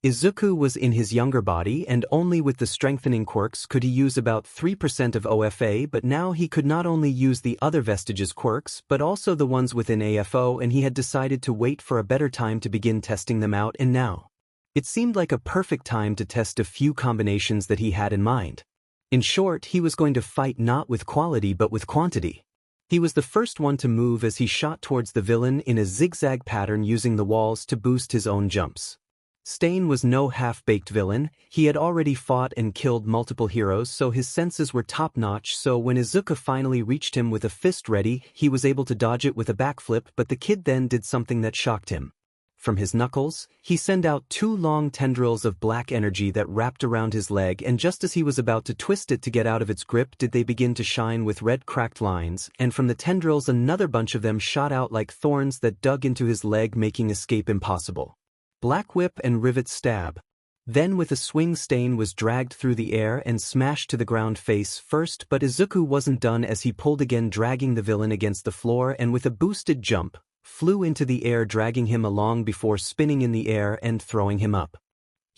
Izuku was in his younger body, and only with the strengthening quirks could he use about 3% of OFA, but now he could not only use the other vestiges quirks but also the ones within AFO, and he had decided to wait for a better time to begin testing them out, and now it seemed like a perfect time to test a few combinations that he had in mind. In short, he was going to fight not with quality but with quantity. He was the first one to move as he shot towards the villain in a zigzag pattern, using the walls to boost his own jumps. Stain was no half-baked villain. He had already fought and killed multiple heroes, so his senses were top-notch, so when Izuku finally reached him with a fist ready, he was able to dodge it with a backflip, but the kid then did something that shocked him. From his knuckles, he sent out 2 long tendrils of black energy that wrapped around his leg, and just as he was about to twist it to get out of its grip did they begin to shine with red cracked lines, and from the tendrils another bunch of them shot out like thorns that dug into his leg, making escape impossible. Black whip and rivet stab. Then with a swing, Stain was dragged through the air and smashed to the ground face first, but Izuku wasn't done as he pulled again, dragging the villain against the floor, and with a boosted jump, flew into the air, dragging him along before spinning in the air and throwing him up.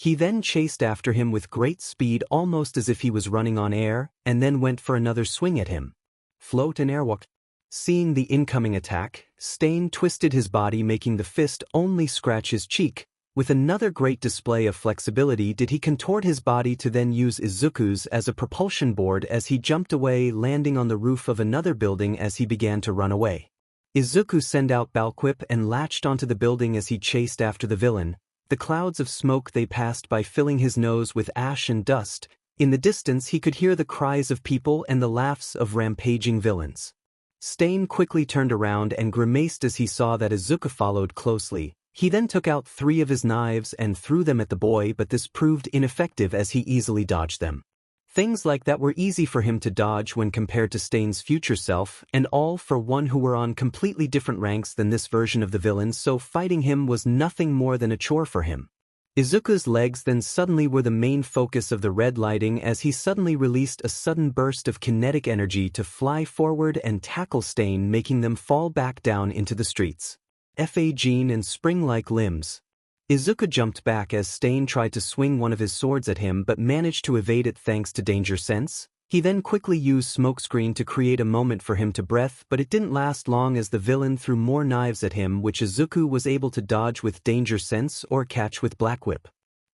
He then chased after him with great speed almost as if he was running on air, and then went for another swing at him. Float and airwalk. Seeing the incoming attack, Stain twisted his body making the fist only scratch his cheek. With another great display of flexibility did he contort his body to then use Izuku's as a propulsion board as he jumped away, landing on the roof of another building as he began to run away. Izuku sent out Balquip and latched onto the building as he chased after the villain. The clouds of smoke they passed by filling his nose with ash and dust. In the distance he could hear the cries of people and the laughs of rampaging villains. Stain quickly turned around and grimaced as he saw that Izuku followed closely. He then took out 3 of his knives and threw them at the boy, but this proved ineffective as he easily dodged them. Things like that were easy for him to dodge when compared to Stain's future self, and all for one who were on completely different ranks than this version of the villain, so fighting him was nothing more than a chore for him. Izuku's legs then suddenly were the main focus of the red lighting as he suddenly released a sudden burst of kinetic energy to fly forward and tackle Stain, making them fall back down into the streets. Fa Gene and spring-like limbs. Izuku jumped back as Stain tried to swing one of his swords at him but managed to evade it thanks to Danger Sense. He then quickly used Smokescreen to create a moment for him to breath, but it didn't last long as the villain threw more knives at him, which Izuku was able to dodge with Danger Sense or catch with Black Whip.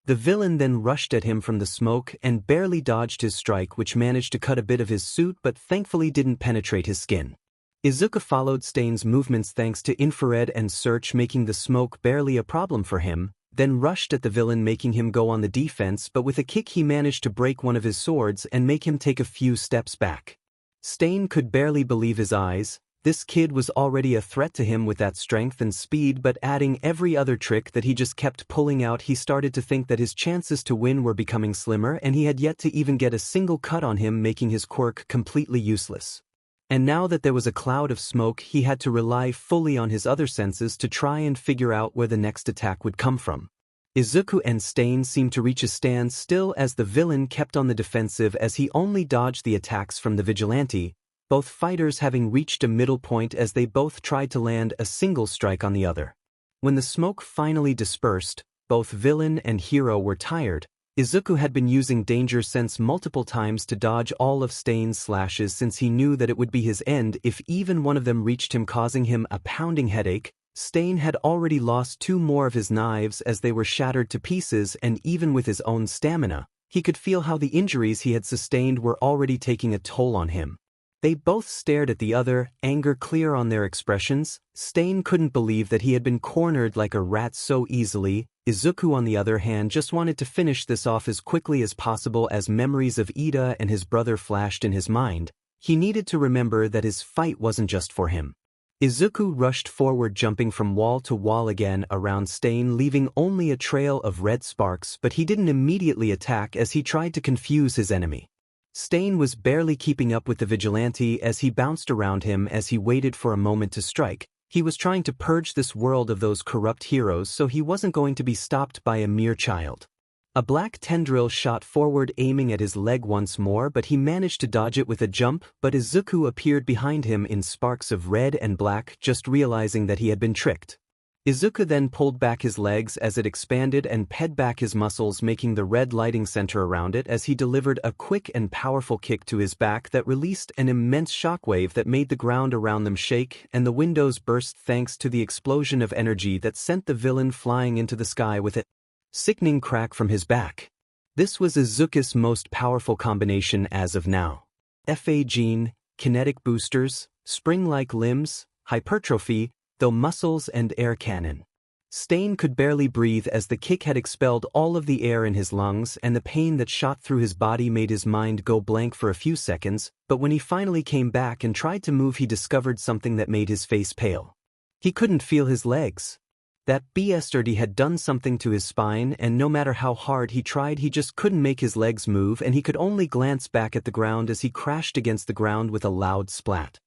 The villain then rushed at him from the smoke and barely dodged his strike, which managed to cut a bit of his suit but thankfully didn't penetrate his skin. Izuku followed Stain's movements thanks to infrared and search, making the smoke barely a problem for him, then rushed at the villain making him go on the defense, but with a kick he managed to break one of his swords and make him take a few steps back. Stain could barely believe his eyes. This kid was already a threat to him with that strength and speed, but adding every other trick that he just kept pulling out, he started to think that his chances to win were becoming slimmer, and he had yet to even get a single cut on him, making his quirk completely useless. And now that there was a cloud of smoke, he had to rely fully on his other senses to try and figure out where the next attack would come from. Izuku and Stain seemed to reach a standstill as the villain kept on the defensive as he only dodged the attacks from the Vigilante, both fighters having reached a middle point as they both tried to land a single strike on the other. When the smoke finally dispersed, both villain and hero were tired. Izuku had been using Danger Sense multiple times to dodge all of Stain's slashes since he knew that it would be his end if even one of them reached him, causing him a pounding headache. Stain had already lost 2 more of his knives as they were shattered to pieces, and even with his own stamina, he could feel how the injuries he had sustained were already taking a toll on him. They both stared at the other, anger clear on their expressions. Stain couldn't believe that he had been cornered like a rat so easily. Izuku, on the other hand, just wanted to finish this off as quickly as possible as memories of Ida and his brother flashed in his mind. He needed to remember that his fight wasn't just for him. Izuku rushed forward, jumping from wall to wall again around Stain, leaving only a trail of red sparks, but he didn't immediately attack as he tried to confuse his enemy. Stain was barely keeping up with the Vigilante as he bounced around him as he waited for a moment to strike. He was trying to purge this world of those corrupt heroes, so he wasn't going to be stopped by a mere child. A black tendril shot forward, aiming at his leg once more, but he managed to dodge it with a jump, but Izuku appeared behind him in sparks of red and black, just realizing that he had been tricked. Izuku then pulled back his legs as it expanded and ped back his muscles, making the red lighting center around it as he delivered a quick and powerful kick to his back that released an immense shockwave that made the ground around them shake and the windows burst thanks to the explosion of energy that sent the villain flying into the sky with a sickening crack from his back. This was Izuku's most powerful combination as of now. Fa Gene, kinetic boosters, spring-like limbs, hypertrophy, though muscles and air cannon. Stain could barely breathe as the kick had expelled all of the air in his lungs, and the pain that shot through his body made his mind go blank for a few seconds, but when he finally came back and tried to move, he discovered something that made his face pale. He couldn't feel his legs. That bastard had done something to his spine, and no matter how hard he tried, he just couldn't make his legs move, and he could only glance back at the ground as he crashed against the ground with a loud splat.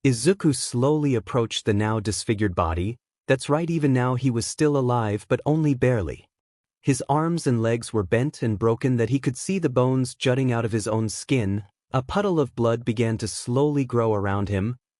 Izuku slowly approached the now disfigured body. That's right, even now he was still alive, but only barely. His arms and legs were bent and broken that he could see the bones jutting out of his own skin. A puddle of blood began to slowly grow around him.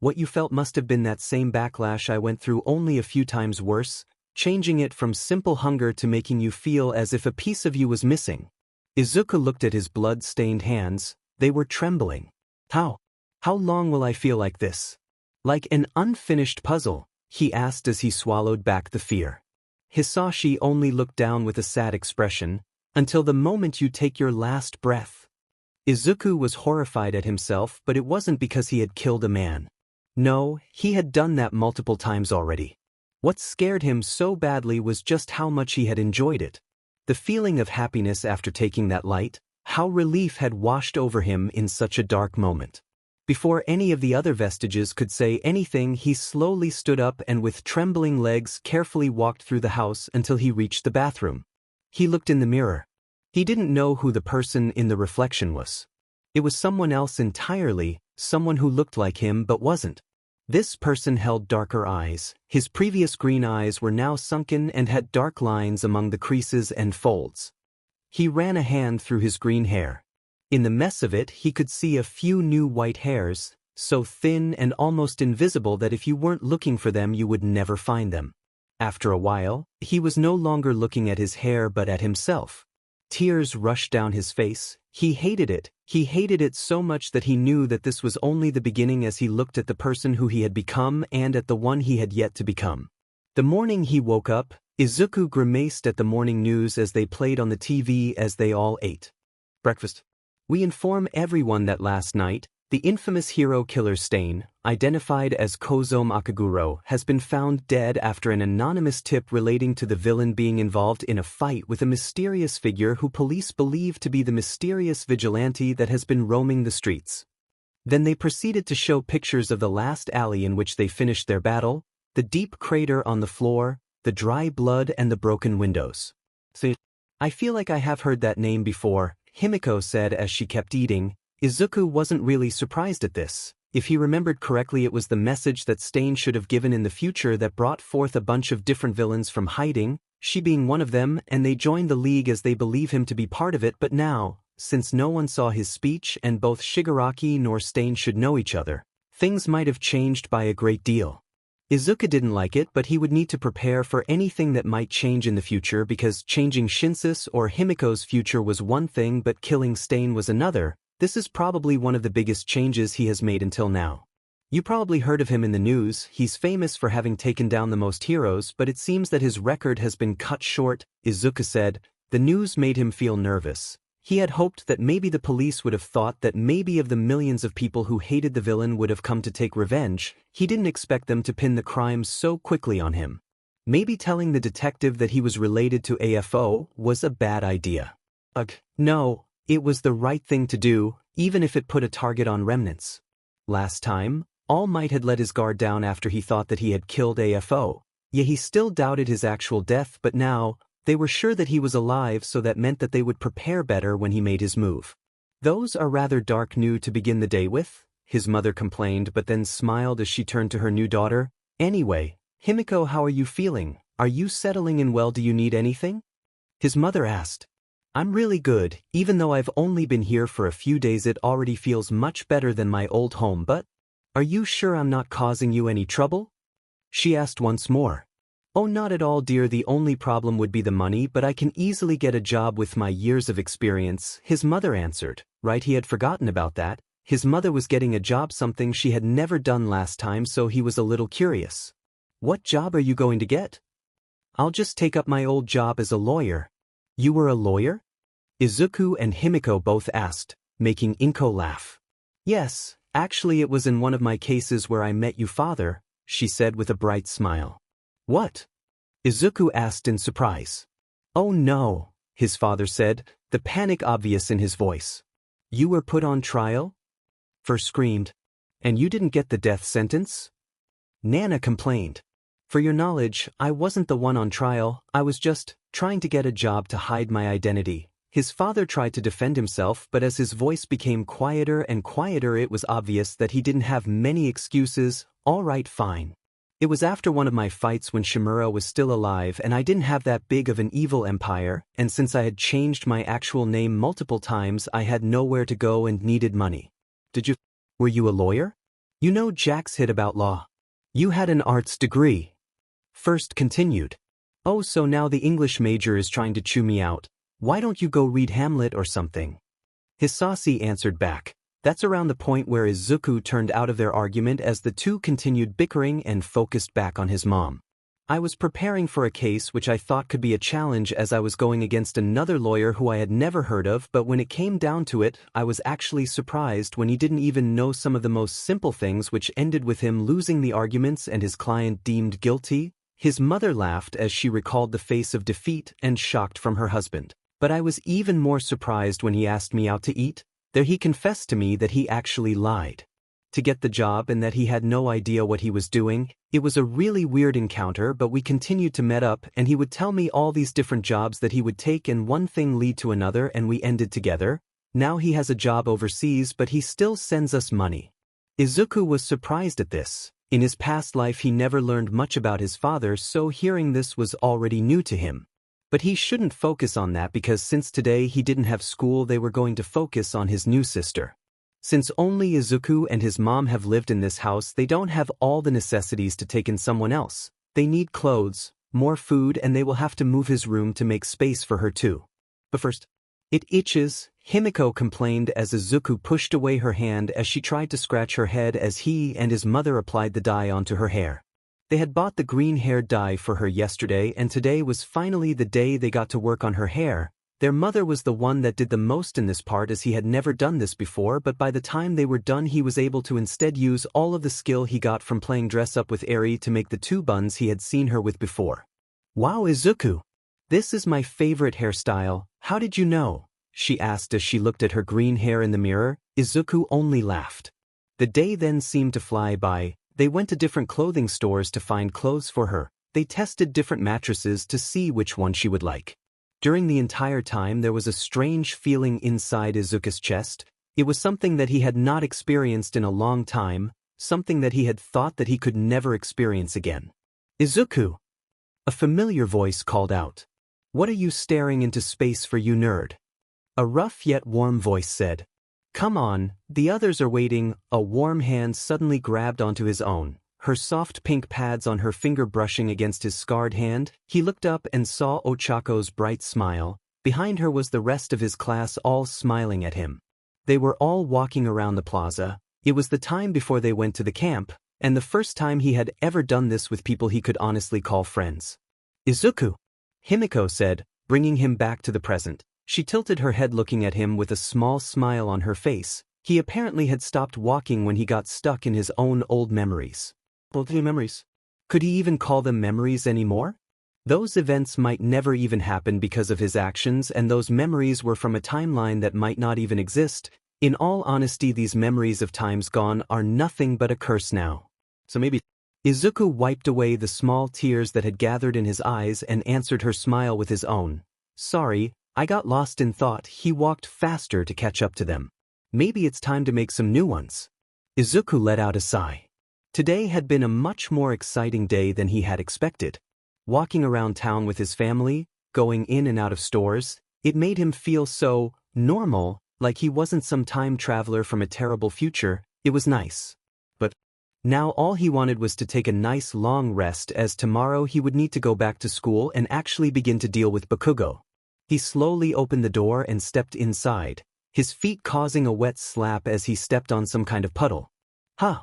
what you felt must have been that same backlash I went through, only a few times worse, changing it from simple hunger to making you feel as if a piece of you was missing. Izuku looked at his blood-stained hands. They were trembling. How long will I feel like this? Like an unfinished puzzle, he asked as he swallowed back the fear. Hisashi only looked down with a sad expression, until the moment you take your last breath. Izuku was horrified at himself, but it wasn't because he had killed a man. No, he had done that multiple times already. What scared him so badly was just how much he had enjoyed it. The feeling of happiness after taking that light, how relief had washed over him in such a dark moment. Before any of the other vestiges could say anything, he slowly stood up and with trembling legs carefully walked through the house until he reached the bathroom. He looked in the mirror. He didn't know who the person in the reflection was. It was someone else entirely, someone who looked like him but wasn't. This person held darker eyes. His previous green eyes were now sunken and had dark lines among the creases and folds. He ran a hand through his green hair. In the mess of it, he could see a few new white hairs, so thin and almost invisible that if you weren't looking for them you would never find them. After a while, he was no longer looking at his hair but at himself. Tears rushed down his face. He hated it. He hated it so much that he knew that this was only the beginning as he looked at the person who he had become and at the one he had yet to become. The morning he woke up, Izuku grimaced at the morning news as they played on the TV as they all ate breakfast. We inform everyone that last night, the infamous hero killer Stain, identified as Kozome Akaguro, has been found dead after an anonymous tip relating to the villain being involved in a fight with a mysterious figure who police believe to be the mysterious Vigilante that has been roaming the streets. Then they proceeded to show pictures of the last alley in which they finished their battle, the deep crater on the floor, the dry blood and the broken windows. "See, I feel like I have heard that name before," Himiko said as she kept eating. Izuku wasn't really surprised at this. If he remembered correctly, it was the message that Stain should have given in the future that brought forth a bunch of different villains from hiding, she being one of them, and they joined the League as they believe him to be part of it. But now, since no one saw his speech and both Shigaraki nor Stain should know each other, things might have changed by a great deal. Izuku didn't like it, but he would need to prepare for anything that might change in the future, because changing Shinso's or Himiko's future was one thing but killing Stain was another. This is probably one of the biggest changes he has made until now. You probably heard of him in the news. He's famous for having taken down the most heroes, but it seems that his record has been cut short, Izuku said. The news made him feel nervous. He had hoped that maybe the police would have thought that maybe of the millions of people who hated the villain would have come to take revenge. He didn't expect them to pin the crimes so quickly on him. Maybe telling the detective that he was related to AFO was a bad idea. No. It was the right thing to do, even if it put a target on remnants. Last time, All Might had let his guard down after he thought that he had killed AFO. Yet he still doubted his actual death, but now, they were sure that he was alive, so that meant that they would prepare better when he made his move. "Those are rather dark news to begin the day with," his mother complained, but then smiled as she turned to her new daughter. "Anyway, Himiko, how are you feeling? Are you settling in well? Do you need anything?" His mother asked. "I'm really good. Even though I've only been here for a few days, it already feels much better than my old home. But are you sure I'm not causing you any trouble?" she asked once more. "Oh, not at all, dear. The only problem would be the money, but I can easily get a job with my years of experience," his mother answered. Right, he had forgotten about that. His mother was getting a job, something she had never done last time, so he was a little curious. "What job are you going to get?" "I'll just take up my old job as a lawyer." "You were a lawyer?" Izuku and Himiko both asked, making Inko laugh. "Yes, actually it was in one of my cases where I met you, father," she said with a bright smile. "What?" Izuku asked in surprise. "Oh no," his father said, the panic obvious in his voice. "You were put on trial?" First screamed. "And you didn't get the death sentence?" Nana complained. "For your knowledge, I wasn't the one on trial. I was just trying to get a job to hide my identity." His father tried to defend himself, but as his voice became quieter and quieter, it was obvious that he didn't have many excuses. "All right, fine. It was after one of my fights when Shimura was still alive and I didn't have that big of an evil empire, and since I had changed my actual name multiple times, I had nowhere to go and needed money." Were you a lawyer?" You know Jack's hit about law. You had an arts degree. First continued. Oh, so now the English major is trying to chew me out. Why don't you go read Hamlet or something? Hisasi answered back. That's around the point where Izuku turned out of their argument as the two continued bickering and focused back on his mom. I was preparing for a case which I thought could be a challenge as I was going against another lawyer who I had never heard of, but when it came down to it, I was actually surprised when he didn't even know some of the most simple things, which ended with him losing the arguments and his client deemed guilty. His mother laughed as she recalled the face of defeat and shocked from her husband. But I was even more surprised when he asked me out to eat. There he confessed to me that he actually lied to get the job and that he had no idea what he was doing. It was a really weird encounter, but we continued to meet up and he would tell me all these different jobs that he would take and one thing lead to another and we ended together. Now he has a job overseas but he still sends us money. Izuku was surprised at this. In his past life he never learned much about his father, so hearing this was already new to him. But he shouldn't focus on that because since today he didn't have school, they were going to focus on his new sister. Since only Izuku and his mom have lived in this house, they don't have all the necessities to take in someone else. They need clothes, more food, and they will have to move his room to make space for her too. But first, it itches, Himiko complained as Izuku pushed away her hand as she tried to scratch her head as he and his mother applied the dye onto her hair. They had bought the green hair dye for her yesterday and today was finally the day they got to work on her hair. Their mother was the one that did the most in this part as he had never done this before, but by the time they were done he was able to instead use all of the skill he got from playing dress up with Eri to make the two buns he had seen her with before. Wow, Izuku! This is my favorite hairstyle. How did you know? She asked as she looked at her green hair in the mirror. Izuku only laughed. The day then seemed to fly by. They went to different clothing stores to find clothes for her. They tested different mattresses to see which one she would like. During the entire time there was a strange feeling inside Izuku's chest. It was something that he had not experienced in a long time, something that he had thought that he could never experience again. Izuku! A familiar voice called out. What are you staring into space for, you nerd? A rough yet warm voice said. Come on, the others are waiting. A warm hand suddenly grabbed onto his own, her soft pink pads on her finger brushing against his scarred hand. He looked up and saw Ochako's bright smile. Behind her was the rest of his class all smiling at him. They were all walking around the plaza. It was the time before they went to the camp, and the first time he had ever done this with people he could honestly call friends. Izuku! Himiko said, bringing him back to the present. She tilted her head looking at him with a small smile on her face. He apparently had stopped walking when he got stuck in his own old memories. Old memories? Could he even call them memories anymore? Those events might never even happen because of his actions, and those memories were from a timeline that might not even exist. In all honesty, these memories of times gone are nothing but a curse now. So maybe... Izuku wiped away the small tears that had gathered in his eyes and answered her smile with his own. Sorry, I got lost in thought. He walked faster to catch up to them. Maybe it's time to make some new ones. Izuku let out a sigh. Today had been a much more exciting day than he had expected. Walking around town with his family, going in and out of stores, it made him feel so normal, like he wasn't some time traveler from a terrible future. It was nice. But now all he wanted was to take a nice long rest, as tomorrow he would need to go back to school and actually begin to deal with Bakugo. He slowly opened the door and stepped inside, his feet causing a wet slap as he stepped on some kind of puddle. Huh!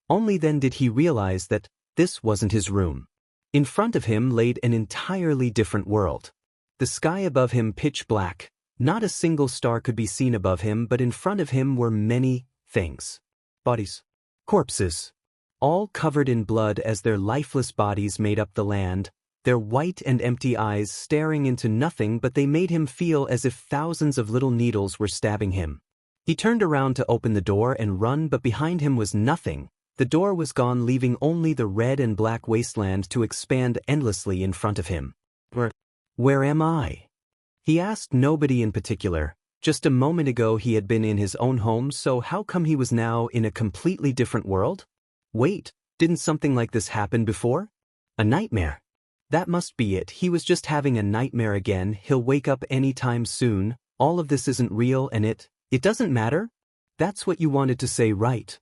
Only then did he realize that this wasn't his room. In front of him laid an entirely different world. The sky above him pitch black. Not a single star could be seen above him, but in front of him were many things. Bodies. Corpses. All covered in blood as their lifeless bodies made up the land, their white and empty eyes staring into nothing, but they made him feel as if thousands of little needles were stabbing him. He turned around to open the door and run, but behind him was nothing. The door was gone, leaving only the red and black wasteland to expand endlessly in front of him. Where am I? He asked nobody in particular. Just a moment ago he had been in his own home, so how come he was now in a completely different world? Wait, didn't something like this happen before? A nightmare. That must be it. He was just having a nightmare again. He'll wake up anytime soon. All of this isn't real and it doesn't matter? That's what you wanted to say, right?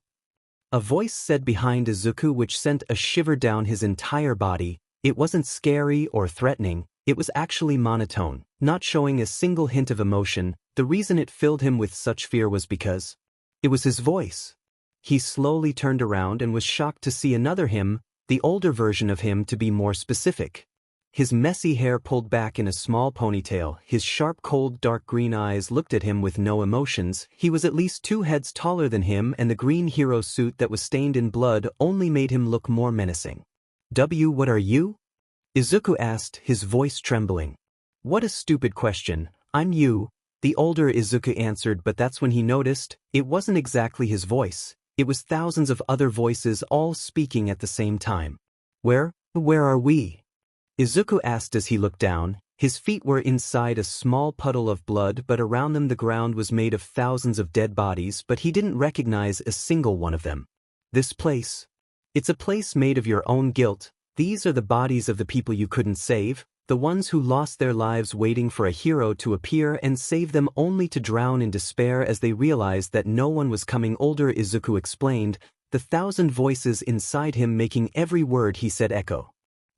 A voice said behind Izuku which sent a shiver down his entire body. It wasn't scary or threatening, it was actually monotone, not showing a single hint of emotion. The reason it filled him with such fear was because it was his voice. He slowly turned around and was shocked to see another him, the older version of him to be more specific. His messy hair pulled back in a small ponytail, his sharp cold dark green eyes looked at him with no emotions. He was at least 2 heads taller than him, and the green hero suit that was stained in blood only made him look more menacing. What are you? Izuku asked, his voice trembling. What a stupid question. I'm you, the older Izuku answered, but that's when he noticed, it wasn't exactly his voice. It was thousands of other voices all speaking at the same time. Where are we? Izuku asked as he looked down. His feet were inside a small puddle of blood, but around them the ground was made of thousands of dead bodies, but he didn't recognize a single one of them. This place. It's a place made of your own guilt. These are the bodies of the people you couldn't save, the ones who lost their lives waiting for a hero to appear and save them only to drown in despair as they realized that no one was coming. Older Izuku explained, the 1,000 voices inside him making every word he said echo.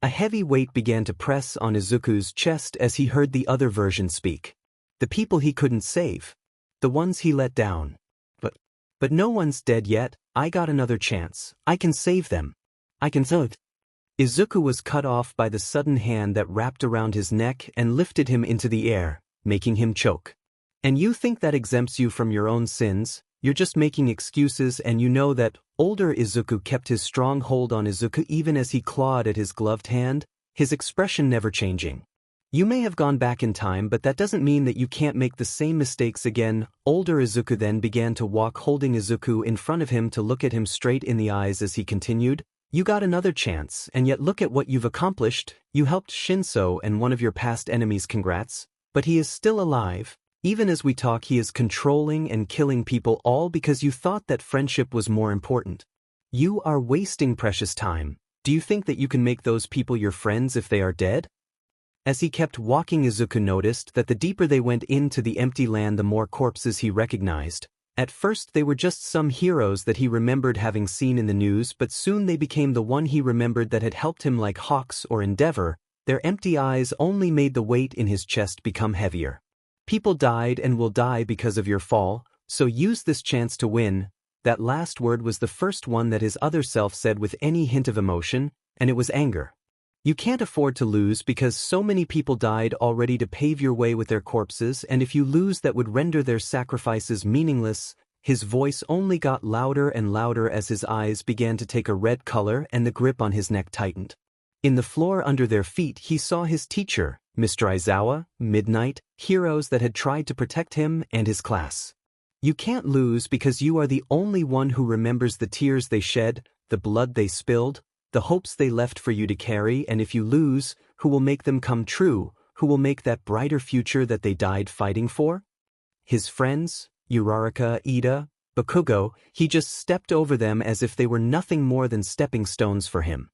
A heavy weight began to press on Izuku's chest as he heard the other version speak. The people he couldn't save. The ones he let down. But no one's dead yet. I got another chance. I can save them. I can save. Izuku was cut off by the sudden hand that wrapped around his neck and lifted him into the air, making him choke. And you think that exempts you from your own sins? You're just making excuses, and you know that. Older Izuku kept his strong hold on Izuku even as he clawed at his gloved hand, his expression never changing. You may have gone back in time, but that doesn't mean that you can't make the same mistakes again. Older Izuku then began to walk, holding Izuku in front of him to look at him straight in the eyes as he continued. You got another chance, and yet look at what you've accomplished. You helped Shinso and one of your past enemies. Congrats. But he is still alive. Even as we talk, he is controlling and killing people, all because you thought that friendship was more important. You are wasting precious time. Do you think that you can make those people your friends if they are dead? As he kept walking, Izuku noticed that the deeper they went into the empty land, the more corpses he recognized. At first they were just some heroes that he remembered having seen in the news, but soon they became the one he remembered that had helped him, like Hawks or Endeavor. Their empty eyes only made the weight in his chest become heavier. People died and will die because of your fall, so use this chance to win. That last word was the first one that his other self said with any hint of emotion, and it was anger. You can't afford to lose because so many people died already to pave your way with their corpses, and if you lose that would render their sacrifices meaningless. His voice only got louder and louder as his eyes began to take a red color and the grip on his neck tightened. In the floor under their feet he saw his teacher, Mr. Aizawa, Midnight, heroes that had tried to protect him and his class. You can't lose because you are the only one who remembers the tears they shed, the blood they spilled, the hopes they left for you to carry, and if you lose, who will make them come true, who will make that brighter future that they died fighting for? His friends, Uraraka, Ida, Bakugo, he just stepped over them as if they were nothing more than stepping stones for him.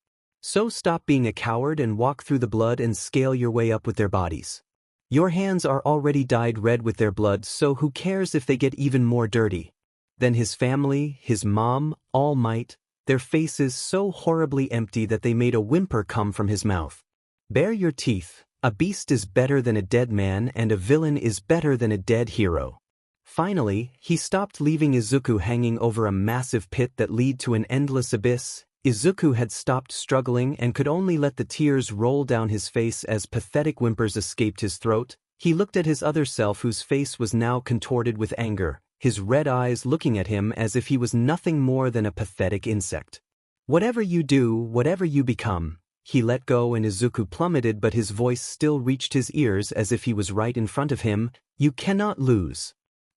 So stop being a coward and walk through the blood and scale your way up with their bodies. Your hands are already dyed red with their blood, so who cares if they get even more dirty? Then his family, his mom, All Might, their faces so horribly empty that they made a whimper come from his mouth. Bare your teeth. A beast is better than a dead man, and a villain is better than a dead hero. Finally, he stopped, leaving Izuku hanging over a massive pit that led to an endless abyss. Izuku had stopped struggling and could only let the tears roll down his face as pathetic whimpers escaped his throat. He looked at his other self, whose face was now contorted with anger, his red eyes looking at him as if he was nothing more than a pathetic insect. Whatever you do, whatever you become. He let go and Izuku plummeted, but his voice still reached his ears as if he was right in front of him. You cannot lose.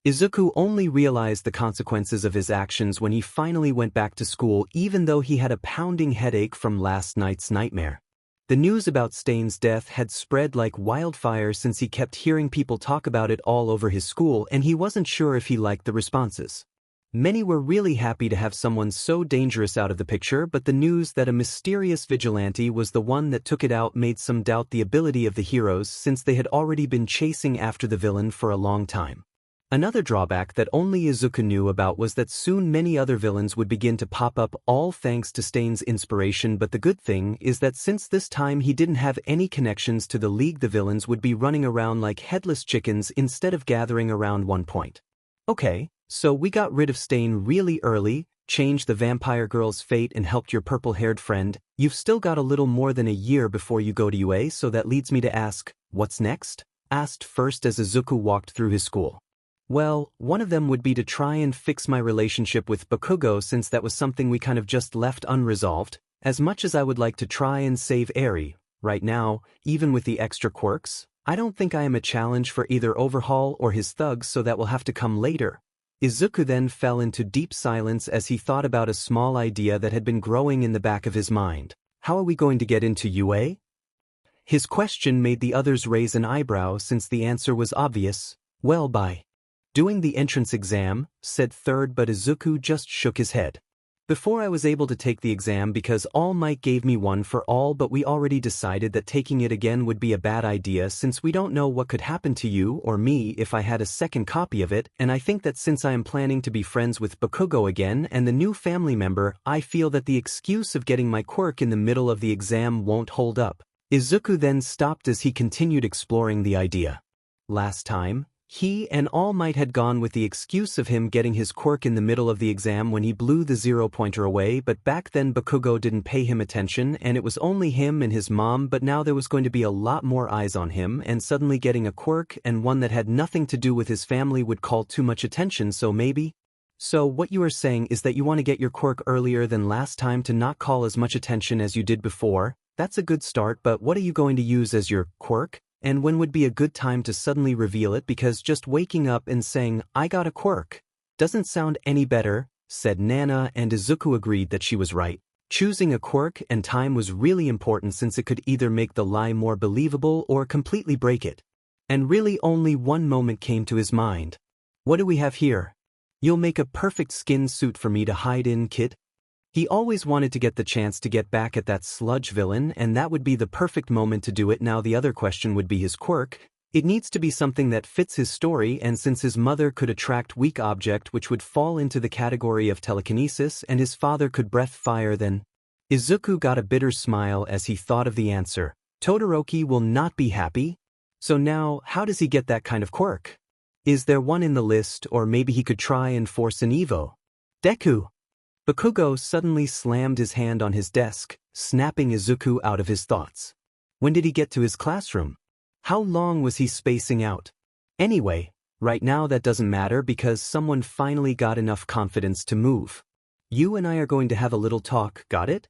Izuku only realized the consequences of his actions when he finally went back to school, even though he had a pounding headache from last night's nightmare. The news about Stain's death had spread like wildfire since he kept hearing people talk about it all over his school, and he wasn't sure if he liked the responses. Many were really happy to have someone so dangerous out of the picture, but the news that a mysterious vigilante was the one that took it out made some doubt the ability of the heroes, since they had already been chasing after the villain for a long time. Another drawback that only Izuku knew about was that soon many other villains would begin to pop up, all thanks to Stain's inspiration, but the good thing is that since this time he didn't have any connections to the League, the villains would be running around like headless chickens instead of gathering around one point. Okay, so we got rid of Stain really early, changed the vampire girl's fate and helped your purple-haired friend. You've still got a little more than a year before you go to UA, so that leads me to ask, what's next? Asked first as Izuku walked through his school. Well, one of them would be to try and fix my relationship with Bakugo, since that was something we kind of just left unresolved. As much as I would like to try and save Eri, right now, even with the extra quirks, I don't think I am a challenge for either Overhaul or his thugs, so that will have to come later. Izuku then fell into deep silence as he thought about a small idea that had been growing in the back of his mind. How are we going to get into UA? His question made the others raise an eyebrow, since the answer was obvious. Well, by doing the entrance exam, said third, but Izuku just shook his head. Before I was able to take the exam because All Might gave me one for all, but we already decided that taking it again would be a bad idea, since we don't know what could happen to you or me if I had a second copy of it, and I think that since I am planning to be friends with Bakugo again and the new family member, I feel that the excuse of getting my quirk in the middle of the exam won't hold up. Izuku then stopped as he continued exploring the idea. Last time, he and All Might had gone with the excuse of him getting his quirk in the middle of the exam when he blew the zero-pointer away, but back then Bakugo didn't pay him attention and it was only him and his mom, but now there was going to be a lot more eyes on him, and suddenly getting a quirk, and one that had nothing to do with his family, would call too much attention, so maybe? So what you are saying is that you want to get your quirk earlier than last time to not call as much attention as you did before? That's a good start, but what are you going to use as your quirk? And when would be a good time to suddenly reveal it, because just waking up and saying, I got a quirk, doesn't sound any better, said Nana, and Izuku agreed that she was right. Choosing a quirk and time was really important, since it could either make the lie more believable or completely break it. And really only one moment came to his mind. What do we have here? You'll make a perfect skin suit for me to hide in, kid. He always wanted to get the chance to get back at that Sludge villain, and that would be the perfect moment to do it. Now the other question would be his quirk. It needs to be something that fits his story, and since his mother could attract weak object, which would fall into the category of telekinesis, and his father could breath fire, then Izuku got a bitter smile as he thought of the answer. Todoroki will not be happy. So now, how does he get that kind of quirk? Is there one in the list, or maybe he could try and force an Evo? Deku! Bakugo suddenly slammed his hand on his desk, snapping Izuku out of his thoughts. When did he get to his classroom? How long was he spacing out? Anyway, right now that doesn't matter, because someone finally got enough confidence to move. You and I are going to have a little talk, got it?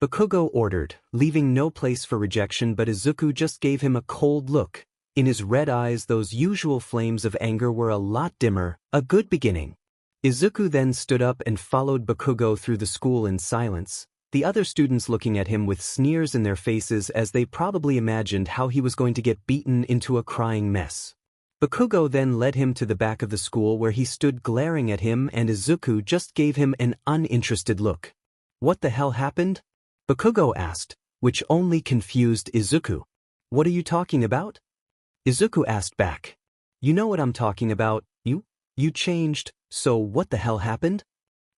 Bakugo ordered, leaving no place for rejection, but Izuku just gave him a cold look. In his red eyes those usual flames of anger were a lot dimmer. A good beginning. Izuku then stood up and followed Bakugo through the school in silence, the other students looking at him with sneers in their faces, as they probably imagined how he was going to get beaten into a crying mess. Bakugo then led him to the back of the school, where he stood glaring at him, and Izuku just gave him an uninterested look. What the hell happened? Bakugo asked, which only confused Izuku. What are you talking about? Izuku asked back. You know what I'm talking about, you changed, so what the hell happened?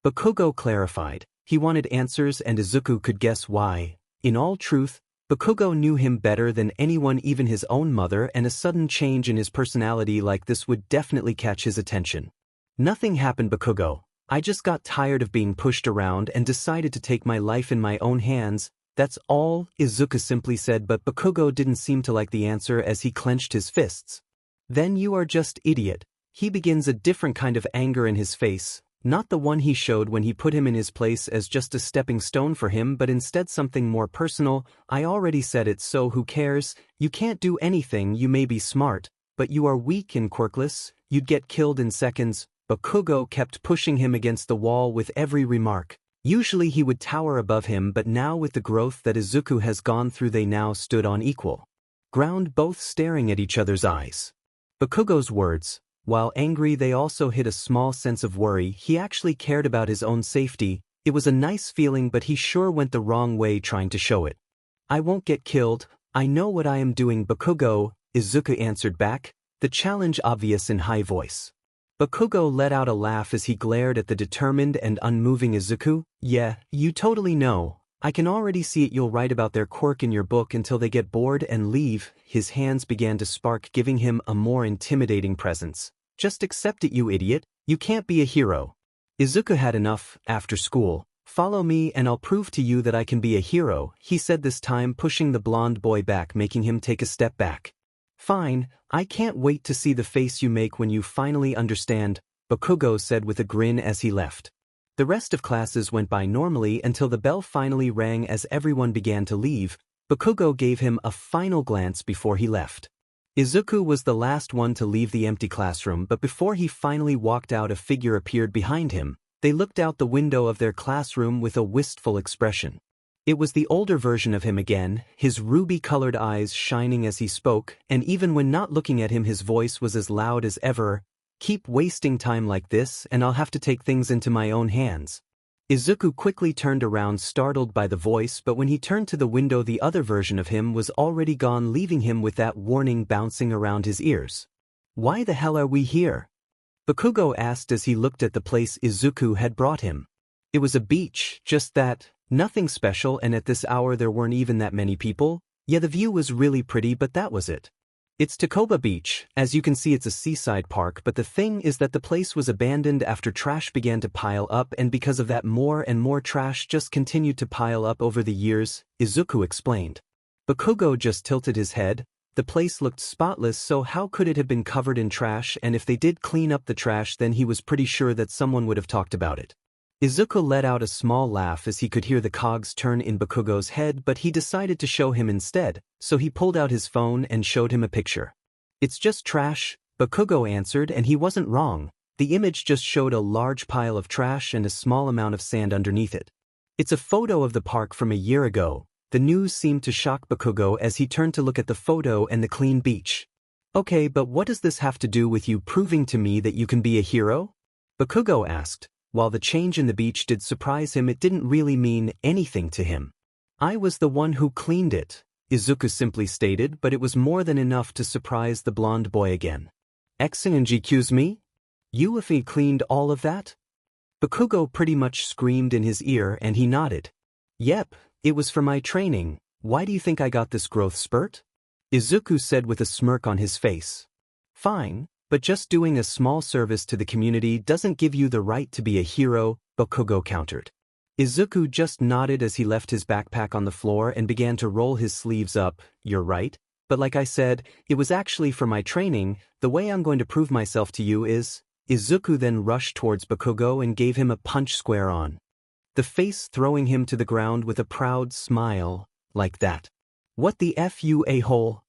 Bakugo clarified. He wanted answers, and Izuku could guess why. In all truth, Bakugo knew him better than anyone, even his own mother, and a sudden change in his personality like this would definitely catch his attention. Nothing happened, Bakugo. I just got tired of being pushed around and decided to take my life in my own hands. That's all, Izuku simply said, but Bakugo didn't seem to like the answer as he clenched his fists. Then you are just idiot. He begins, a different kind of anger in his face, not the one he showed when he put him in his place as just a stepping stone for him, but instead something more personal. I already said it, so who cares? You can't do anything. You may be smart, but you are weak and quirkless. You'd get killed in seconds. Bakugo kept pushing him against the wall with every remark. Usually he would tower above him, but now with the growth that Izuku has gone through, they now stood on equal ground, both staring at each other's eyes. Bakugo's words, while angry, they also hid a small sense of worry. He actually cared about his own safety. It was a nice feeling, but he sure went the wrong way trying to show it. I won't get killed. I know what I am doing, Bakugo, Izuku answered back, the challenge obvious in high voice. Bakugo let out a laugh as he glared at the determined and unmoving Izuku. Yeah, you totally know. I can already see it. You'll write about their quirk in your book until they get bored and leave. His hands began to spark, giving him a more intimidating presence. Just accept it, you idiot. You can't be a hero. Izuku had enough. After school, follow me and I'll prove to you that I can be a hero, he said, this time pushing the blonde boy back, making him take a step back. Fine, I can't wait to see the face you make when you finally understand, Bakugo said with a grin as he left. The rest of classes went by normally until the bell finally rang. As everyone began to leave, Bakugo gave him a final glance before he left. Izuku was the last one to leave the empty classroom, but before he finally walked out, a figure appeared behind him. They looked out the window of their classroom with a wistful expression. It was the older version of him again, his ruby-colored eyes shining as he spoke, and even when not looking at him his voice was as loud as ever. Keep wasting time like this and I'll have to take things into my own hands. Izuku quickly turned around, startled by the voice, but when he turned to the window the other version of him was already gone, leaving him with that warning bouncing around his ears. Why the hell are we here? Bakugo asked as he looked at the place Izuku had brought him. It was a beach, just that. Nothing special, and at this hour there weren't even that many people. Yeah, the view was really pretty, but that was it. It's Toga Beach. As you can see, it's a seaside park, but the thing is that the place was abandoned after trash began to pile up, and because of that more and more trash just continued to pile up over the years, Izuku explained. Bakugo just tilted his head. The place looked spotless, so how could it have been covered in trash? And if they did clean up the trash, then he was pretty sure that someone would have talked about it. Izuku let out a small laugh as he could hear the cogs turn in Bakugo's head, but he decided to show him instead, so he pulled out his phone and showed him a picture. It's just trash, Bakugo answered, and he wasn't wrong. The image just showed a large pile of trash and a small amount of sand underneath it. It's a photo of the park from a year ago. The news seemed to shock Bakugo as he turned to look at the photo and the clean beach. Okay, but what does this have to do with you proving to me that you can be a hero? Bakugo asked. While the change in the beach did surprise him, it didn't really mean anything to him. I was the one who cleaned it, Izuku simply stated, but it was more than enough to surprise the blonde boy again. Excuse me? You if he cleaned all of that? Bakugo pretty much screamed in his ear and he nodded. Yep, it was for my training. Why do you think I got this growth spurt? Izuku said with a smirk on his face. Fine. But just doing a small service to the community doesn't give you the right to be a hero, Bakugo countered. Izuku just nodded as he left his backpack on the floor and began to roll his sleeves up. You're right, but like I said, it was actually for my training. The way I'm going to prove myself to you is... Izuku then rushed towards Bakugo and gave him a punch square on the face, throwing him to the ground with a proud smile. Like that. What the F you a-hole?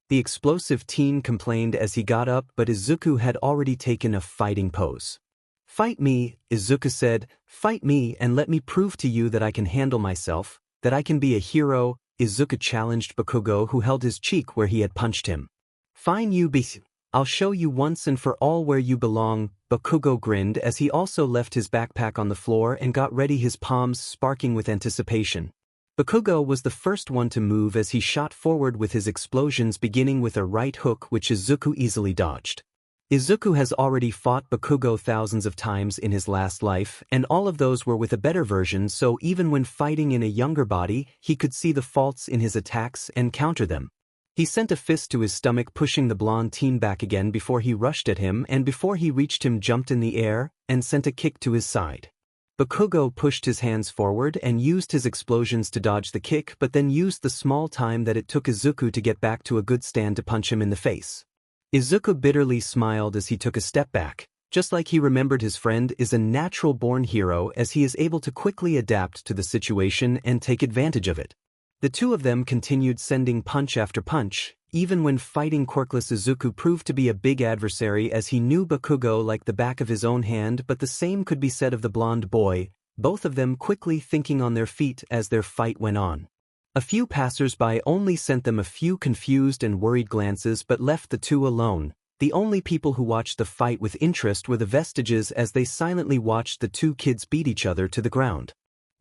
The explosive teen complained as he got up, but Izuku had already taken a fighting pose. Fight me, Izuku said, fight me and let me prove to you that I can handle myself, that I can be a hero, Izuku challenged Bakugo, who held his cheek where he had punched him. Fine, you be... I'll show you once and for all where you belong, Bakugo grinned as he also left his backpack on the floor and got ready, his palms sparking with anticipation. Bakugo was the first one to move as he shot forward with his explosions, beginning with a right hook which Izuku easily dodged. Izuku has already fought Bakugo thousands of times in his last life, and all of those were with a better version, so even when fighting in a younger body, he could see the faults in his attacks and counter them. He sent a fist to his stomach, pushing the blonde teen back again before he rushed at him, and before he reached him jumped in the air and sent a kick to his side. Bakugo pushed his hands forward and used his explosions to dodge the kick, but then used the small time that it took Izuku to get back to a good stand to punch him in the face. Izuku bitterly smiled as he took a step back. Just like he remembered, his friend is a natural-born hero as he is able to quickly adapt to the situation and take advantage of it. The two of them continued sending punch after punch. Even when fighting quirkless, Izuku proved to be a big adversary as he knew Bakugo like the back of his own hand, but the same could be said of the blonde boy, both of them quickly thinking on their feet as their fight went on. A few passers-by only sent them a few confused and worried glances but left the two alone. The only people who watched the fight with interest were the vestiges as they silently watched the two kids beat each other to the ground.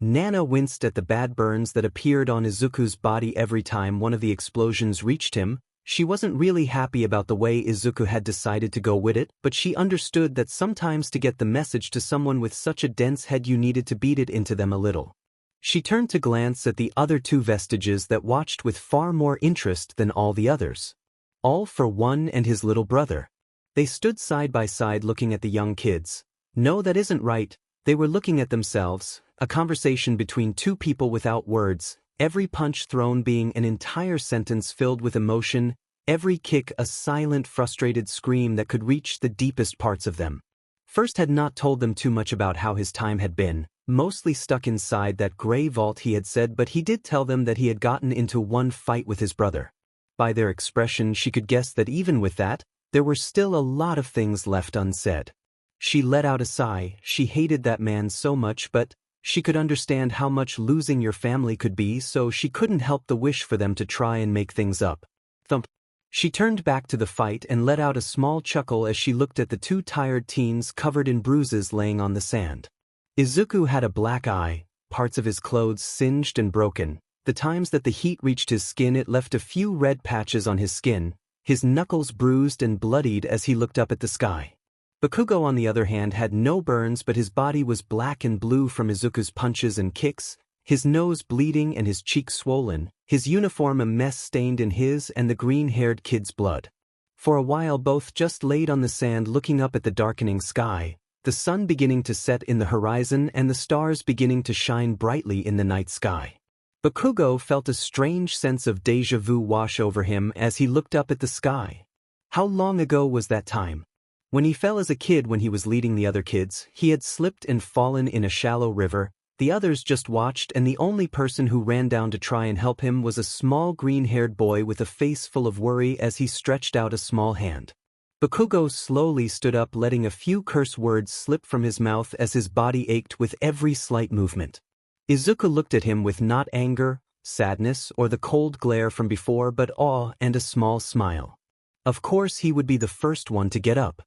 Nana winced at the bad burns that appeared on Izuku's body every time one of the explosions reached him. She wasn't really happy about the way Izuku had decided to go with it, but she understood that sometimes to get the message to someone with such a dense head you needed to beat it into them a little. She turned to glance at the other two vestiges that watched with far more interest than all the others. All for one and his little brother. They stood side by side looking at the young kids. No, that isn't right. They were looking at themselves, a conversation between two people without words, every punch thrown being an entire sentence filled with emotion, every kick a silent, frustrated scream that could reach the deepest parts of them. First had not told them too much about how his time had been, mostly stuck inside that gray vault he had said, but he did tell them that he had gotten into one fight with his brother. By their expression she could guess that even with that, there were still a lot of things left unsaid. She let out a sigh. She hated that man so much, but she could understand how much losing your family could be, so she couldn't help the wish for them to try and make things up. Thump. She turned back to the fight and let out a small chuckle as she looked at the two tired teens covered in bruises laying on the sand. Izuku had a black eye, parts of his clothes singed and broken. The times that the heat reached his skin it left a few red patches on his skin, his knuckles bruised and bloodied as he looked up at the sky. Bakugo on the other hand had no burns, but his body was black and blue from Izuku's punches and kicks, his nose bleeding and his cheeks swollen, his uniform a mess stained in his and the green-haired kid's blood. For a while both just laid on the sand looking up at the darkening sky, the sun beginning to set in the horizon and the stars beginning to shine brightly in the night sky. Bakugo felt a strange sense of déjà vu wash over him as he looked up at the sky. How long ago was that time? When he fell as a kid when he was leading the other kids, he had slipped and fallen in a shallow river. The others just watched, and the only person who ran down to try and help him was a small green-haired boy with a face full of worry as he stretched out a small hand. Bakugo slowly stood up, letting a few curse words slip from his mouth as his body ached with every slight movement. Izuku looked at him with not anger, sadness, or the cold glare from before, but awe and a small smile. Of course he would be the first one to get up.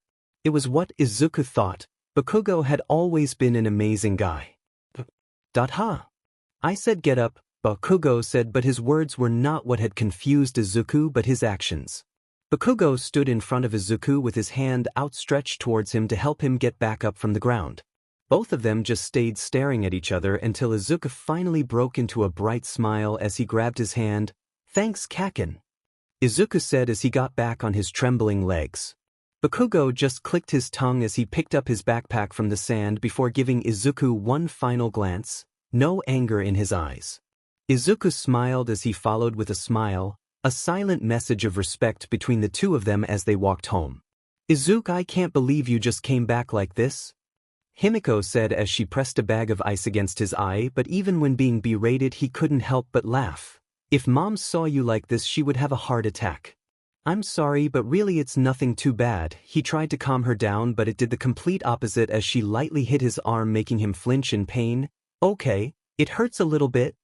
It was what Izuku thought. Bakugo had always been an amazing guy. Ha! I said get up, Bakugo said, but his words were not what had confused Izuku but his actions. Bakugo stood in front of Izuku with his hand outstretched towards him to help him get back up from the ground. Both of them just stayed staring at each other until Izuku finally broke into a bright smile as he grabbed his hand. Thanks, Kaken, Izuku said as he got back on his trembling legs. Bakugo just clicked his tongue as he picked up his backpack from the sand before giving Izuku one final glance, no anger in his eyes. Izuku smiled as he followed with a smile, a silent message of respect between the two of them as they walked home. Izuku, I can't believe you just came back like this, Himiko said as she pressed a bag of ice against his eye, but even when being berated he couldn't help but laugh. If Mom saw you like this she would have a heart attack. I'm sorry, but really it's nothing too bad. He tried to calm her down, but it did the complete opposite as she lightly hit his arm, making him flinch in pain. Okay, it hurts a little bit.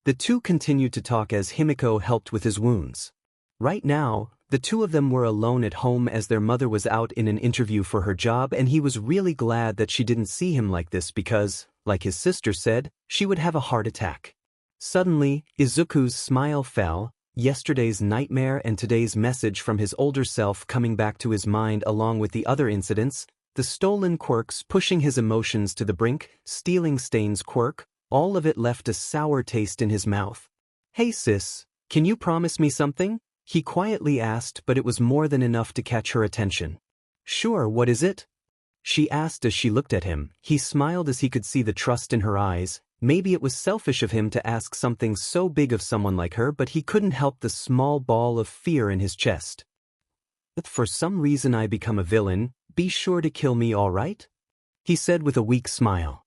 The two continued to talk as Himiko helped with his wounds. Right now, the two of them were alone at home as their mother was out in an interview for her job, and he was really glad that she didn't see him like this because, like his sister said, she would have a heart attack. Suddenly, Izuku's smile fell. Yesterday's nightmare and today's message from his older self coming back to his mind along with the other incidents, the stolen quirks pushing his emotions to the brink, stealing Stain's quirk, all of it left a sour taste in his mouth. Hey sis, can you promise me something? He quietly asked, but it was more than enough to catch her attention. Sure, what is it? She asked as she looked at him. He smiled as he could see the trust in her eyes. Maybe it was selfish of him to ask something so big of someone like her, but he couldn't help the small ball of fear in his chest. If for some reason I become a villain, be sure to kill me, all right? He said with a weak smile.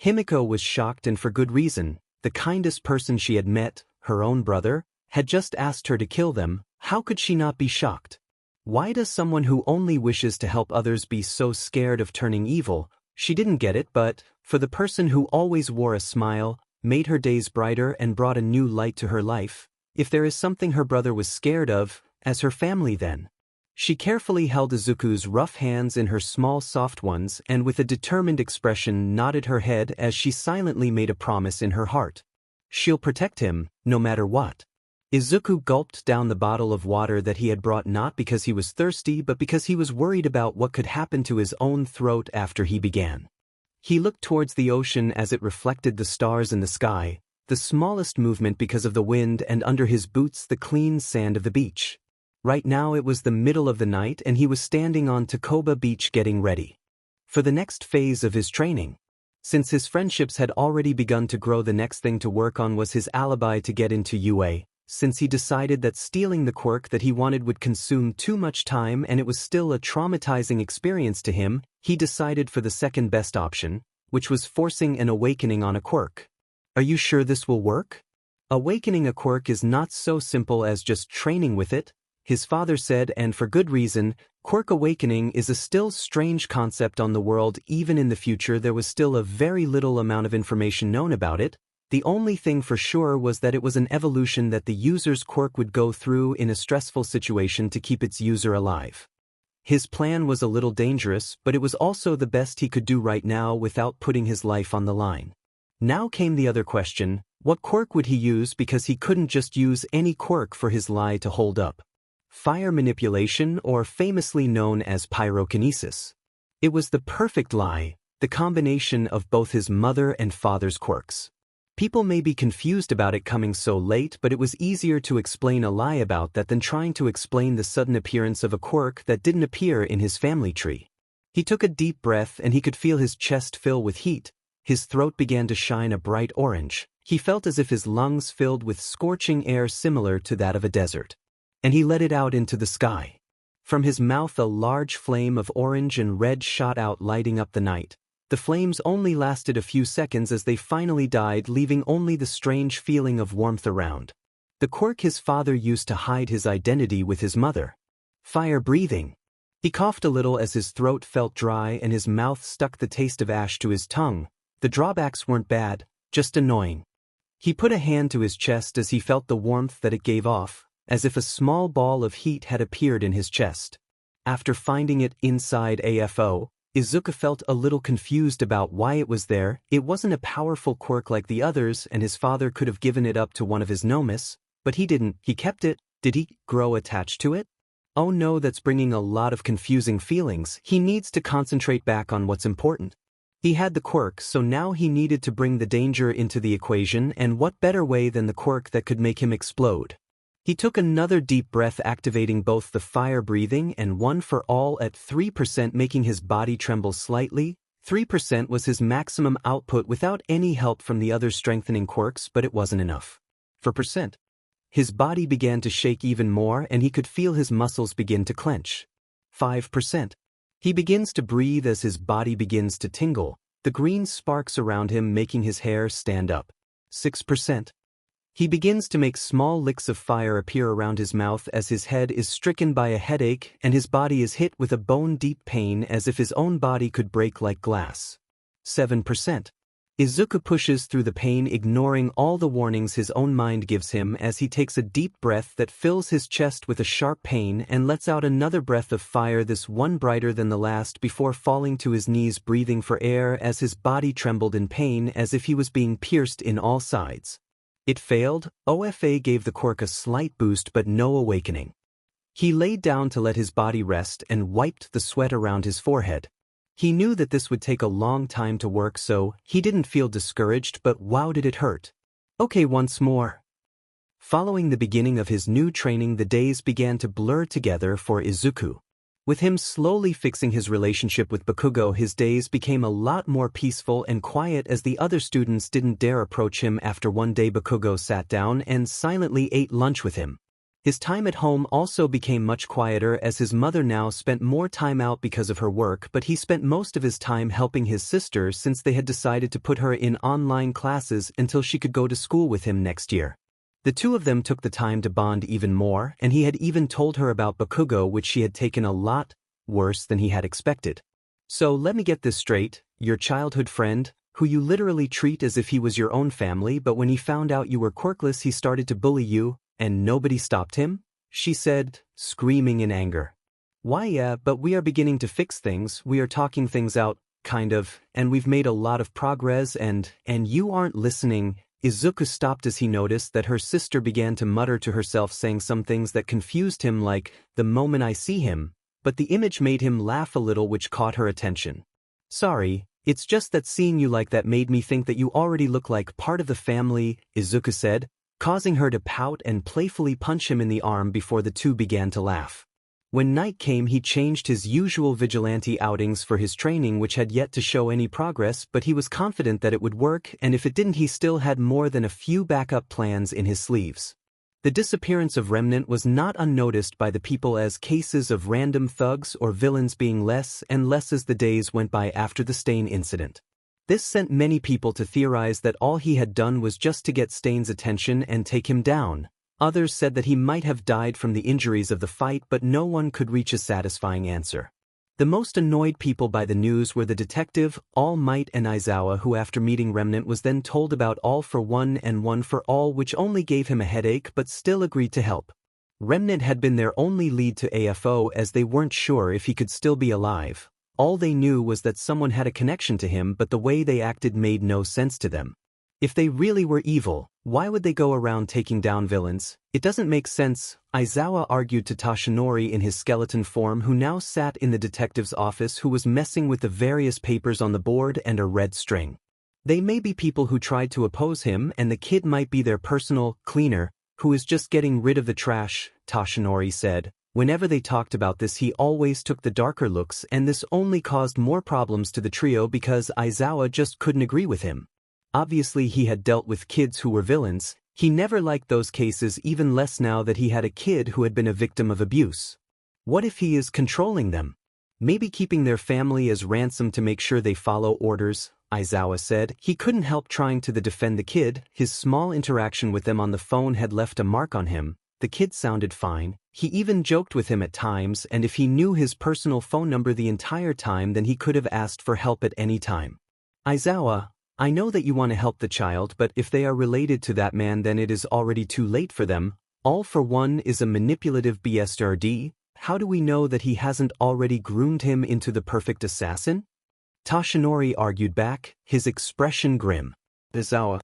Himiko was shocked, and for good reason. The kindest person she had met, her own brother, had just asked her to kill them. How could she not be shocked? Why does someone who only wishes to help others be so scared of turning evil? She didn't get it, but for the person who always wore a smile, made her days brighter and brought a new light to her life, if there is something her brother was scared of, as her family then. She carefully held Izuku's rough hands in her small soft ones and with a determined expression nodded her head as she silently made a promise in her heart. She'll protect him, no matter what. Izuku gulped down the bottle of water that he had brought not because he was thirsty but because he was worried about what could happen to his own throat after he began. He looked towards the ocean as it reflected the stars in the sky, the smallest movement because of the wind, and under his boots the clean sand of the beach. Right now it was the middle of the night and he was standing on Toga beach getting ready for the next phase of his training. Since his friendships had already begun to grow, the next thing to work on was his alibi to get into UA. Since he decided that stealing the quirk that he wanted would consume too much time and it was still a traumatizing experience to him, he decided for the second best option, which was forcing an awakening on a quirk. Are you sure this will work? Awakening a quirk is not so simple as just training with it, his father said, and for good reason. Quirk awakening is a still strange concept on the world. Even in the future there was still a very little amount of information known about it. The only thing for sure was that it was an evolution that the user's quirk would go through in a stressful situation to keep its user alive. His plan was a little dangerous, but it was also the best he could do right now without putting his life on the line. Now came the other question: what quirk would he use, because he couldn't just use any quirk for his lie to hold up. Fire manipulation, or famously known as pyrokinesis. It was the perfect lie, the combination of both his mother and father's quirks. People may be confused about it coming so late, but it was easier to explain a lie about that than trying to explain the sudden appearance of a quirk that didn't appear in his family tree. He took a deep breath and he could feel his chest fill with heat. His throat began to shine a bright orange. He felt as if his lungs filled with scorching air similar to that of a desert. And he let it out into the sky. From his mouth a large flame of orange and red shot out, lighting up the night. The flames only lasted a few seconds as they finally died, leaving only the strange feeling of warmth around. The quirk his father used to hide his identity with his mother. Fire breathing. He coughed a little as his throat felt dry and his mouth stuck the taste of ash to his tongue. The drawbacks weren't bad, just annoying. He put a hand to his chest as he felt the warmth that it gave off, as if a small ball of heat had appeared in his chest. After finding it inside AFO, Izuku felt a little confused about why it was there. It wasn't a powerful quirk like the others, and his father could have given it up to one of his nomis, but he didn't. He kept it. Did he grow attached to it? Oh no, that's bringing a lot of confusing feelings. He needs to concentrate back on what's important. He had the quirk, so now he needed to bring the danger into the equation, and what better way than the quirk that could make him explode? He took another deep breath, activating both the fire breathing and one for all at 3%, making his body tremble slightly. 3% was his maximum output without any help from the other strengthening quirks, but it wasn't enough. 4%. His body began to shake even more and he could feel his muscles begin to clench. 5%. He begins to breathe as his body begins to tingle, the green sparks around him making his hair stand up. 6%. He begins to make small licks of fire appear around his mouth as his head is stricken by a headache and his body is hit with a bone-deep pain as if his own body could break like glass. 7%. Izuku pushes through the pain, ignoring all the warnings his own mind gives him as he takes a deep breath that fills his chest with a sharp pain and lets out another breath of fire, this one brighter than the last, before falling to his knees, breathing for air as his body trembled in pain as if he was being pierced in all sides. It failed. OFA gave the quirk a slight boost but no awakening. He laid down to let his body rest and wiped the sweat around his forehead. He knew that this would take a long time to work, so he didn't feel discouraged, but wow, did it hurt. Okay, once more. Following the beginning of his new training, the days began to blur together for Izuku. With him slowly fixing his relationship with Bakugo, his days became a lot more peaceful and quiet as the other students didn't dare approach him. After one day, Bakugo sat down and silently ate lunch with him. His time at home also became much quieter as his mother now spent more time out because of her work, but he spent most of his time helping his sister since they had decided to put her in online classes until she could go to school with him next year. The two of them took the time to bond even more, and he had even told her about Bakugo, which she had taken a lot worse than he had expected. So let me get this straight, your childhood friend, who you literally treat as if he was your own family, but when he found out you were quirkless he started to bully you, and nobody stopped him? She said, screaming in anger. Why yeah, but we are beginning to fix things, we are talking things out, kind of, and we've made a lot of progress and you aren't listening. Izuku stopped as he noticed that her sister began to mutter to herself, saying some things that confused him, like, "the moment I see him," but the image made him laugh a little, which caught her attention. "Sorry, it's just that seeing you like that made me think that you already look like part of the family," Izuku said, causing her to pout and playfully punch him in the arm before the two began to laugh. When night came, he changed his usual vigilante outings for his training, which had yet to show any progress, but he was confident that it would work, and if it didn't, he still had more than a few backup plans in his sleeves. The disappearance of Remnant was not unnoticed by the people, as cases of random thugs or villains being less and less as the days went by after the Stain incident. This sent many people to theorize that all he had done was just to get Stain's attention and take him down. Others said that he might have died from the injuries of the fight, but no one could reach a satisfying answer. The most annoyed people by the news were the detective, All Might, and Aizawa, who after meeting Remnant was then told about All for One and One for All, which only gave him a headache but still agreed to help. Remnant had been their only lead to AFO, as they weren't sure if he could still be alive. All they knew was that someone had a connection to him, but the way they acted made no sense to them. If they really were evil, why would they go around taking down villains? It doesn't make sense, Aizawa argued to Toshinori in his skeleton form, who now sat in the detective's office, who was messing with the various papers on the board and a red string. They may be people who tried to oppose him, and the kid might be their personal cleaner, who is just getting rid of the trash, Toshinori said. Whenever they talked about this, he always took the darker looks, and this only caused more problems to the trio because Aizawa just couldn't agree with him. Obviously he had dealt with kids who were villains. He never liked those cases, even less now that he had a kid who had been a victim of abuse. What if he is controlling them? Maybe keeping their family as ransom to make sure they follow orders, Aizawa said. He couldn't help trying to defend the kid. His small interaction with them on the phone had left a mark on him. The kid sounded fine. He even joked with him at times, and if he knew his personal phone number the entire time, then he could have asked for help at any time. Aizawa, I know that you want to help the child, but if they are related to that man, then it is already too late for them. All for One is a manipulative BSRD. How do we know that he hasn't already groomed him into the perfect assassin? Toshinori argued back, his expression grim. Aizawa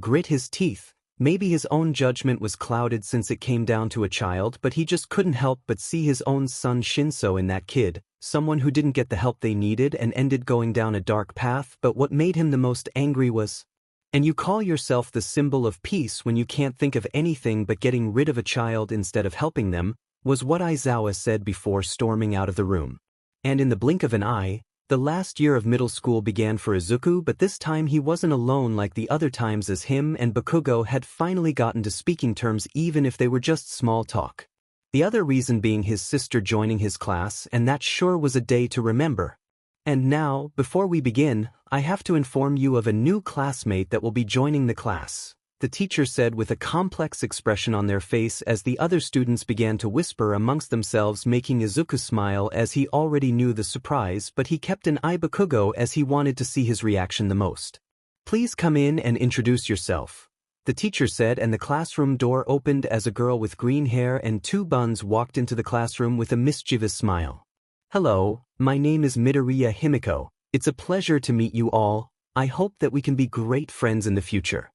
grit his teeth. Maybe his own judgment was clouded since it came down to a child, but he just couldn't help but see his own son Shinso in that kid, someone who didn't get the help they needed and ended going down a dark path. But what made him the most angry was, "And you call yourself the symbol of peace when you can't think of anything but getting rid of a child instead of helping them," was what Aizawa said before storming out of the room. And in the blink of an eye, the last year of middle school began for Izuku, but this time he wasn't alone like the other times, as him and Bakugo had finally gotten to speaking terms, even if they were just small talk. The other reason being his sister joining his class, and that sure was a day to remember. And now, before we begin, I have to inform you of a new classmate that will be joining the class, the teacher said with a complex expression on their face as the other students began to whisper amongst themselves, making Izuku smile as he already knew the surprise, but he kept an eye Bakugo as he wanted to see his reaction the most. "Please come in and introduce yourself," the teacher said, and the classroom door opened as a girl with green hair and two buns walked into the classroom with a mischievous smile. "Hello, my name is Midoriya Himiko. It's a pleasure to meet you all. I hope that we can be great friends in the future,"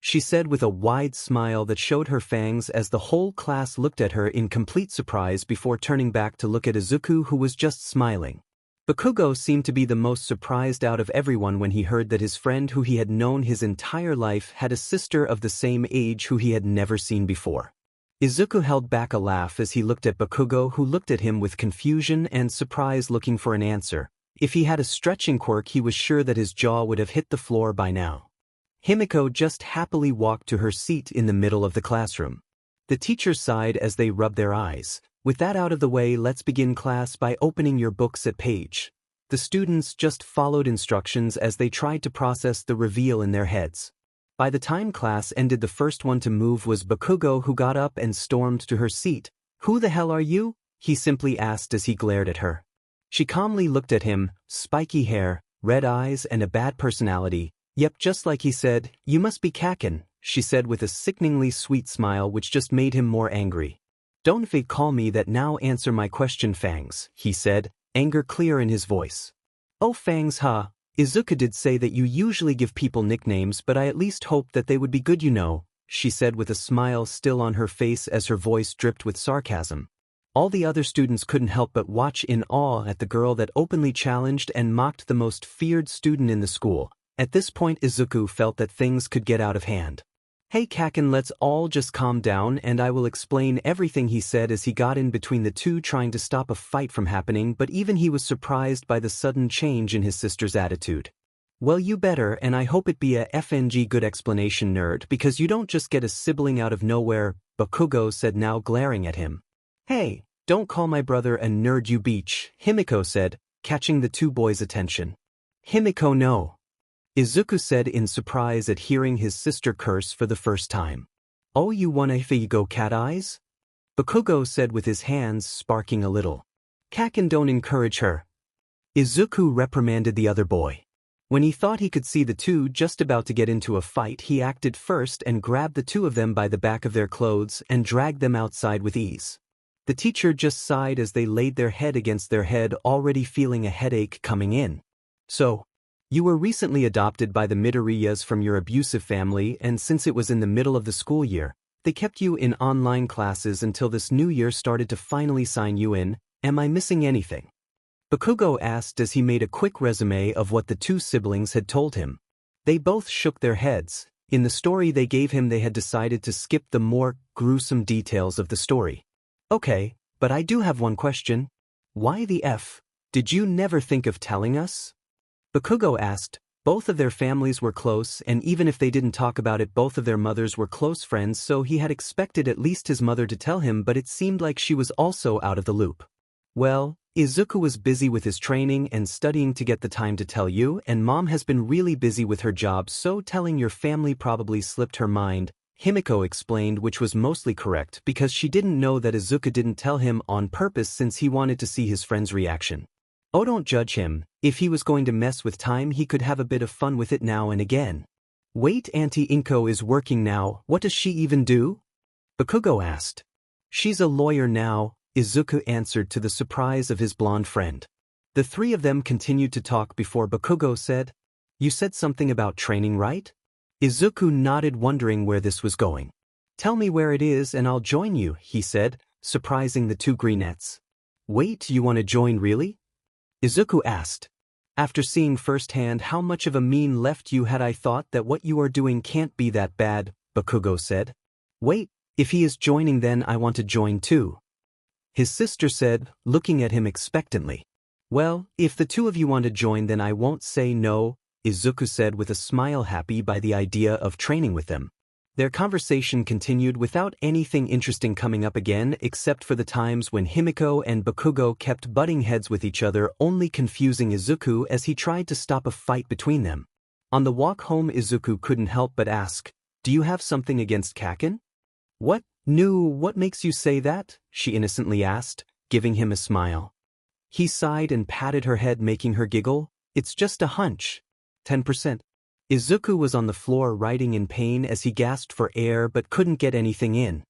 she said with a wide smile that showed her fangs as the whole class looked at her in complete surprise before turning back to look at Izuku, who was just smiling. Bakugo seemed to be the most surprised out of everyone when he heard that his friend, who he had known his entire life, had a sister of the same age who he had never seen before. Izuku held back a laugh as he looked at Bakugo, who looked at him with confusion and surprise, looking for an answer. If he had a stretching quirk, he was sure that his jaw would have hit the floor by now. Himiko just happily walked to her seat in the middle of the classroom. The teachers sighed as they rubbed their eyes. "With that out of the way, let's begin class by opening your books at page." The students just followed instructions as they tried to process the reveal in their heads. By the time class ended, the first one to move was Bakugo, who got up and stormed to her seat. "Who the hell are you?" he simply asked as he glared at her. She calmly looked at him, spiky hair, red eyes, and a bad personality. "Yep, just like he said. You must be Kakin," she said with a sickeningly sweet smile which just made him more angry. "Don't fake call me that now, answer my question, Fangs," he said, anger clear in his voice. "Oh Fangs, huh? Izuku did say that you usually give people nicknames, but I at least hoped that they would be good, you know, she said with a smile still on her face as her voice dripped with sarcasm. All the other students couldn't help but watch in awe at the girl that openly challenged and mocked the most feared student in the school. At this point Izuku felt that things could get out of hand. "Hey Kaken, let's all just calm down and I will explain everything," he said as he got in between the two, trying to stop a fight from happening, but even he was surprised by the sudden change in his sister's attitude. "Well, you better, and I hope it be a FNG good explanation, nerd, because you don't just get a sibling out of nowhere," Bakugo said, now glaring at him. "Hey, don't call my brother a nerd, you beach," Himiko said, catching the two boys' attention. "Himiko, no," Izuku said in surprise at hearing his sister curse for the first time. "Oh, you wanna go cat eyes?" Bakugo said with his hands sparking a little. "Kaken, don't encourage her," Izuku reprimanded the other boy. When he thought he could see the two just about to get into a fight, he acted first and grabbed the two of them by the back of their clothes and dragged them outside with ease. The teacher just sighed as they laid their head against their head, already feeling a headache coming in. "So, you were recently adopted by the Midoriyas from your abusive family, and since it was in the middle of the school year, they kept you in online classes until this new year started to finally sign you in. Am I missing anything?" Bakugo asked as he made a quick resume of what the two siblings had told him. They both shook their heads. In the story they gave him, they had decided to skip the more gruesome details of the story. "Okay, but I do have one question. Why the F? Did you never think of telling us?" Bakugo asked. Both of their families were close, and even if they didn't talk about it, both of their mothers were close friends, so he had expected at least his mother to tell him, but it seemed like she was also out of the loop. "Well, Izuku was busy with his training and studying to get the time to tell you, and Mom has been really busy with her job, so telling your family probably slipped her mind," Himiko explained, which was mostly correct because she didn't know that Izuku didn't tell him on purpose since he wanted to see his friend's reaction. "Oh, don't judge him. If he was going to mess with time, he could have a bit of fun with it now and again." "Wait, Auntie Inko is working now. What does she even do?" Bakugo asked. "She's a lawyer now," Izuku answered to the surprise of his blonde friend. The three of them continued to talk before Bakugo said, "You said something about training, right?" Izuku nodded, wondering where this was going. "Tell me where it is and I'll join you," he said, surprising the two greenettes. "Wait, you want to join really?" Izuku asked. "After seeing firsthand how much of a mean left you had, I thought that what you are doing can't be that bad," Bakugo said. "Wait, if he is joining then I want to join too," his sister said, looking at him expectantly. "Well, if the two of you want to join then I won't say no," Izuku said with a smile, happy by the idea of training with them. Their conversation continued without anything interesting coming up again, except for the times when Himiko and Bakugo kept butting heads with each other, only confusing Izuku as he tried to stop a fight between them. On the walk home, Izuku couldn't help but ask, "Do you have something against Kaken?" "What? No, what makes you say that?" she innocently asked, giving him a smile. He sighed and patted her head, making her giggle. "It's just a hunch. 10%. Izuku was on the floor, writhing in pain as he gasped for air but couldn't get anything in.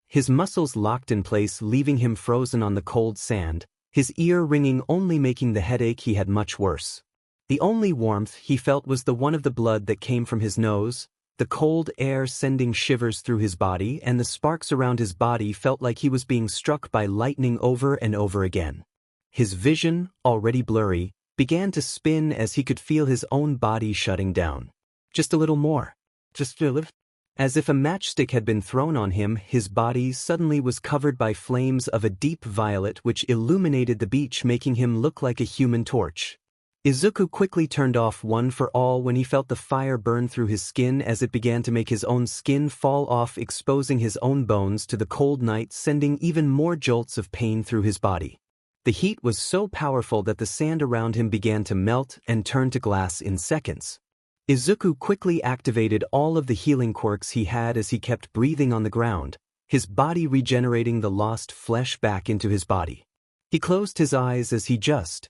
His muscles locked in place, leaving him frozen on the cold sand, his ear ringing, only making the headache he had much worse. The only warmth he felt was the one of the blood that came from his nose, the cold air sending shivers through his body, and the sparks around his body felt like he was being struck by lightning over and over again. His vision, already blurry, began to spin as he could feel his own body shutting down. Just a little more. Just a little. As if a matchstick had been thrown on him, his body suddenly was covered by flames of a deep violet which illuminated the beach, making him look like a human torch. Izuku quickly turned off one for all when he felt the fire burn through his skin as it began to make his own skin fall off, exposing his own bones to the cold night, sending even more jolts of pain through his body. The heat was so powerful that the sand around him began to melt and turn to glass in seconds. Izuku quickly activated all of the healing quirks he had as he kept breathing on the ground, his body regenerating the lost flesh back into his body. He closed his eyes as he just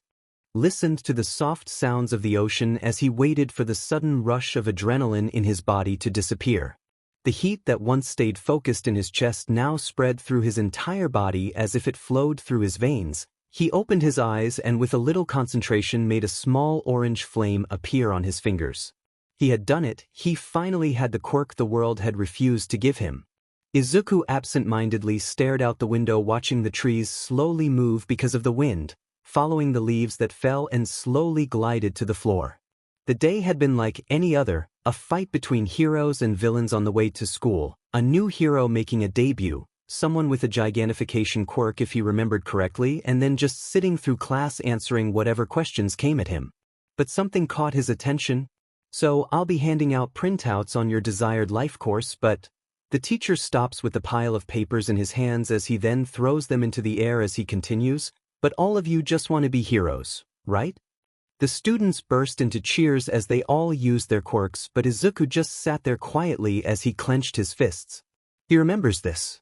listened to the soft sounds of the ocean as he waited for the sudden rush of adrenaline in his body to disappear. The heat that once stayed focused in his chest now spread through his entire body as if it flowed through his veins, He opened his eyes and with a little concentration made a small orange flame appear on his fingers. He had done it, he finally had the quirk the world had refused to give him. Izuku absent-mindedly stared out the window watching the trees slowly move because of the wind, following the leaves that fell and slowly glided to the floor. The day had been like any other, a fight between heroes and villains on the way to school, a new hero making a debut, someone with a gigantification quirk if he remembered correctly, and then just sitting through class answering whatever questions came at him. But something caught his attention. So I'll be handing out printouts on your desired life course, but... The teacher stops with the pile of papers in his hands as he then throws them into the air as he continues, but all of you just want to be heroes, right? The students burst into cheers as they all used their quirks, but Izuku just sat there quietly as he clenched his fists. He remembers this.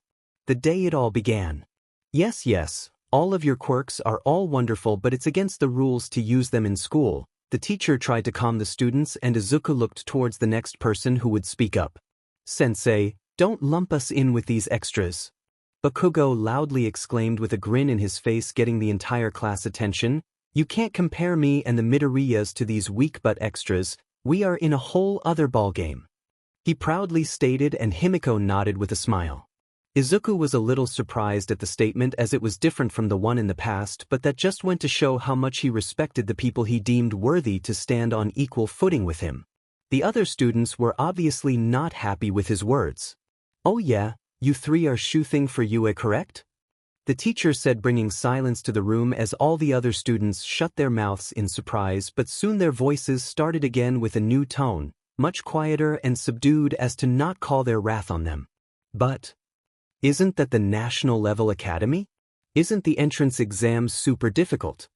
The day it all began. Yes, all of your quirks are all wonderful, but it's against the rules to use them in school. The teacher tried to calm the students and Izuku looked towards the next person who would speak up. Sensei, don't lump us in with these extras. Bakugo loudly exclaimed with a grin in his face, getting the entire class attention. You can't compare me and the Midoriyas to these weak-butt extras. We are in a whole other ballgame. He proudly stated, and Himiko nodded with a smile. Izuku was a little surprised at the statement as it was different from the one in the past, but that just went to show how much he respected the people he deemed worthy to stand on equal footing with him. The other students were obviously not happy with his words. Oh yeah, you three are shooting for UA, correct? The teacher said, bringing silence to the room as all the other students shut their mouths in surprise, but soon their voices started again with a new tone, much quieter and subdued as to not call their wrath on them. But isn't that the national level academy? Isn't the entrance exam super difficult?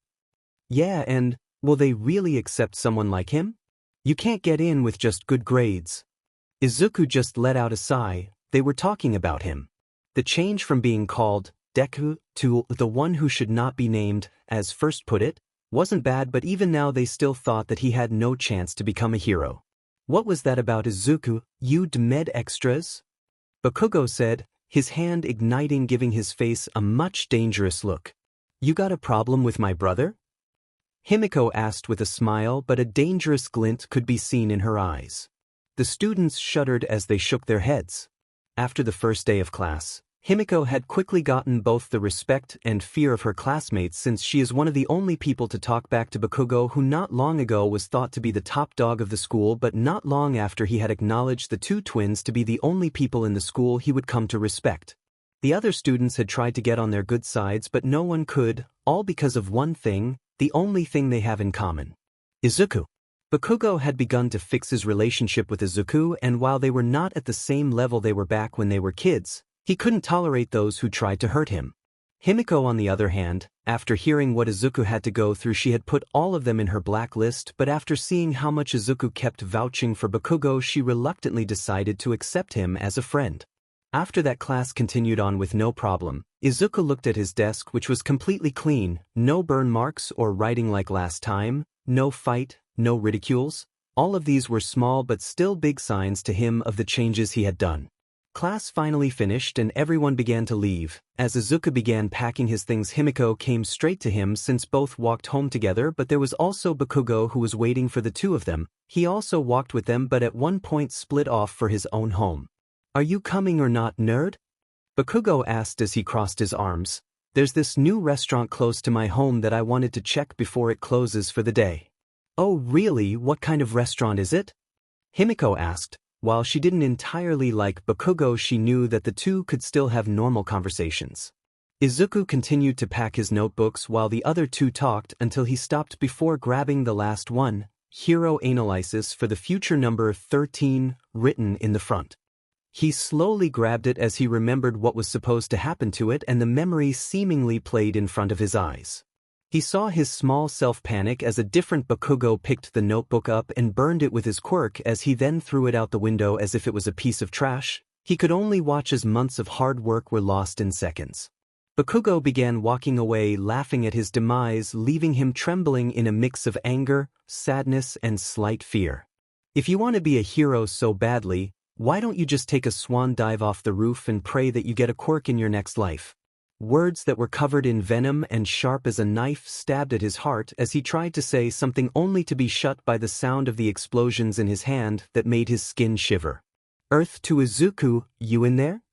Yeah, and will they really accept someone like him? You can't get in with just good grades. Izuku just let out a sigh. They were talking about him. The change from being called Deku to the one who should not be named, as first put it, wasn't bad, but even now they still thought that he had no chance to become a hero. What was that about Izuku? You'd med extras? Bakugo said, his hand igniting, giving his face a much dangerous look. You got a problem with my brother? Himiko asked with a smile, but a dangerous glint could be seen in her eyes. The students shuddered as they shook their heads. After the first day of class, Himiko had quickly gotten both the respect and fear of her classmates, since she is one of the only people to talk back to Bakugo, who not long ago was thought to be the top dog of the school, but not long after he had acknowledged the two twins to be the only people in the school he would come to respect. The other students had tried to get on their good sides, but no one could, all because of one thing, the only thing they have in common. Izuku. Bakugo had begun to fix his relationship with Izuku, and while they were not at the same level they were back when they were kids, he couldn't tolerate those who tried to hurt him. Himiko, on the other hand, after hearing what Izuku had to go through, she had put all of them in her blacklist, but after seeing how much Izuku kept vouching for Bakugo, she reluctantly decided to accept him as a friend. After that, class continued on with no problem. Izuku looked at his desk, which was completely clean, no burn marks or writing like last time, no fight, no ridicules. All of these were small but still big signs to him of the changes he had done. Class finally finished and everyone began to leave. As Izuku began packing his things, Himiko came straight to him, since both walked home together, but there was also Bakugo who was waiting for the two of them. He also walked with them, but at one point split off for his own home. Are you coming or not, nerd? Bakugo asked as he crossed his arms. There's this new restaurant close to my home that I wanted to check before it closes for the day. Oh really, what kind of restaurant is it? Himiko asked. While she didn't entirely like Bakugo, she knew that the two could still have normal conversations. Izuku continued to pack his notebooks while the other two talked until he stopped before grabbing the last one, Hero Analysis for the future number 13, written in the front. He slowly grabbed it as he remembered what was supposed to happen to it, and the memory seemingly played in front of his eyes. He saw his small self panic as a different Bakugo picked the notebook up and burned it with his quirk, as he then threw it out the window as if it was a piece of trash. He could only watch as months of hard work were lost in seconds. Bakugo began walking away, laughing at his demise, leaving him trembling in a mix of anger, sadness, and slight fear. If you want to be a hero so badly, why don't you just take a swan dive off the roof and pray that you get a quirk in your next life? Words that were covered in venom and sharp as a knife stabbed at his heart as he tried to say something only to be shut by the sound of the explosions in his hand that made his skin shiver. "Earth to Izuku, you in there?"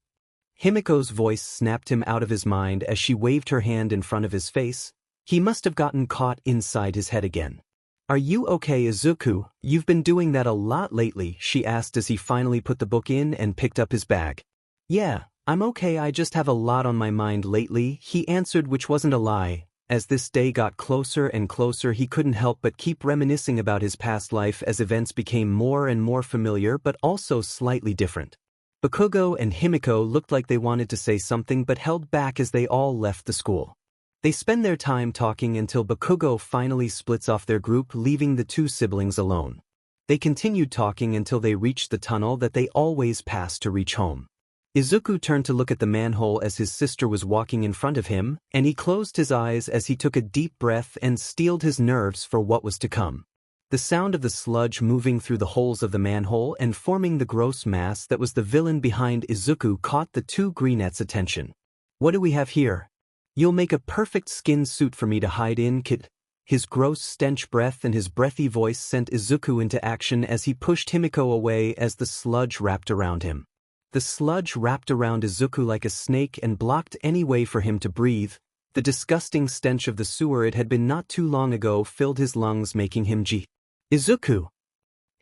Himiko's voice snapped him out of his mind as she waved her hand in front of his face. He must have gotten caught inside his head again. "Are you okay, Izuku? You've been doing that a lot lately," she asked as he finally put the book in and picked up his bag. "Yeah, I'm okay, I just have a lot on my mind lately," he answered, which wasn't a lie. As this day got closer and closer, he couldn't help but keep reminiscing about his past life as events became more and more familiar but also slightly different. Bakugo and Himiko looked like they wanted to say something but held back as they all left the school. They spend their time talking until Bakugo finally splits off their group, leaving the two siblings alone. They continued talking until they reached the tunnel that they always pass to reach home. Izuku turned to look at the manhole as his sister was walking in front of him, and he closed his eyes as he took a deep breath and steeled his nerves for what was to come. The sound of the sludge moving through the holes of the manhole and forming the gross mass that was the villain behind Izuku caught the two greenettes' attention. "What do we have here? You'll make a perfect skin suit for me to hide in, kid." His gross stench breath and his breathy voice sent Izuku into action as he pushed Himiko away as the sludge wrapped around him. The sludge wrapped around Izuku like a snake and blocked any way for him to breathe. The disgusting stench of the sewer it had been not too long ago filled his lungs, making him Izuku!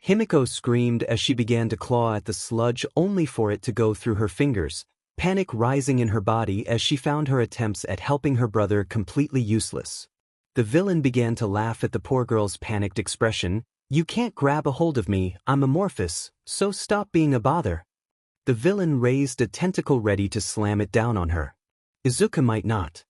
Himiko screamed as she began to claw at the sludge only for it to go through her fingers, panic rising in her body as she found her attempts at helping her brother completely useless. The villain began to laugh at the poor girl's panicked expression. "You can't grab a hold of me, I'm amorphous, so stop being a bother." The villain raised a tentacle ready to slam it down on her. Izuku might not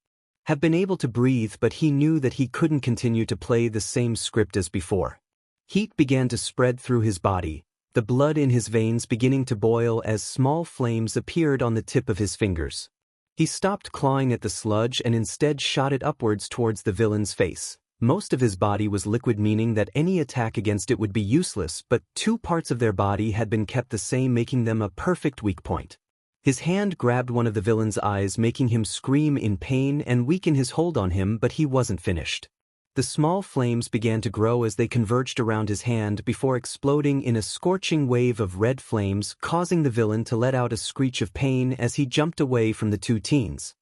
have been able to breathe, but he knew that he couldn't continue to play the same script as before. Heat began to spread through his body, the blood in his veins beginning to boil as small flames appeared on the tip of his fingers. He stopped clawing at the sludge and instead shot it upwards towards the villain's face. Most of his body was liquid, meaning that any attack against it would be useless, but two parts of their body had been kept the same, making them a perfect weak point. His hand grabbed one of the villain's eyes, making him scream in pain and weaken his hold on him, but he wasn't finished. The small flames began to grow as they converged around his hand before exploding in a scorching wave of red flames, causing the villain to let out a screech of pain as he jumped away from the two teens.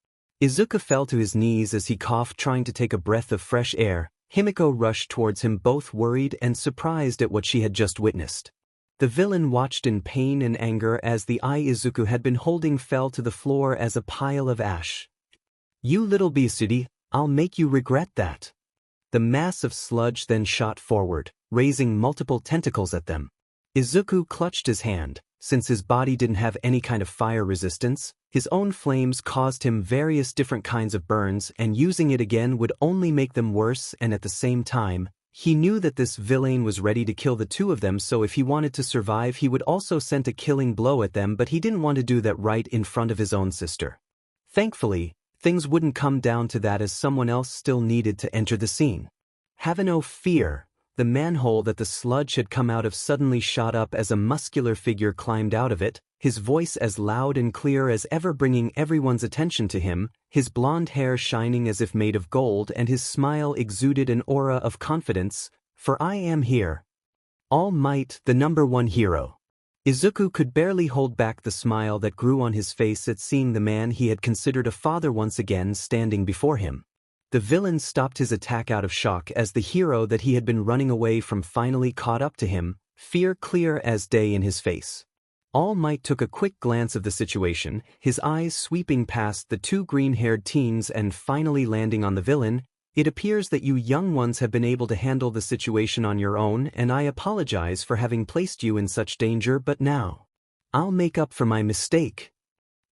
Izuku fell to his knees as he coughed, trying to take a breath of fresh air. Himiko rushed towards him, both worried and surprised at what she had just witnessed. The villain watched in pain and anger as the eye Izuku had been holding fell to the floor as a pile of ash. "You little beastie, I'll make you regret that." The mass of sludge then shot forward, raising multiple tentacles at them. Izuku clutched his hand. Since his body didn't have any kind of fire resistance, his own flames caused him various different kinds of burns, and using it again would only make them worse, and at the same time, he knew that this villain was ready to kill the two of them, so if he wanted to survive he would also send a killing blow at them, but he didn't want to do that right in front of his own sister. Thankfully, things wouldn't come down to that as someone else still needed to enter the scene. "Have no fear." The manhole that the sludge had come out of suddenly shot up as a muscular figure climbed out of it, his voice as loud and clear as ever, bringing everyone's attention to him, his blonde hair shining as if made of gold, and his smile exuded an aura of confidence. "For I am here. All Might, the #1 hero." Izuku could barely hold back the smile that grew on his face at seeing the man he had considered a father once again standing before him. The villain stopped his attack out of shock as the hero that he had been running away from finally caught up to him, fear clear as day in his face. All Might took a quick glance of the situation, his eyes sweeping past the two green-haired teens and finally landing on the villain. "It appears that you young ones have been able to handle the situation on your own, and I apologize for having placed you in such danger, but now I'll make up for my mistake."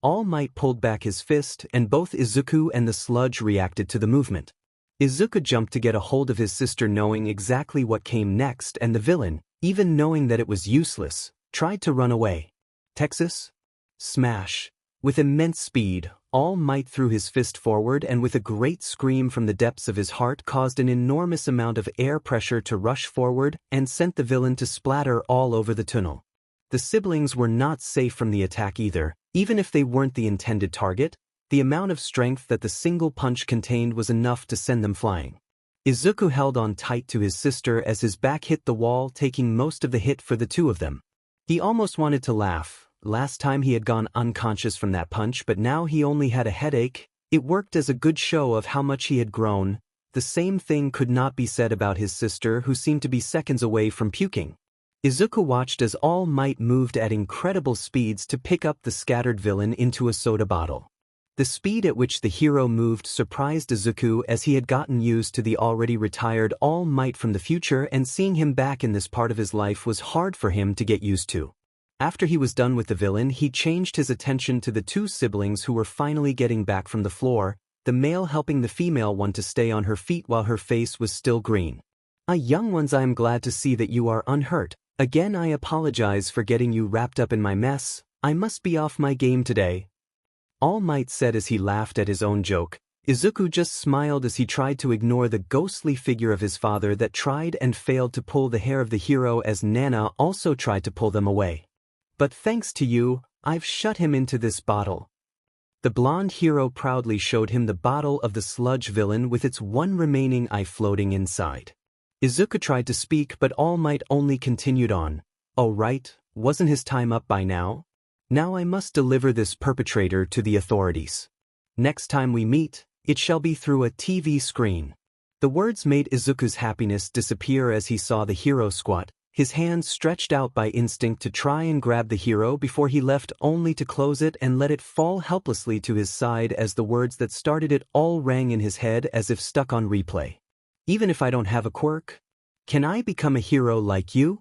All Might pulled back his fist, and both Izuku and the sludge reacted to the movement. Izuku jumped to get a hold of his sister, knowing exactly what came next, and the villain, even knowing that it was useless, tried to run away. Texas? Smash. With immense speed, All Might threw his fist forward and with a great scream from the depths of his heart caused an enormous amount of air pressure to rush forward and sent the villain to splatter all over the tunnel. The siblings were not safe from the attack either. Even if they weren't the intended target, The amount of strength that the single punch contained was enough to send them flying. Izuku held on tight to his sister as his back hit the wall, taking most of the hit for the two of them. He almost wanted to laugh. Last time he had gone unconscious from that punch, but now he only had a headache. It worked as a good show of how much he had grown. The same thing could not be said about his sister, who seemed to be seconds away from puking. Izuku watched as All Might moved at incredible speeds to pick up the scattered villain into a soda bottle. The speed at which the hero moved surprised Izuku, as he had gotten used to the already retired All Might from the future, and seeing him back in this part of his life was hard for him to get used to. After he was done with the villain, he changed his attention to the two siblings who were finally getting back from the floor, the male helping the female one to stay on her feet while her face was still green. Young ones, I am glad to see that you are unhurt. Again, I apologize for getting you wrapped up in my mess. I must be off my game today. All Might said as he laughed at his own joke. Izuku just smiled as he tried to ignore the ghostly figure of his father that tried and failed to pull the hair of the hero, as Nana also tried to pull them away. But thanks to you, I've shut him into this bottle. The blonde hero proudly showed him the bottle of the Sludge villain with its one remaining eye floating inside. Izuku tried to speak, but All Might only continued on. Oh right, wasn't his time up by now? Now I must deliver this perpetrator to the authorities. Next time we meet, it shall be through a TV screen. The words made Izuku's happiness disappear as he saw the hero squat, his hands stretched out by instinct to try and grab the hero before he left, only to close it and let it fall helplessly to his side as the words that started it all rang in his head as if stuck on replay. Even if I don't have a quirk, can I become a hero like you?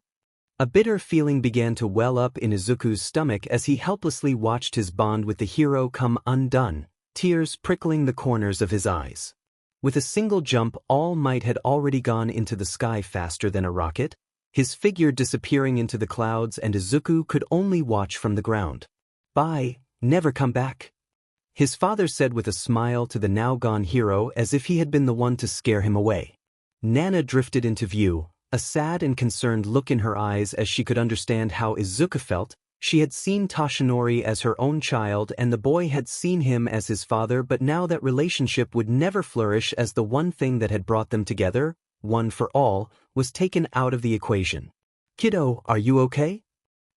A bitter feeling began to well up in Izuku's stomach as he helplessly watched his bond with the hero come undone, tears prickling the corners of his eyes. With a single jump, All Might had already gone into the sky faster than a rocket, his figure disappearing into the clouds, and Izuku could only watch from the ground. Bye, never come back, his father said with a smile to the now-gone hero, as if he had been the one to scare him away. Nana drifted into view, a sad and concerned look in her eyes as she could understand how Izuku felt. She had seen Toshinori as her own child and the boy had seen him as his father, but now that relationship would never flourish as the one thing that had brought them together, one for all, was taken out of the equation. Kiddo, are you okay?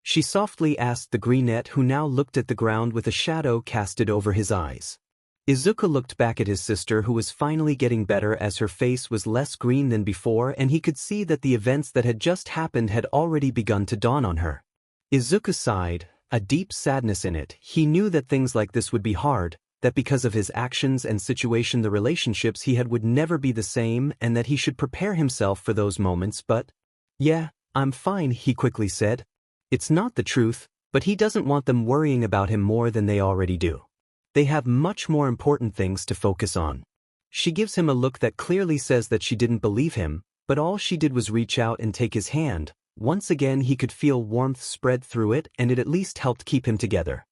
She softly asked the greenette, who now looked at the ground with a shadow casted over his eyes. Izuku looked back at his sister, who was finally getting better as her face was less green than before, and he could see that the events that had just happened had already begun to dawn on her. Izuku sighed, a deep sadness in it. He knew that things like this would be hard, that because of his actions and situation the relationships he had would never be the same, and that he should prepare himself for those moments, but… Yeah, I'm fine, he quickly said. It's not the truth, but he doesn't want them worrying about him more than they already do. They have much more important things to focus on. She gives him a look that clearly says that she didn't believe him, but all she did was reach out and take his hand. Once again he could feel warmth spread through it, and it at least helped keep him together.